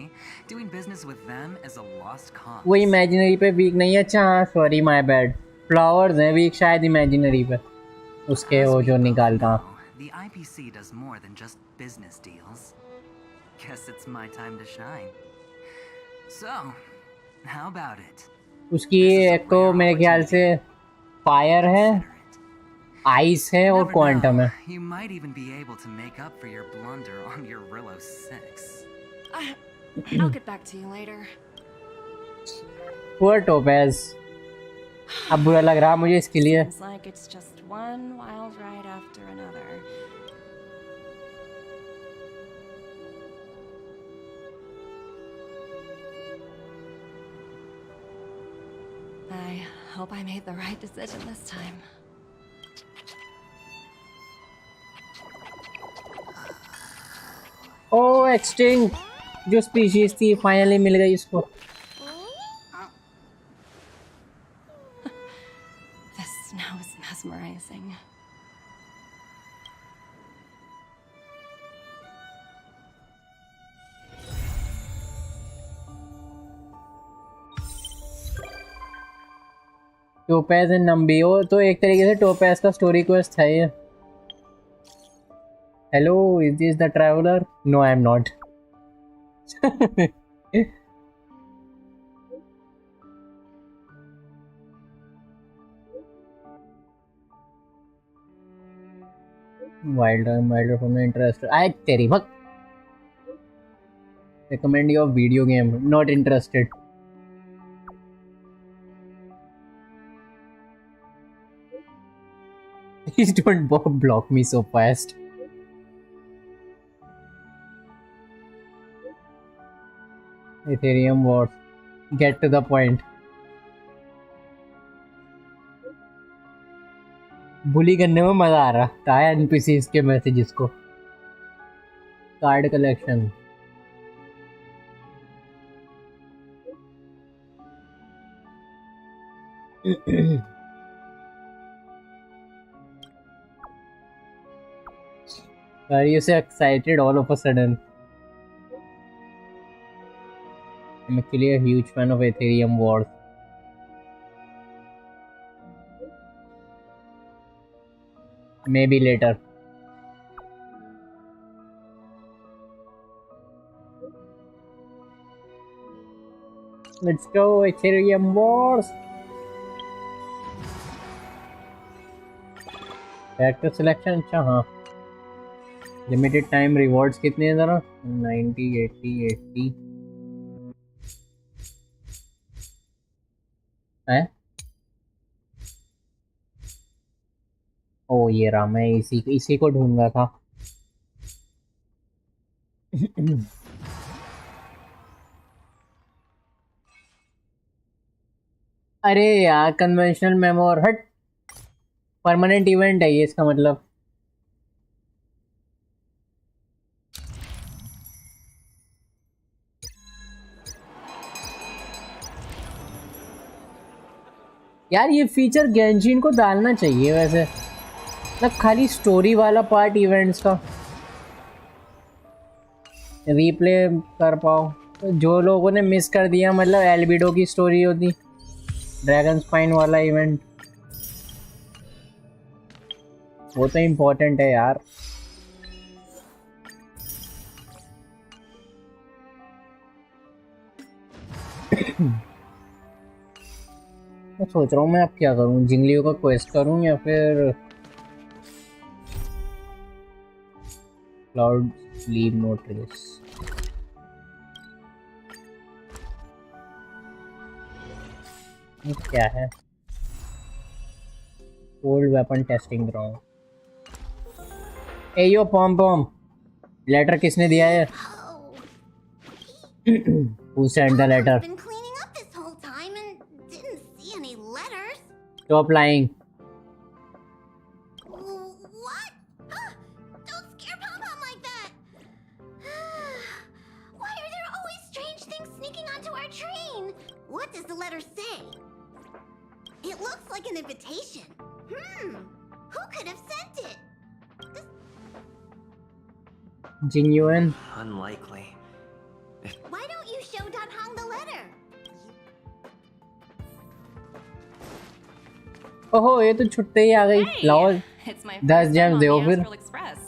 doing business with them is a lost cause. वो imaginary पे week नहीं है। अच्छा हाँ sorry my bad. Flowers हैं week शायद imaginary पे, उसके वो जो निकालता। The IPC does more than just business deals. Guess it's my time to shine. So, how about it? उसकी एक तो मेरे ख्याल से फायर है, आइस है और क्वांटम है। You might even be able to make up for your blunder on your Rillo 6. I'll get back to you later. Poor Topaz. अब बुरा लग रहा मुझे इसके लिए। Seems like it's just one wild ride after another. I hope I made the right decision this time. Oh extinct जो species थी finally मिल गई इसको। This snow is mesmerizing. Topaz and नम्बियो तो एक तरीके से टोपैज का स्टोरी क्वेस्ट है ये। Hello is this the traveller? No I am not. Wilder from the interest I तेरी भक recommend your video game not interested. Please don't block me so fast. Ethereum wars. Get to the point. बुली करने में मजा आ रहा था NPCs के messages को। Card collection Are you so excited all of a sudden? I'm actually a huge fan of Ethereum wars. Maybe later. Let's go Ethereum wars. Character selection अच्छा हाँ। Limited time rewards कितने हैं जरा? 90 80 80 है। ओ ये रहा, मैं इसी को ढूंढ रहा था। अरे यार कन्वेंशनल मेमोर हट, परमानेंट इवेंट है ये इसका मतलब। यार ये फीचर गेंशिन को डालना चाहिए वैसे, मतलब खाली स्टोरी वाला पार्ट इवेंट्स का रीप्ले कर पाओ। तो जो लोगों ने मिस कर दिया, मतलब एल्बिडो की स्टोरी होती, ड्रैगन स्पाइन वाला इवेंट, वो तो इम्पोर्टेंट है यार। मैं सोच रहा हूँ मैं अब क्या करूँ, जिंगलियो का क्वेस्ट करूँ या फिर क्लाउड लीव नो ट्रेस। ये क्या है? Old weapon testing ground. ए यो पॉम पॉम, लेटर किसने दिया है? Who sent the letter? Been cleaning up this whole time and didn't see any letters. Stop lying. What? Don't scare Pom-Pom like that. Why are there always strange things sneaking onto our train? What does the letter say? It looks like an invitation. Who could have sent it? Genuine. Unlikely. Why don't you show Dan Hong the letter? ओहो, ये तो छुट्टे ही आ गई। लाओ It's my 10 first James time on दो the फिर। Astral Express.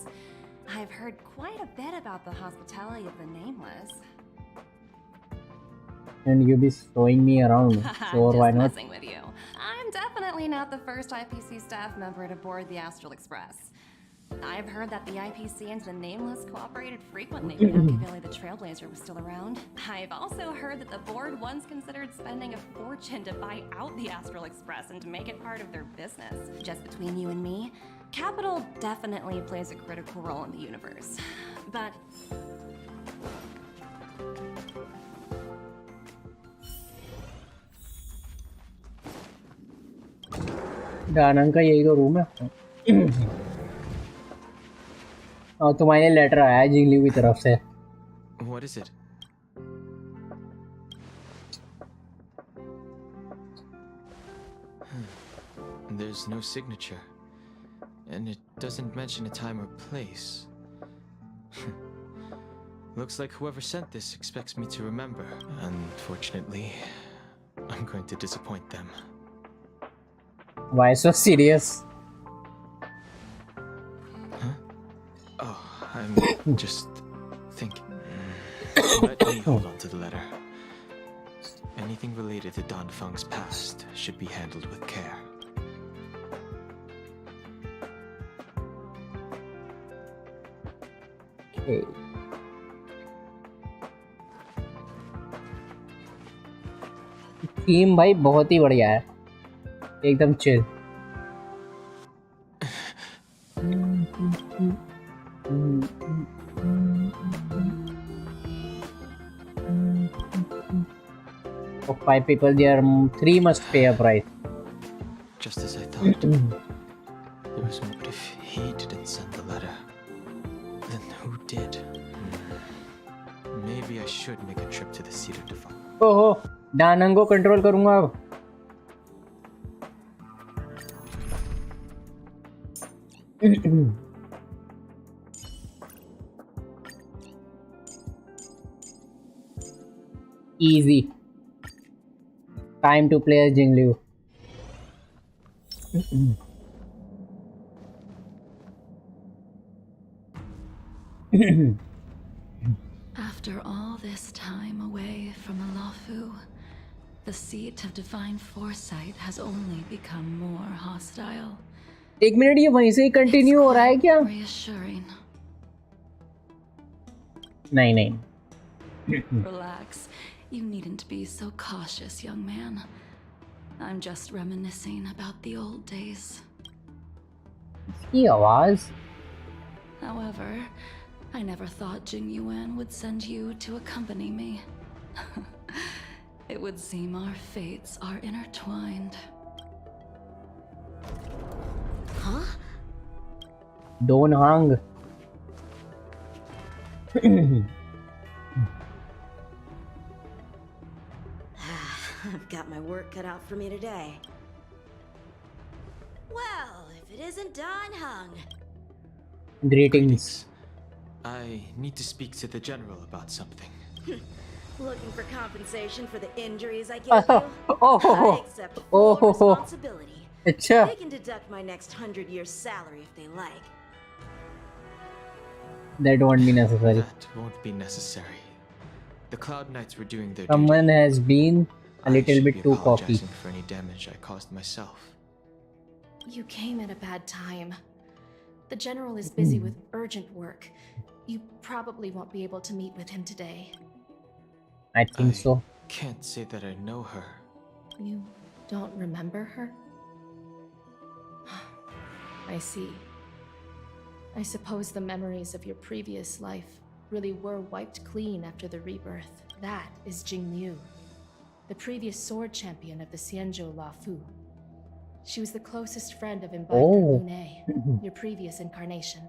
I've heard quite a bit about the hospitality of the Nameless. And you be showing me around. Sure, why Just not? messing with you. I'm definitely not the first IPC staff member to board the Astral Express. I've heard that the IPC and the Nameless cooperated frequently when Machiavelli the Trailblazer was still around. I've also heard that the board once considered spending a fortune to buy out the Astral Express and to make it part of their business. Just between you and me, capital definitely plays a critical role in the universe. But दानंग का यही तो room है। और तुम्हारे letter आया है जिंगलियो की तरफ से। What is it? There's no signature, and it doesn't mention a time or place. Looks like whoever sent this expects me to remember. Unfortunately, I'm going to disappoint them. Why so serious? Oh, I'm just thinking. Let me hold on to the letter. Anything related to Don Feng's past should be handled with care. Okay. Theme भाई बहुत ही बढ़िया है, एकदम chill. For 5 people, there 3 must pay a price. Just as I thought. There was one, but if he didn't send the letter, then who did? Maybe I should make a trip to the Cedar to find. ओहो, दानंग को control करूंगा अब। Easy. Time to play as Jingliu. After all this time away from Alafu, the seat of divine foresight has only become more hostile. एक minute, ये वहीं से ही continue हो रहा है क्या? Reassuring. नहीं नहीं। Relax. You needn't be so cautious, young man. I'm just reminiscing about the old days. ये आवाज? However, I never thought Jing Yuan would send you to accompany me. It would seem our fates are intertwined. Huh? Don't hang. I've got my work cut out for me today. Well, if it isn't Don Hung. Greetings. I need to speak to the general about something. Looking for compensation for the injuries I gave you? Oh. I accept full responsibility अच्छा They can deduct my next 100-year salary if they like. that won't be necessary. That won't be necessary. The Cloud Knights were doing their Someone duty. has been a I little should bit be too cocky. apologizing for any damage I caused myself. You came at a bad time. The general is busy with urgent work. You probably won't be able to meet with him today. I think so. Can't say that I know her. You don't remember her? I see. I suppose the memories of your previous life really were wiped clean after the rebirth. That is Jing Liu, the previous sword champion of the Xianzhou Lafu. She was the closest friend of Imbiber Lune, your previous incarnation.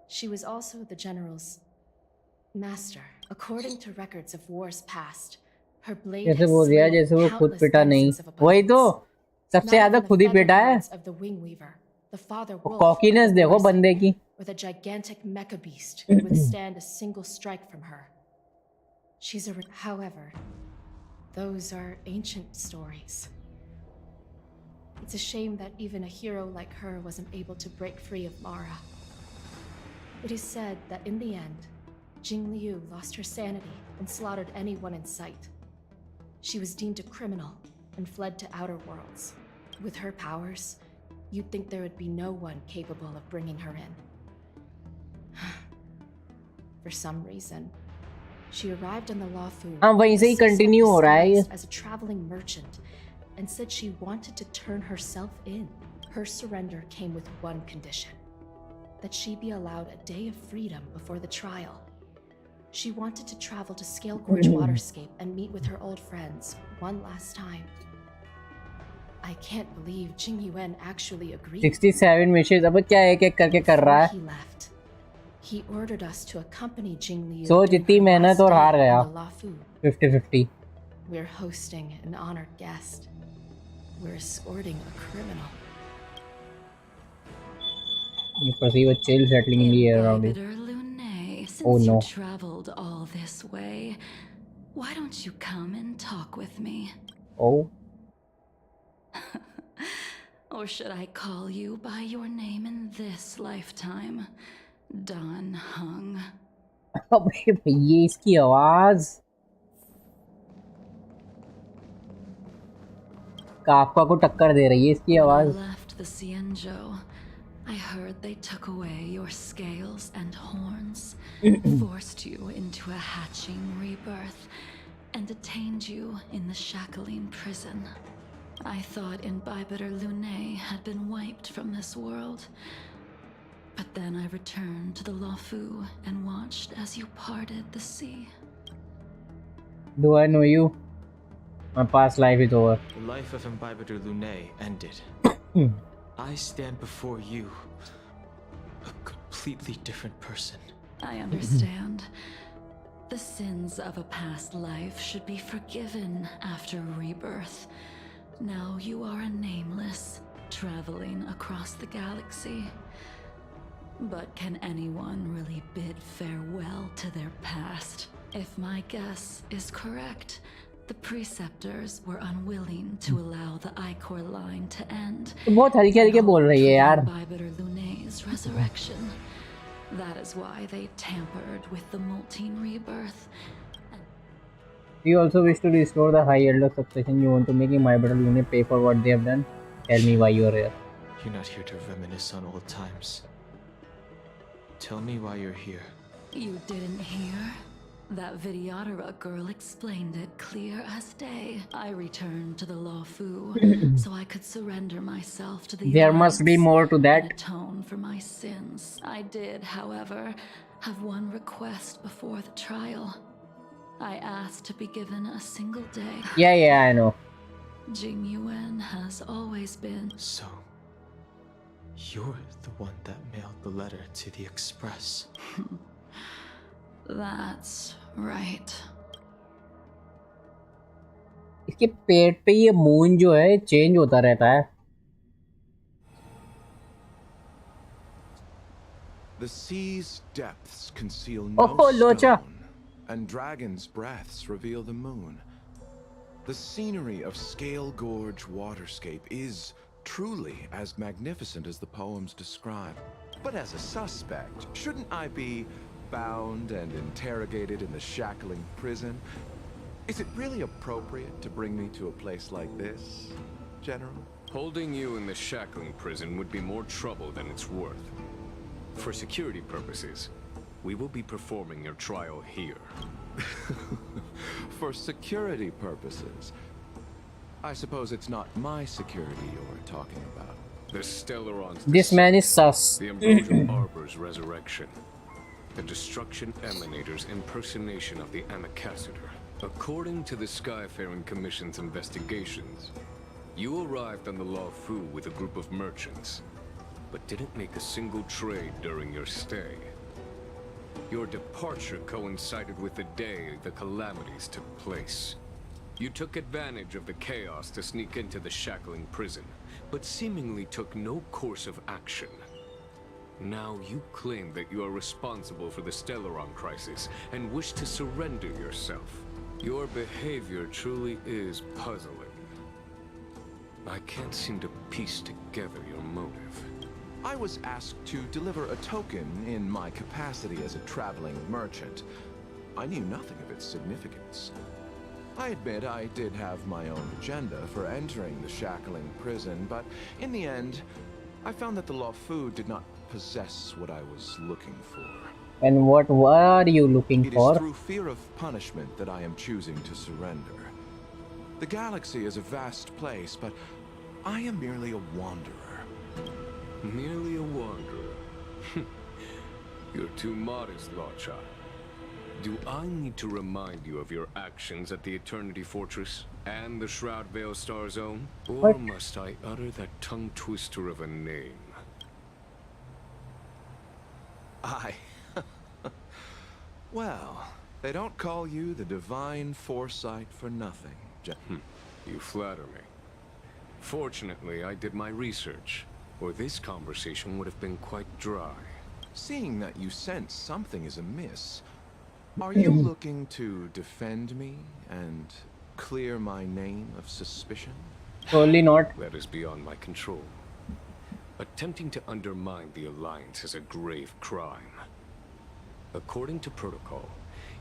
She was also the general's master. According to records of wars past, her blade जैसे has बोल दिया slain जैसे वो खुद countless पिटा नहीं denizens of वही तो abundance. सबसे Not ज्यादा even the खुद ही feather पिटा है birds of the Wingweaver, the father wolf, cockiness of the देखो Ryzen, बंदे की or the gigantic mecha beast could withstand a single strike from her. She's a... However, those are ancient stories. It's a shame that even a hero like her wasn't able to break free of Mara. It is said that in the end, Jing Liu lost her sanity and slaughtered anyone in sight. She was deemed a criminal and fled to outer worlds. With her powers, you'd think there would be no one capable of bringing her in. For some reason, she arrived on the Lafu वहीं से ही continue हो रहा है ये as a traveling merchant and said she wanted to turn herself in. Her surrender came with one condition: that she be allowed a day of freedom before the trial. She wanted to travel to Scale Gorge Waterscape and meet with her old friends one last time. I can't believe Jing Yuan actually agreed. 67 wishes अब क्या एक एक करके कर रहा है He left. He ordered us to accompany Jing Liu. सोच इतनी मेहनत और हार गया 50-50 We're hosting an honored guest. We're escorting a criminal. You perceive a chill settling in the air around you. Since Oh no. you traveled all this way, why don't you come and talk with me? Oh. Or should I call you by your name in this lifetime? Don Hung. अबे ये इसकी आवाज Kafka को टक्कर दे रही है इसकी When I आवाज left the Xianzhou, I heard they took away your scales and horns, forced you into a hatching rebirth, and detained you in the Shackling prison. I thought Imbiber Lune had been wiped from this world. But then I returned to the Lafu and watched as you parted the sea. Do I know you? My past life is over. The life of Imbiber Lune ended. I stand before you, a completely different person. I understand. The sins of a past life should be forgiven after rebirth. Now you are a nameless, traveling across the galaxy. But can anyone really bid farewell to their past? If my guess is correct, the preceptors were unwilling to allow the Icor line to end. बहुत हल्के हल्के बोल रही है यार. Imbiber Lune's resurrection. That is why they tampered with the molting rebirth. You also wish to restore the High Elder succession. You want to make Imbiber Lune pay for what they have done. Tell me why you are here. You're not here to reminisce on old times. Tell me why you're here. You didn't hear? That Vidyadhara girl explained it clear as day. I returned to the Lafu so I could surrender myself to the There must be more to that. and atone for my sins. I did, however, have one request before the trial. I asked to be given a single day. Yeah, I know. Jing Yuan has always been. So, you're the one that mailed the letter to the Express. That's right. इसके पेट पे ये moon जो है change होता रहता है. The sea's depths conceal Oh, no Locha. stone, and dragons' breaths reveal the moon. The scenery of Scale Gorge Waterscape is truly as magnificent as the poems describe. But as a suspect, shouldn't I be bound and interrogated in the shackling prison? Is it really appropriate to bring me to a place like this, General? Holding you in the shackling prison would be more trouble than it's worth. For security purposes, we will be performing your trial here. For security purposes? I suppose it's not my security you're talking about. The Stellaron's This man is sus. the Ambrosial Arbor's resurrection. The Destruction Emanator's impersonation of the Amicassator. According to the Skyfaring Commission's investigations, you arrived on the Law Fu with a group of merchants, but didn't make a single trade during your stay. Your departure coincided with the day the calamities took place. You took advantage of the chaos to sneak into the shackling prison, but seemingly took no course of action. Now you claim that you are responsible for the Stellaron crisis and wish to surrender yourself. Your behavior truly is puzzling. I can't seem to piece together your motive. I was asked to deliver a token in my capacity as a traveling merchant. I knew nothing of its significance. I admit I did have my own agenda for entering the shackling prison, but in the end, I found that the Law Fu did not possess what I was looking for. And what are you looking It for? is through fear of punishment that I am choosing to surrender. The galaxy is a vast place, but I am merely a wanderer. Merely a wanderer? You're too modest, Lawcha. Do I need to remind you of your actions at the Eternity Fortress and the Shroud Veil Star Zone? Or What? must I utter that tongue twister of a name? Well, they don't call you the Divine Foresight for nothing. You flatter me. Fortunately, I did my research, or this conversation would have been quite dry. Seeing that you sense something is amiss, are you looking to defend me and clear my name of suspicion? Surely not. That is beyond my control. Attempting to undermine the Alliance is a grave crime. According to protocol,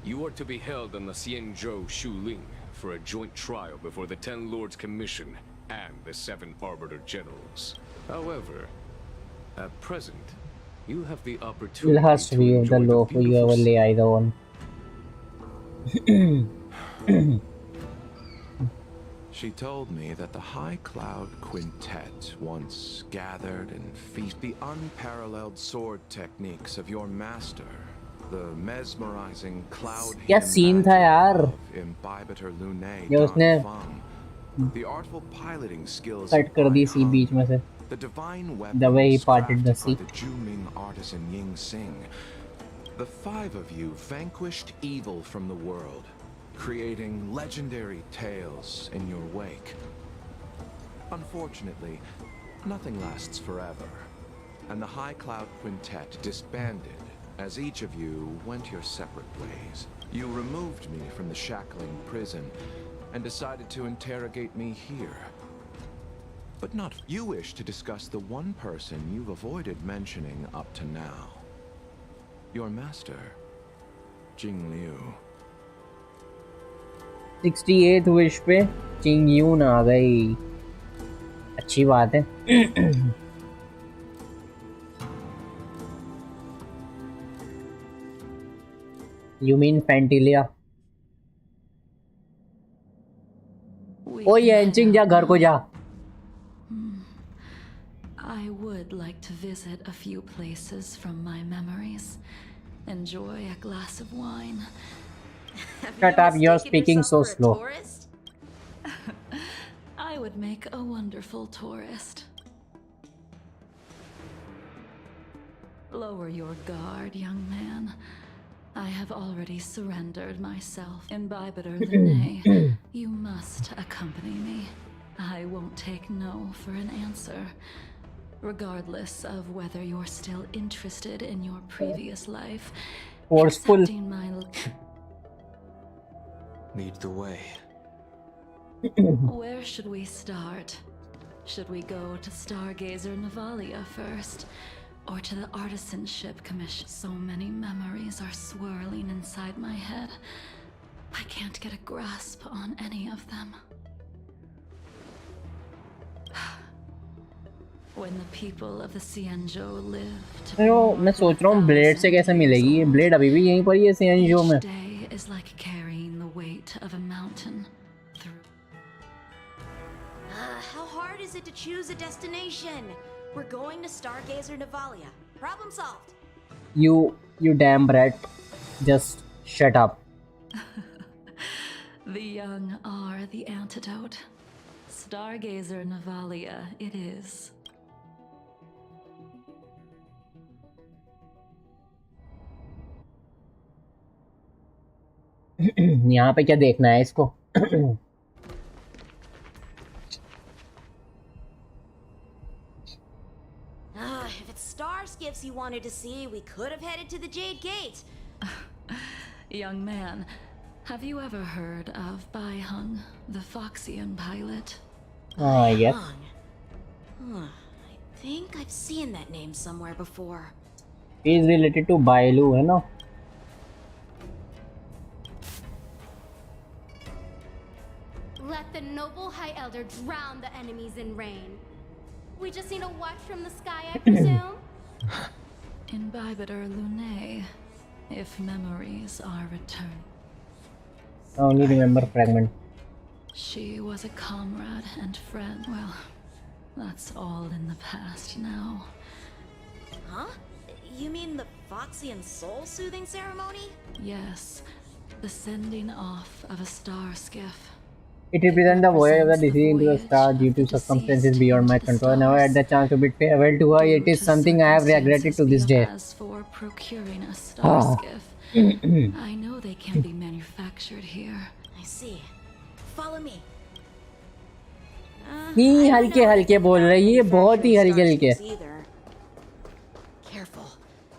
you are to be held on the Xianzhou Shuling for a joint trial before the 10 Lords Commission and the 7 Arbiter Generals. However, at present, you have the opportunity Last to view, the enjoy low the for you ever lay either one. She told me that the High Cloud Quintet once gathered and feasted the unparalleled sword techniques of your master, the mesmerizing cloud क्या scene था यार? Imbibitor Lunae ये उसने the artful piloting skills cut कर दी सी बीच में से. the divine The way he weapons parted the crafted sea. by the Juming artisan Ying Sing. The 5 of you vanquished evil from the world, creating legendary tales in your wake. Unfortunately, nothing lasts forever, and the High Cloud Quintet disbanded as each of you went your separate ways. You removed me from the shackling prison and decided to interrogate me here. But not you wish to discuss the one person you've avoided mentioning up to now. Your master, Jing Liu. 68th wish पे चिंग यून आ गई. अच्छी बात है. You mean Fantilia? ओ ये चिंग जा घर को जा. I would like to visit a few places from my memories. Enjoy a glass of wine. Shut up, you're speaking so slow. I would make a wonderful tourist. Lower your guard, young man. I have already surrendered myself. Imbibitor Lunae, you must accompany me. I won't take no for an answer. Regardless of whether you're still interested in your previous life. Forceful. Accepting my Lead the way. Where should we start? Should we go to Stargazer Navalia first? Or to the Artisan Ship Commission? So many memories are swirling inside my head. I can't get a grasp on any of them. When the people of the Xianzhou lived, मैं सोच रहा हूँ blade से कैसे मिलेगी ये blade अभी भी यहीं पर ही है सियानजो में. each day is like carrying the weight of a mountain through. How hard is it to choose a destination? We're going to Stargazer Navalia. Problem solved. You damn brat. Just shut up. The young are the antidote. Stargazer Navalia it is. यहाँ पे क्या देखना है इसको? If it's star skiffs you wanted to see, we could have headed to the Jade Gate. Young man, have you ever heard of Bai Hung, the Foxian pilot? Yes. I think I've seen that name somewhere before. He is related to Bailu, है ना? Let the noble High Elder drown the enemies in rain. We just need a watch from the sky, I presume? Imbibiter Lunae, if memories are returned. I only remember fragment. She was a comrade and friend. Well, that's all in the past now. Huh? You mean the Foxian soul-soothing ceremony? Yes, the sending off of a star skiff. It represents the voyage of the deceased into the star due to circumstances beyond my control. I never had the chance to bid farewell to her. It is something I have regretted to this day. As for procuring a star skiff, I know they can be manufactured here. I see. Follow me. ही हल्के हल्के बोल रही है बहुत ही हल्के हल्के. Careful.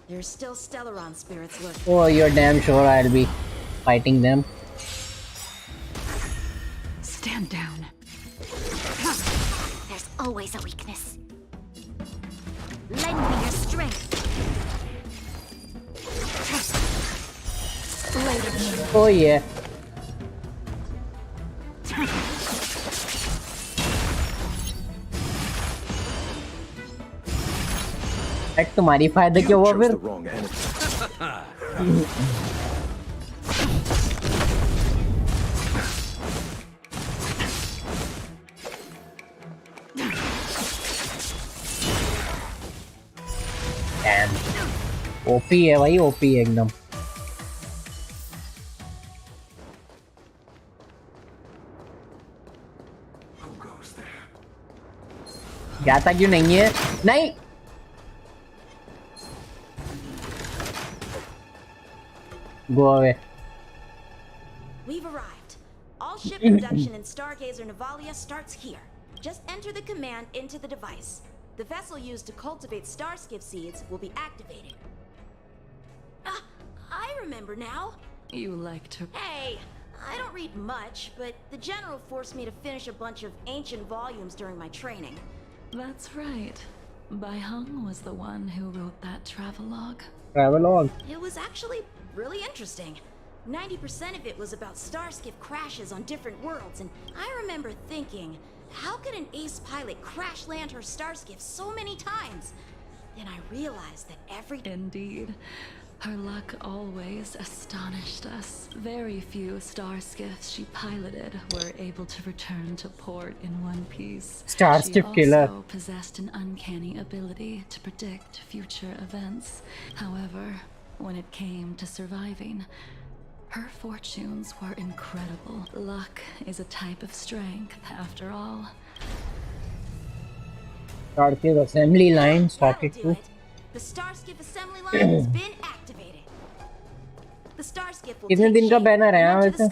There's still Stellaron spirits lurking. Oh, you're damn sure I'll be fighting them. Stand down. There's always a weakness. Lend me your strength. Oh yeah. तुम्हारी फायदा क्या हुआ फिर? ओपी है भाई ओपी है एकदम. जाता क्यों नहीं है? नहीं. Go away. We've arrived. All ship production in Stargazer Navalia starts here. Just enter the command into the device. The vessel used to cultivate starskiff seeds will be activated. I remember now. You like to... Hey, I don't read much, but the General forced me to finish a bunch of ancient volumes during my training. That's right. Bai Hung was the one who wrote that travelogue. Travelogue? It was actually really interesting. 90% of it was about starskiff crashes on different worlds, and I remember thinking, how could an ace pilot crash land her starskiff so many times? Then I realized that every... Indeed. Her luck always astonished us. Very few starskiffs she piloted were able to return to port in one piece. Starskiff killer. She also possessed an uncanny ability to predict future events. However, when it came to surviving, her fortunes were incredible. Luck is a type of strength, after all. Starskiff assembly line started to... The starskiff assembly line has been activated. The starskiff will कितने दिन का banner है यहाँ वैसे?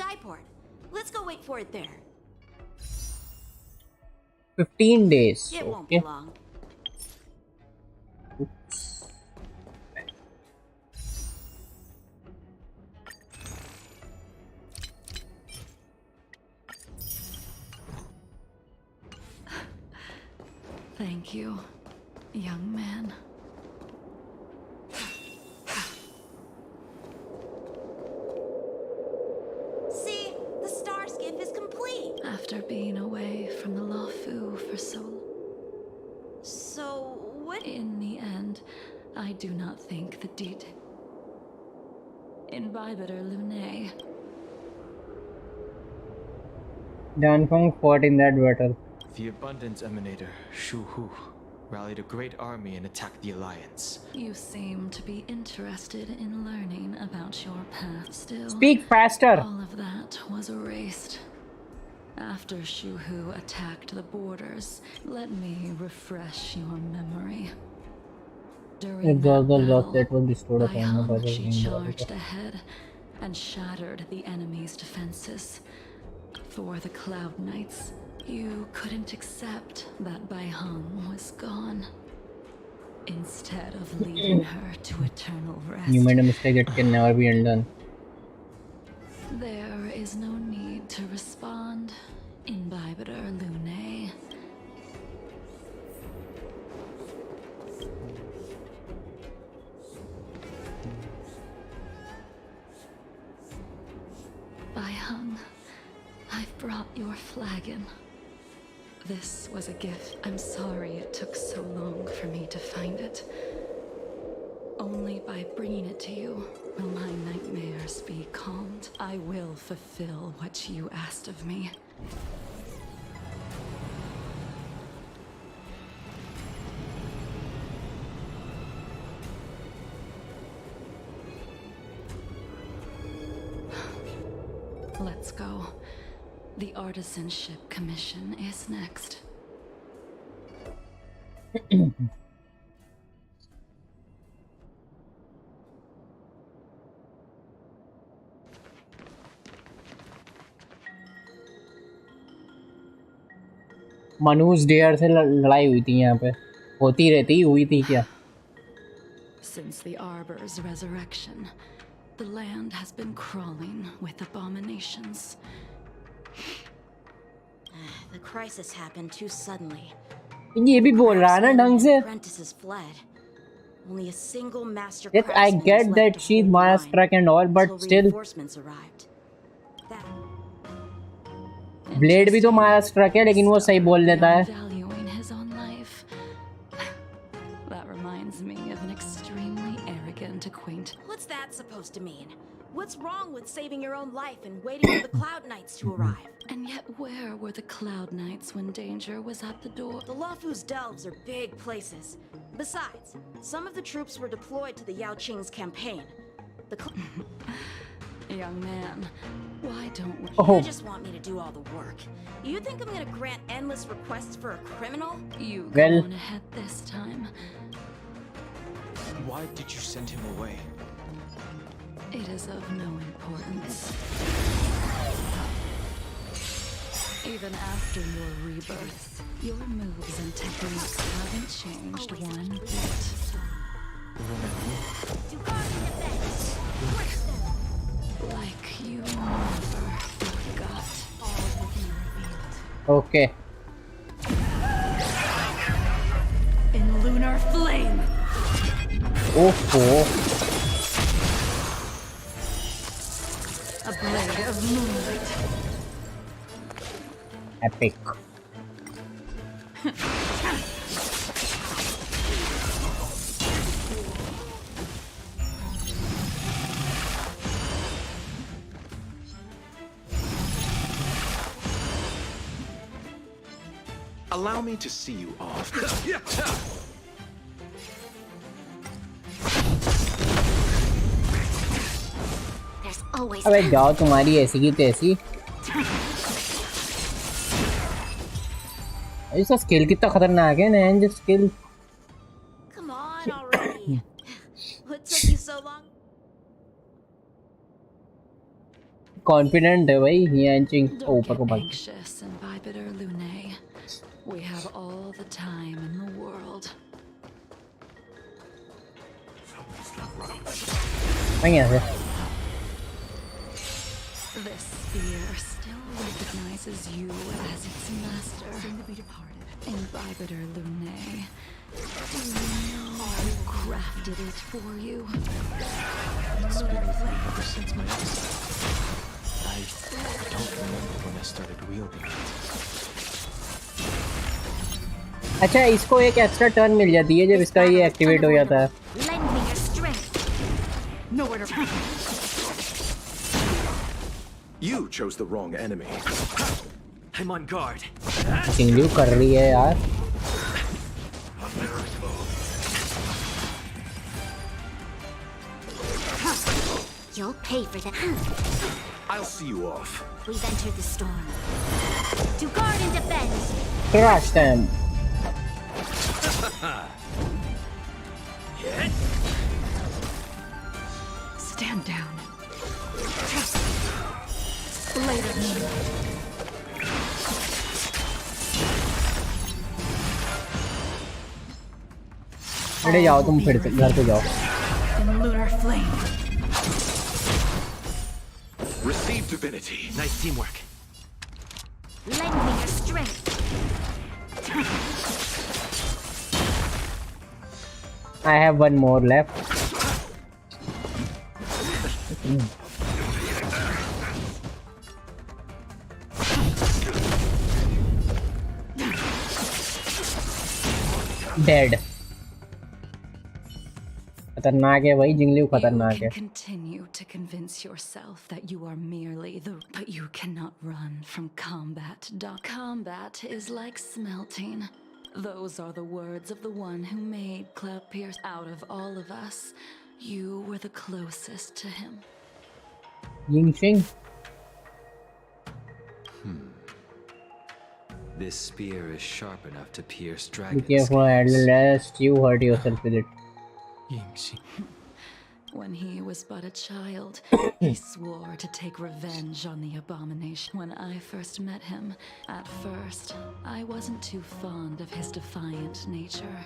Let's go wait for it there. 15 days. It won't be long. Thank you, young man. See, the star skiff is complete. After being away from the Luofu for so what? In the end, I do not think the deed Invibitor Lunae. Danfeng fought in that battle. The Abundance Emanator, Shu Hu, rallied a great army and attacked the Alliance. You seem to be interested in learning about your path still. Speak faster! All of that was erased. After Shu Hu attacked the borders, let me refresh your memory. During that battle, by Hung, she charged ahead and shattered the enemy's defenses. For the Cloud Knights, you couldn't accept that Bai Hung was gone. Instead of leading her to eternal rest, You made a mistake that can never be undone. there is no need to respond, Invibitor Lunae. Bai Hung, I've brought your flagon. This was a gift. I'm sorry it took so long for me to find it. Only by bringing it to you will my nightmares be calmed. I will fulfill what you asked of me. Let's go. The artisanship commission is next. मनुज डेयर से लड़ाई हुई थी यहाँ पे होती रहती हुई थी क्या Since the Arbor's resurrection, the land has been crawling with abominations. The crisis happened too suddenly. ये भी बोल रहा है ना ढंग से Apprentices fled. Only a single master Yes, I craftsman get was that left to she's hold the Maya's line truck and all, but until still reinforcements arrived. Blade भी तो माया's truck है लेकिन वो सही बोल देता है Valuing his own life. That reminds me of an extremely arrogant acquaintance. What's that supposed to mean? What's wrong with saving your own life and waiting for the Cloud Knights to arrive? And yet where were the Cloud Knights when danger was at the door? The Luofu's delves are big places. Besides, some of the troops were deployed to the Yao Qing's campaign. Young man, why don't we... You just want me to do all the work. You think I'm gonna grant endless requests for a criminal? You go on ahead this time. Why did you send him away? It is of no importance. Even after your rebirth, your moves and techniques haven't changed one bit. Like you never forgot. All will be revealed. Okay. In lunar flame. Oh. A blade of moonlight. Epic. Allow me to see you off. There's always अबे जाओ तुम्हारी ऐसी की तैसी इसका skill कितना खतरनाक है नैन skill Come on already. What took you so long? Confident है भाई यानचिंग ऊपर को भाग Anxious and Invibitor Lunae. We have all the time in the world. मैं यहाँ से This sphere still recognizes recognizes you as its master. Soon to be departed. Imbibitor Lunae. Do you know who crafted it for you? It's been with me ever since my exile. I don't remember when I started wielding it. अच्छा इसको एक extra turn मिल जाती है जब इसका ये activate हो जाता है. Lend me your strength. Nowhere to. You chose the wrong enemy. I'm on guard. जिंगलियो कर रही है यार. You'll pay for that. I'll see you off. We've entered the storm. To guard and defend. Crush them. Stand down. Blade of me. अरे जाओ तुम फिर से घर पे जाओ. In lunar flame. Receive divinity. Nice teamwork. Lend me your strength. I have one more left. Dead. खतरनाक है भाई जिंगलियो खतरनाक है. You can continue to convince yourself that you are merely the... But you cannot run from combat. Combat is like smelting. Those are the words of the one who made Cloud Pierce. Out of all of us, you were the closest to him. Yingxing. This spear is sharp enough to pierce dragons. Be careful, lest you hurt yourself with it. When he was but a child, he swore to take revenge on the abomination. When I first met him, at first, I wasn't too fond of his defiant nature.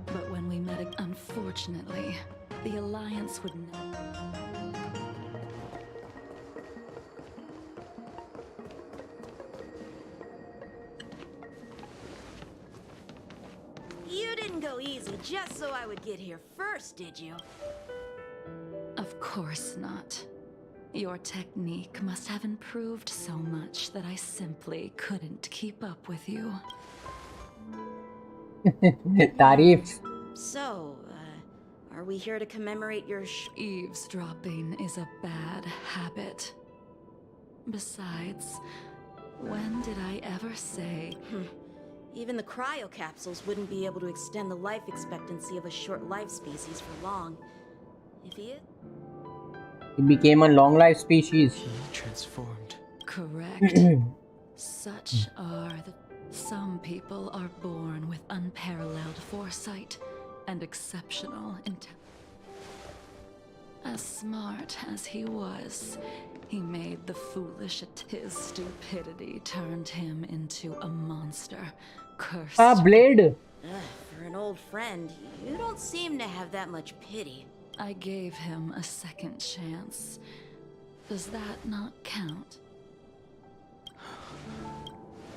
But when we met, unfortunately, the alliance would never... You didn't go easy just so I would get here first, did you? Of course not. Your technique must have improved so much that I simply couldn't keep up with you. Tarif. So, are we here to commemorate your eavesdropping is a bad habit. Besides, when did I ever say... Even the cryo capsules wouldn't be able to extend the life expectancy of a short life species for long. If he... It became a long life species. Transformed. Correct. Such are the... Some people are born with unparalleled foresight and exceptional intelligence. As smart as he was, he made the foolish... His stupidity turned him into a monster. Cursed. Blade. For an old friend, you don't seem to have that much pity. I gave him a second chance. Does that not count?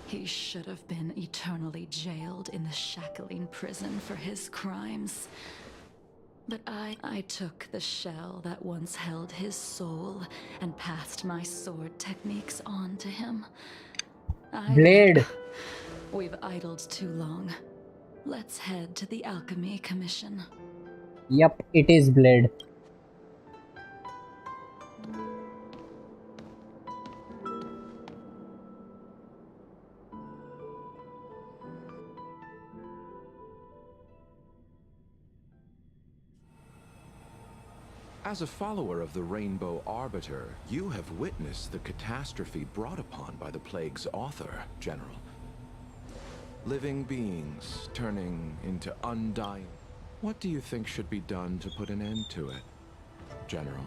He should have been eternally jailed in the shackling prison for his crimes. But I took the shell that once held his soul and passed my sword techniques on to him. Blade. We've idled too long. Let's head to the Alchemy Commission. Yup, it is Blade. As a follower of the Rainbow Arbiter, you have witnessed the catastrophe brought upon by the plague's author, General. Living beings turning into undying. What do you think should be done to put an end to it, General?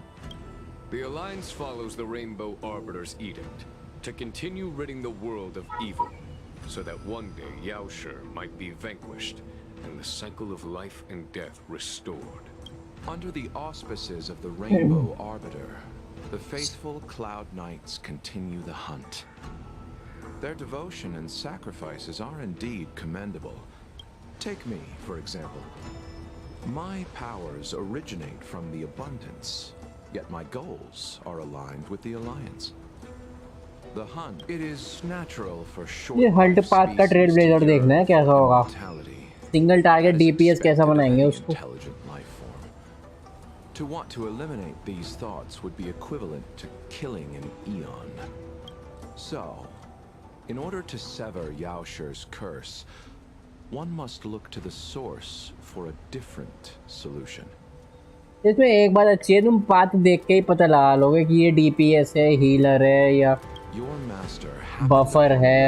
The Alliance follows the Rainbow Arbiter's edict to continue ridding the world of evil, so that one day Yaoshi might be vanquished and the cycle of life and death restored. Under the auspices of the Rainbow Arbiter, the faithful Cloud Knights continue the hunt. Their devotion and sacrifices are indeed commendable. Take me, for example. My powers originate from the abundance, yet my goals are aligned with the alliance. The hunt. It is natural for short. ये हल्ट path का trail blazer देखना है कैसा होगा. Single target DPS कैसा बनाएंगे उसको. To want to eliminate these thoughts would be equivalent to killing an eon. So, in order to sever Yaosher's curse, one must look to the source for a different solution. इसमें एक बात अच्छी है, तुम path देख के ही पता लगा लोगे कि ये DPS है, हीलर है या बफर है,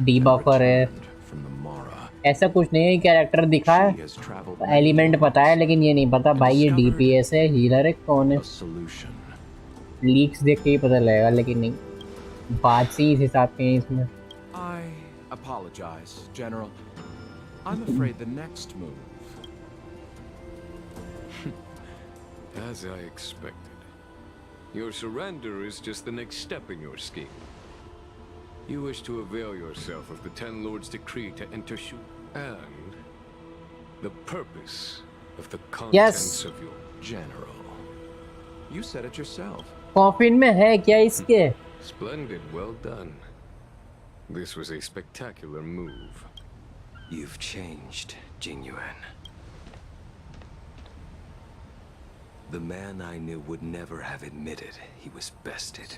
डीबफर है. ऐसा कुछ नहीं है. कैरेक्टर दिखा है, एलिमेंट पता है, लेकिन ये नहीं पता भाई ये DPS है, हीलर है, कौन है. लीक्स देख के ही पता लगेगा, लेकिन नहीं बात सी इस हिसाब के हैं इसमें. I apologize, General. I'm afraid the next move. As I expected. Your surrender is just the next step in your scheme. You wish to avail yourself of the Ten Lords' decree to enter and the purpose of the contents of your General. You said it yourself. Coffin में है क्या इसके? Splendid, well done. This was a spectacular move. You've changed, Jinyuan. The man I knew would never have admitted he was bested.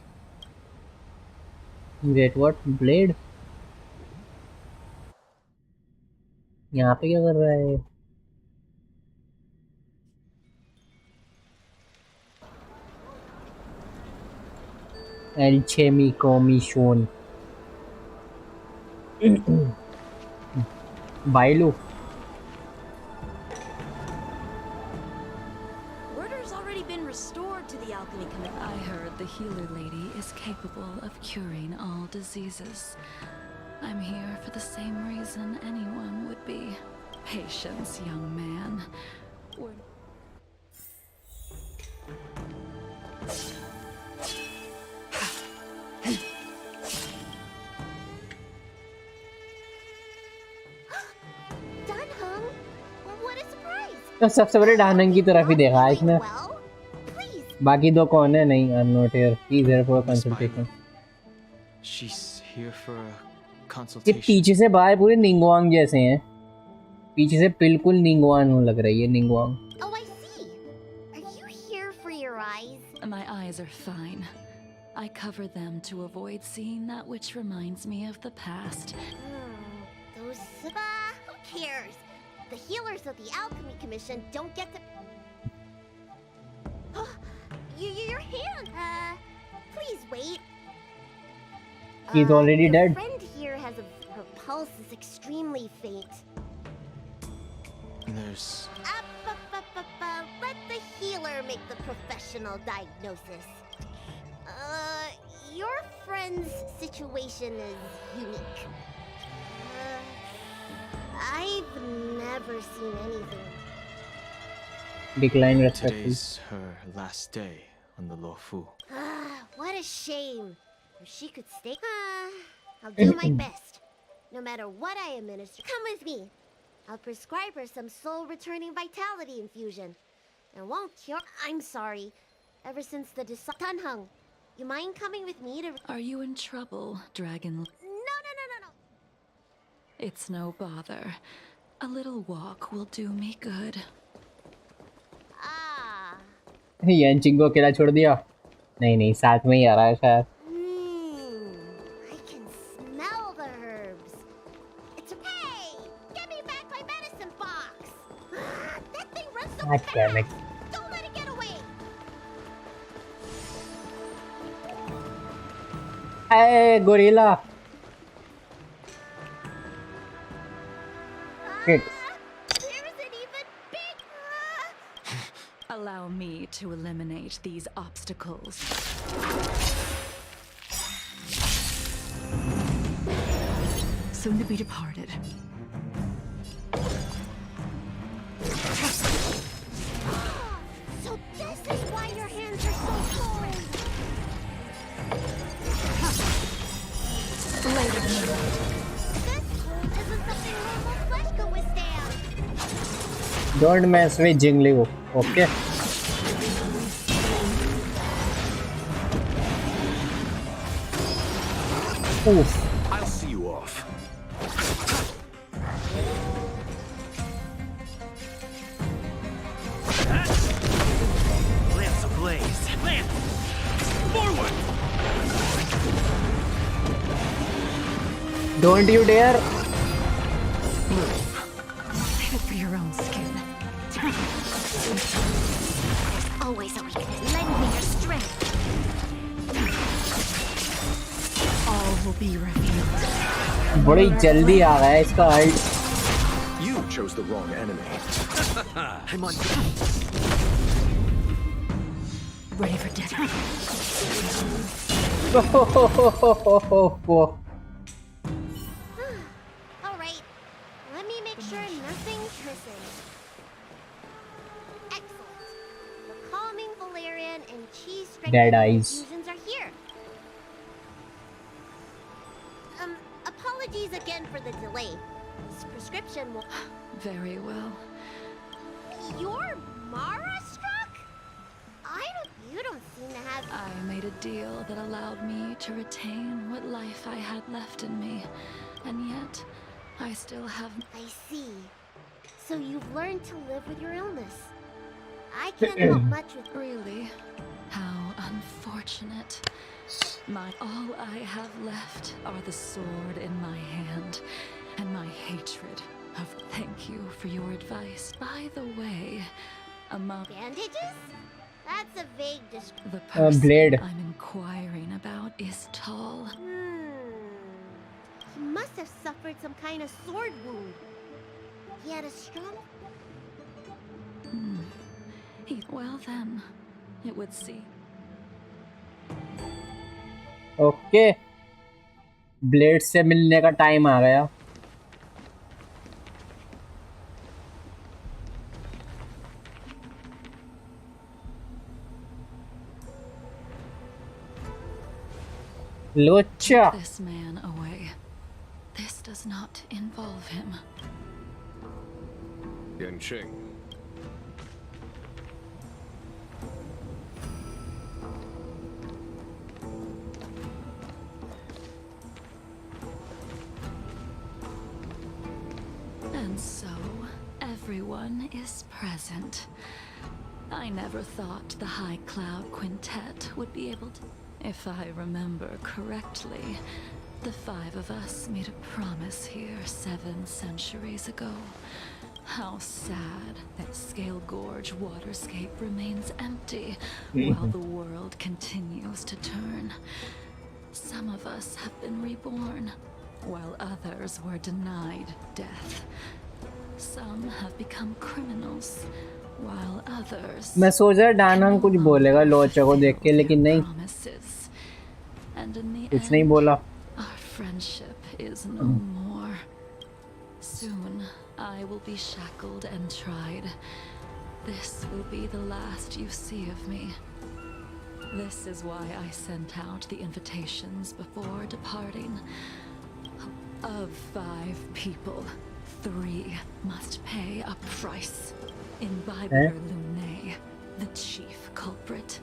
Wait, what? Blade? यहाँ पे क्या कर रहा है? Alchemy Commission. Bailu. Order's already been restored to the Alchemy Commission. I heard the healer lady is capable of curing all diseases. I'm here for the same reason anyone would be. Patience, young man. तो सबसे बड़े डानंग की तरफ ही देखा है इसने. बाकी दो कौन है? नहीं, आई am not here. He is here for consultation. She's here for a ये consultation. पीछे से बाहर पूरे निंगवांग जैसे हैं. पीछे से बिल्कुल निंगवान लग रही है. निंगवांग. Oh, I see. Are you here for your eyes? My eyes are fine. I cover them to avoid seeing that which reminds me of the past. Those who cares? The healers of the Alchemy Commission don't get to... Your hand! Please wait. He's already dead. Your friend here has her pulse is extremely faint. There's... Let the healer make the professional diagnosis. Your friend's situation is unique. I've never seen anything. Decline respectful. Today's her last day on the Luofu. What a shame. If she could stay... I'll do my best. No matter what I administer. Come with me. I'll prescribe her some soul-returning vitality infusion. It won't cure... I'm sorry. Ever since the Tanhung, you mind coming with me to... Are you in trouble, Dragon? No. It's no bother. A little walk will do me good. यांचिंग को अकेला छोड़ दिया. नहीं, साथ में ही आ रहा है शायद. I can smell the herbs. It's hey! Give me back my medicine box. That thing runs so fast. Damn it. Don't let it get away. Hey, gorilla. Shit. Allow me to eliminate these obstacles. Soon to be departed. So this is why your hands are so cold. Later. Don't mess with Jingliu, okay? Oof. I'll see you off. Lance ablaze. Lance! Forward! Don't you dare! Save it for your own skin. There's always a weakness. Lend me your strength. All will be revealed. बड़ी जल्दी आ गया इसका ult. You chose the wrong enemy. I'm on. Ready for death. Alright, let me make sure nothing's missing. Excellent. The calming valerian and cheese Dead strengthening eyes. infusions are here. Apologies again for the delay. This prescription will... Very well. You're Mara struck? You don't seem to have... I made a deal that allowed me to retain what life I had left in me. And yet, I still have... I see. So you've learned to live with your illness. I can't help much with... Really? How unfortunate. All I have left are the sword in my hand and my hatred of... Thank you for your advice. By the way, among... Bandages? That's a vague description. The person blade. I'm inquiring about is tall. He must have suffered some kind of sword wound. He had a strong... Well then, it would seem. Okay blade से मिलने का time आ गया. लोचा. This man away. This does not involve him. Yanqing. And so, everyone is present. I never thought the High Cloud Quintet would be able to... If I remember correctly, the five of us made a promise here 7 centuries ago. How sad that Scale Gorge waterscape remains empty while the world continues to turn. Some of us have been reborn, while others were denied death. Some have become criminals, while others... मैं सोच रहा डानहंग कुछ बोलेगा लोचा को देख के, लेकिन नहीं, कुछ नहीं बोला. Our friendship is no more. Soon, I will be shackled and tried. This will be the last you see of me. This is why I sent out the invitations before departing. Of 5 people, 3 must pay a price. Imbiber Lunae, the chief culprit,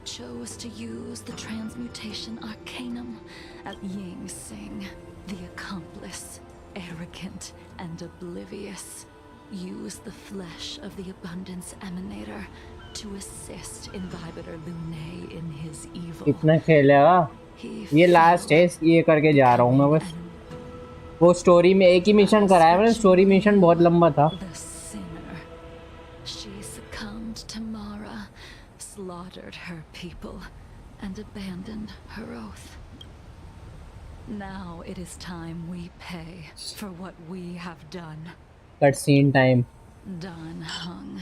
chose to use the transmutation arcanum at Ying Sing, the accomplice, arrogant and oblivious, used the flesh of the abundance emanator to assist Imbiber Lunae in his evil. इतना खेलेगा. ये last है, ये करके जा रहा हूँ मैं बस. वो स्टोरी में एक ही मिशन कराया मैंने. स्टोरी मिशन बहुत लंबा था. She succumbed to Mara, slaughtered her people, and abandoned her oath. Now it is time we pay for what we have done. Cutscene time. Dan Heng,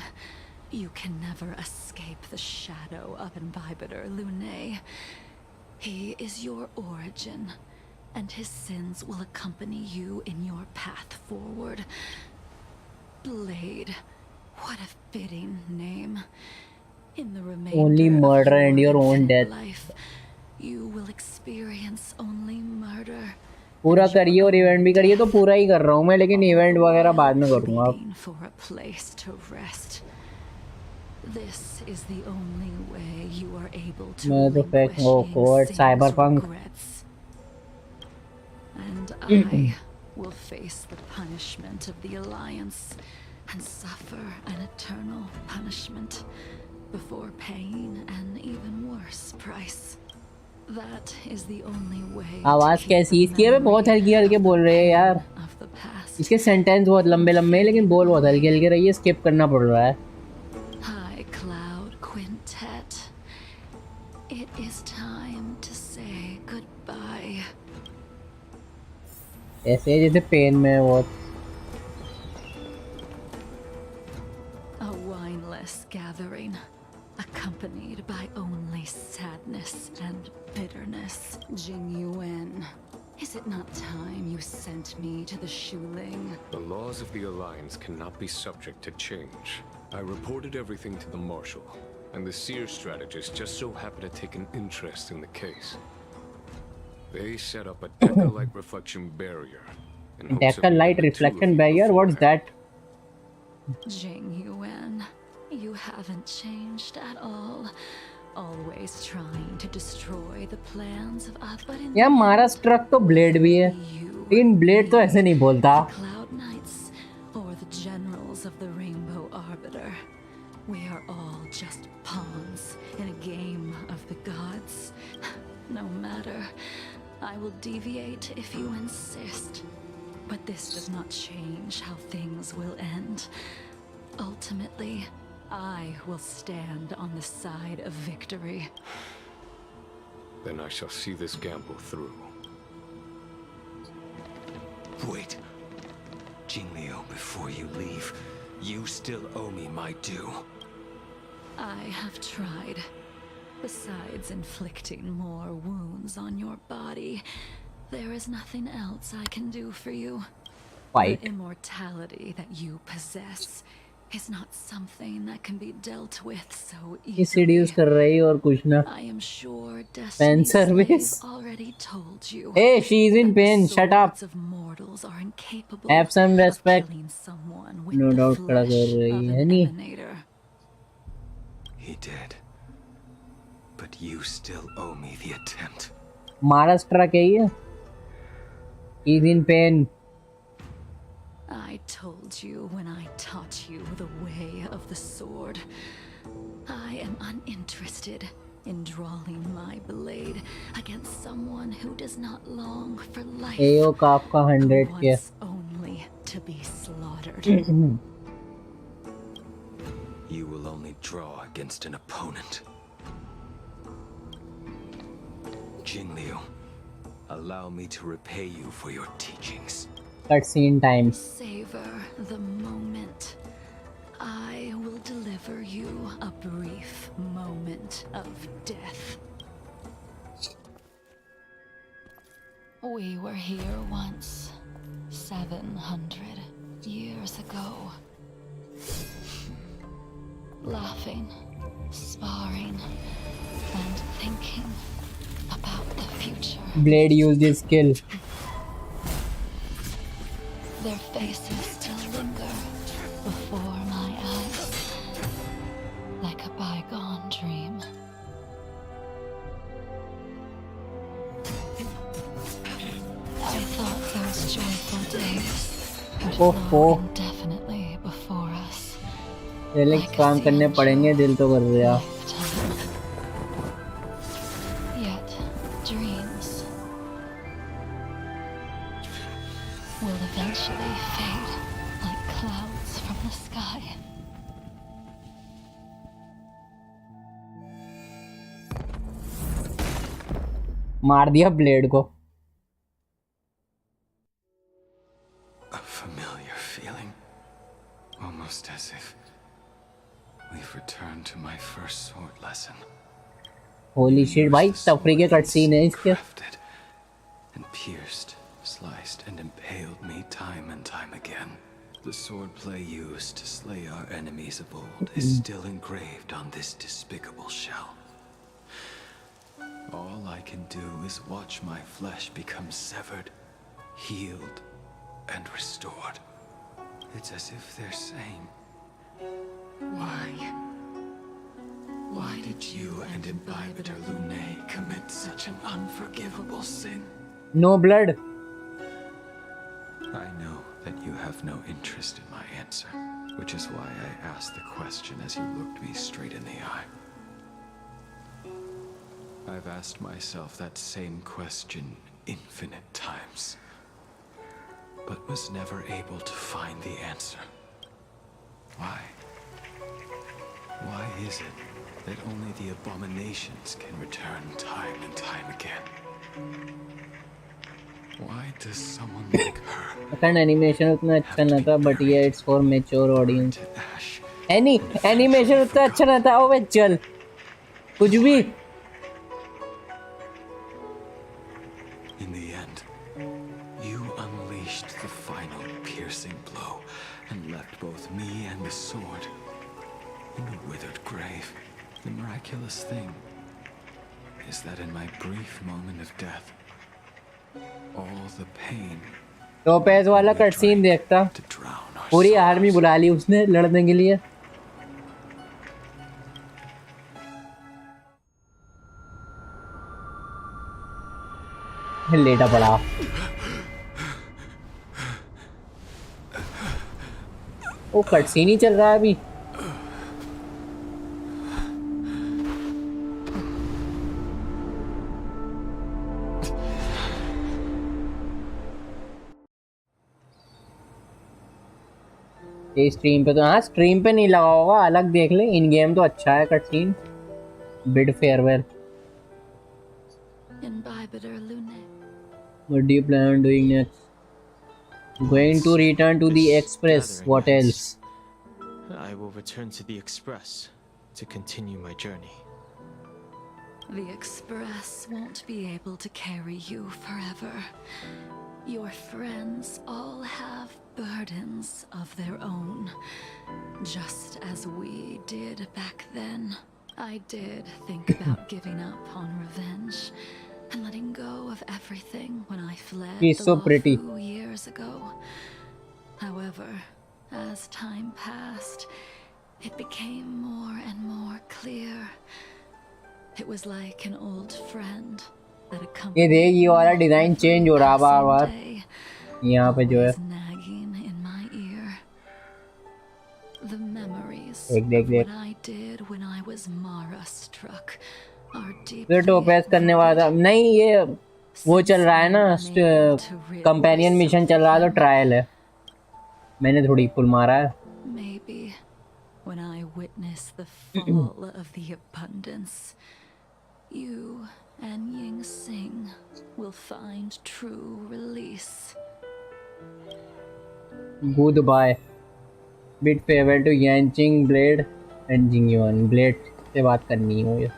you can never escape the shadow of Imbiber Lunae. He is your origin, and his sins will accompany you in your path forward. Blade, what a fitting name. In the remainder Only murder and your own death. life, you will experience only murder पूरा करिए और event भी करिए, तो पूरा ही कर रहा हूँ मैं, लेकिन इवेंट वगैरह बाद में करूँगा अब। For a place to rest. This is the only way you are able to मैं तो फेंक वो code cyberpunk. And I will face the punishment of the Alliance and suffer an eternal punishment before paying an even worse price. That is the only way. आवाज कैसी इसकी है? बहुत हल्की हल्के बोल रहे हैं यार, इसके सेंटेंस बहुत लंबे लंबे हैं, लेकिन बोल बहुत हल्के हल्के रही है, स्किप करना पड़ रहा है। High Cloud Quintet, it is time to say goodbye. ऐसे जैसे पेन में है बहुत। A wineless gathering, accompanied by only sadness and bitterness. Jingyuan, is it not time you sent me to the Shuling? The laws of the Alliance cannot be subject to change. I reported everything to the Marshal, and the Seer strategist just so happened to take an interest in the case. They set up a Deca-light reflection barrier. Deca-light reflection barrier? What's that? Jingyuan, you haven't changed at all. Always trying to destroy the plans of others. यार महाराष्ट्र तो blade भी है, लेकिन blade तो ऐसे नहीं बोलता। Cloud Knights or the generals of the Rainbow Arbiter. We are all just pawns in a game of the gods. No matter, I will deviate if you insist. But this does not change how things will end. Ultimately, I will stand on the side of victory. Then I shall see this gamble through. Wait. Jingliu, before you leave, you still owe me my due. I have tried. Besides inflicting more wounds on your body, there is nothing else I can do for you. Fight. The immortality that you possess is not something that can be dealt with so ये seduce कर रही है और कुछ ना। I am sure Fan Destiny's service. slave already told you. Hey, she is in pain. Shut up. Swords of mortals are incapable Have some respect. of killing someone with No the doubt खड़ा flesh कर रही of है an नहीं। emanator. He did. But you still owe me the attempt. Maharashtra के ही है। He's in pain. I told you when I taught you the way of the sword. I am uninterested in drawing my blade against someone who does not long for life. AO का आपका 100 who के। wants only to be slaughtered. You will only draw against an opponent. Jingliu, allow me to repay you for your teachings. Cutscene time. Savor the moment. I will deliver you a brief moment of death. We were here once, 700 years ago. Laughing, sparring, and thinking about the future. Blade used his skill. Their faces still linger before my eyes, like a bygone dream. I thought those joyful days were long indefinitely before us. Relics काम करने पड़ेंगे, दिल तो कर रहा। Yet dreams will eventually fade like clouds from the sky. मार दिया blade को। A familiar feeling, almost as if we've returned to my first sword lesson. Holy shit भाई, तफरी के कटसीन है इसके। And pierced, sliced, and impaled me time and time again. The swordplay used to slay our enemies of old is still engraved on this despicable shell. All I can do is watch my flesh become severed healed and restored. It's as if they're saying, why did you and Imbibitor Lune commit such an unforgivable sin? No blood. I know that you have no interest in my answer, which is why I asked the question as you looked me straight in the eye. I've asked myself that same question infinite times, but was never able to find the answer. Why? Why is it that only the abominations can return time and time again? Why does someone like her? अखंड animation उतना अच्छा न था, but yeah, it's for mature audience. Animation उतना अच्छा न था, ओए चल कुछ भी. In the end, you unleashed the final piercing blow and left both me and the sword in a withered grave. The miraculous thing is that in my brief moment of death, all the pain topaz वाला cut scene देखता. पूरी army बुला ली उसने लड़ने के लिए. लेटा पड़ा. वो कट सीन ही चल रहा है अभी. ये स्ट्रीम पे तो हाँ स्ट्रीम पे नहीं लगा होगा, अलग देख ले. इन गेम तो अच्छा है cutscene. Bid farewell. Imbibitor Lune. What do you plan on doing next? Going to return to the Express. What else? I will return to the Express to continue my journey. The Express won't be able to carry you forever. Your friends all have burdens of their own, just as we did back then. I did think about giving up on revenge and letting go of everything when I fled She's so pretty. 2 years ago. However, as time passed, it became more and more clear. It was like an old friend that accompanied ये देख ये वाला design change हो रहा बार बार. यहाँ पे जो है nagging in my ear. The memories देख of what I did when I was Mara struck are deep. ये टोपेज करने वाला था. नहीं ये वो चल रहा है ना, कंपेनियन मिशन चल रहा है तो ट्रायल है. मैंने थोड़ी फुल मारा है. Maybe when I witness the fall of the abundance, you and Ying Sing will find true release. Goodbye. Bid farewell to Yanqing, Blade and Jingyuan. Blade से बात करनी है मुझे.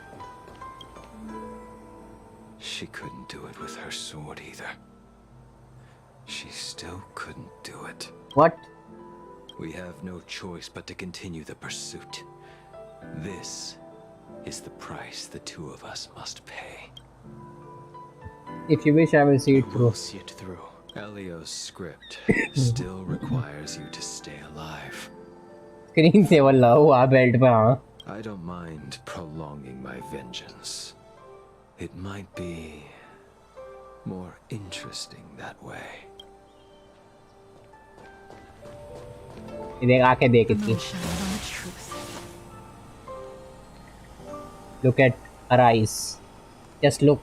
She couldn't do it with her sword either. She still couldn't do it. What? We have no choice but to continue the pursuit. This is the price the two of us must pay. If you wish, I will see it through. We'll see it through. Elio's script still requires you to stay alive. Screen saver ला हुआ belt पे. हाँ. I don't mind prolonging my vengeance. It might be more interesting that way. देख आके देख इसकी. Look at her eyes. Just look.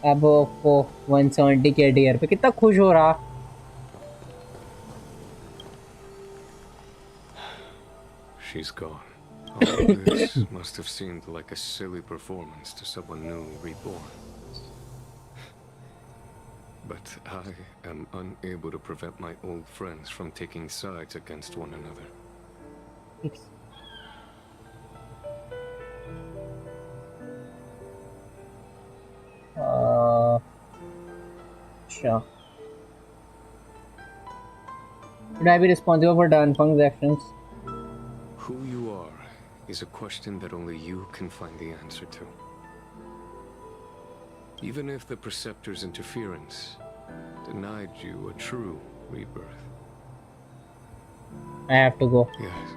अब वो 170 KDR पे कितना खुश हो रहा. She's gone. All of this must have seemed like a silly performance to someone newly reborn. But I am unable to prevent my old friends from taking sides against one another. Sure. Should I be responsible for Danfeng's actions? Who you are is a question that only you can find the answer to. Even if the Preceptor's interference denied you a true rebirth. I have to go. Yes.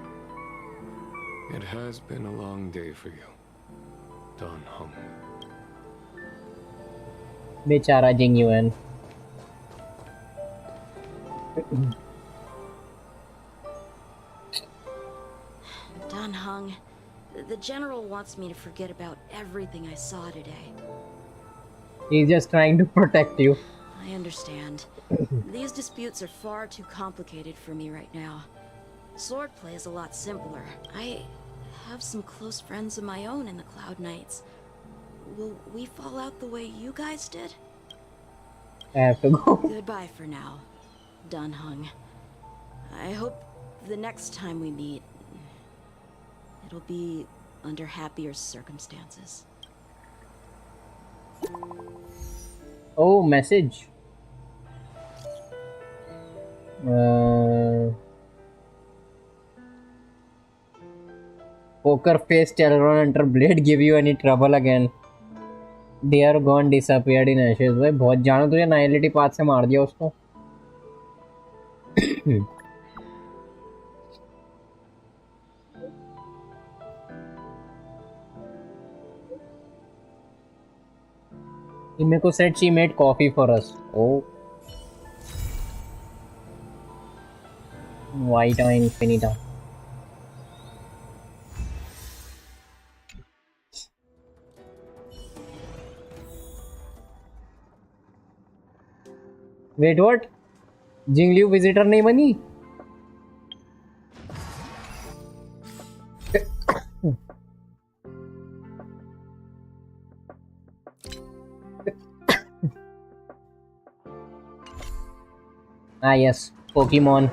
It has been a long day for you, Don Hung. बेचारा Jingyuan. Don Hung, the General wants me to forget about everything I saw today. He's just trying to protect you. I understand. These disputes are far too complicated for me right now. Swordplay is a lot simpler. I have some close friends of my own in the Cloud Knights. Will we fall out the way you guys did? I have to go. Goodbye for now, Don Hung. I hope the next time we meet, it'll be under happier circumstances. Oh, message. Poker face Teleron Hunter Blade give you any trouble again? They are gone disappeared in ashes. भाई बहुत जानो तुझे नाइलिटी path से मार दिया उसको. Himeko said she made coffee for us. Oh. White or Infinita. Wait, what? Jingliu visitor नहीं बनी? Ah yes, Pokemon.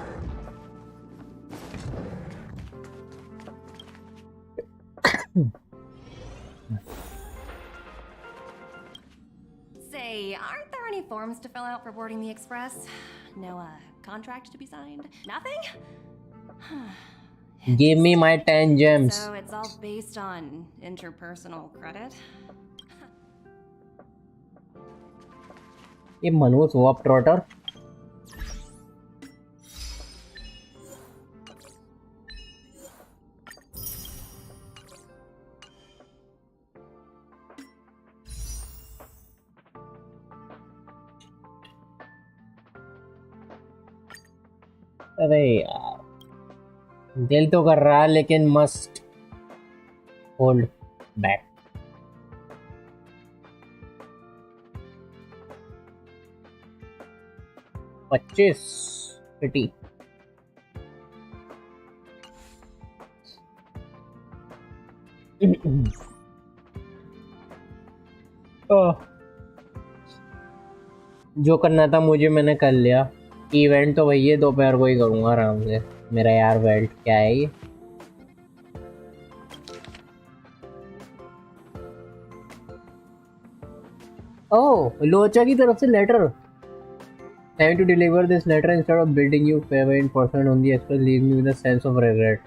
Say, aren't there any forms to fill out for boarding the Express? No, contract to be signed? Nothing? Give me my 10 gems. So it's all based on interpersonal credit? ये Manoj वॉप trotter. अरे यार दिल तो कर रहा है लेकिन must hold back. $25 50. जो करना था मुझे मैंने कर लिया. इवेंट तो वही है, दोपहर को ही करूँगा आराम से. मेरा यार वेल्ट क्या है ये? ओह लोचा की तरफ से letter. Time to deliver this letter instead of building you favor in person on the express leaves me with a sense of regret.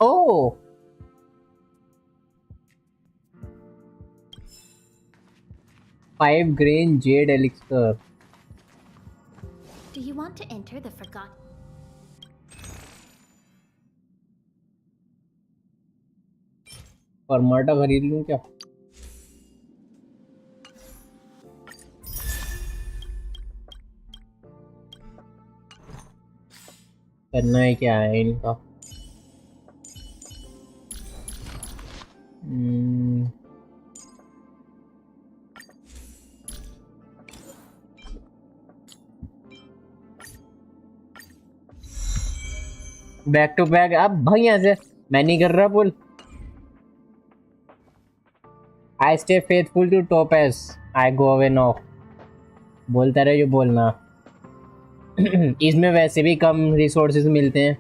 Oh! Five grain jade elixir. Do you want to enter the forgotten? Fermata खरीद लूं क्या? करना है क्या है इनका? Back to back. अब भाई यहाँ से मैं नहीं कर रहा पुल. I stay faithful to Topaz. I go away now. बोलता रहे जो बोलना. इसमें वैसे भी कम रिसोर्सेज मिलते हैं.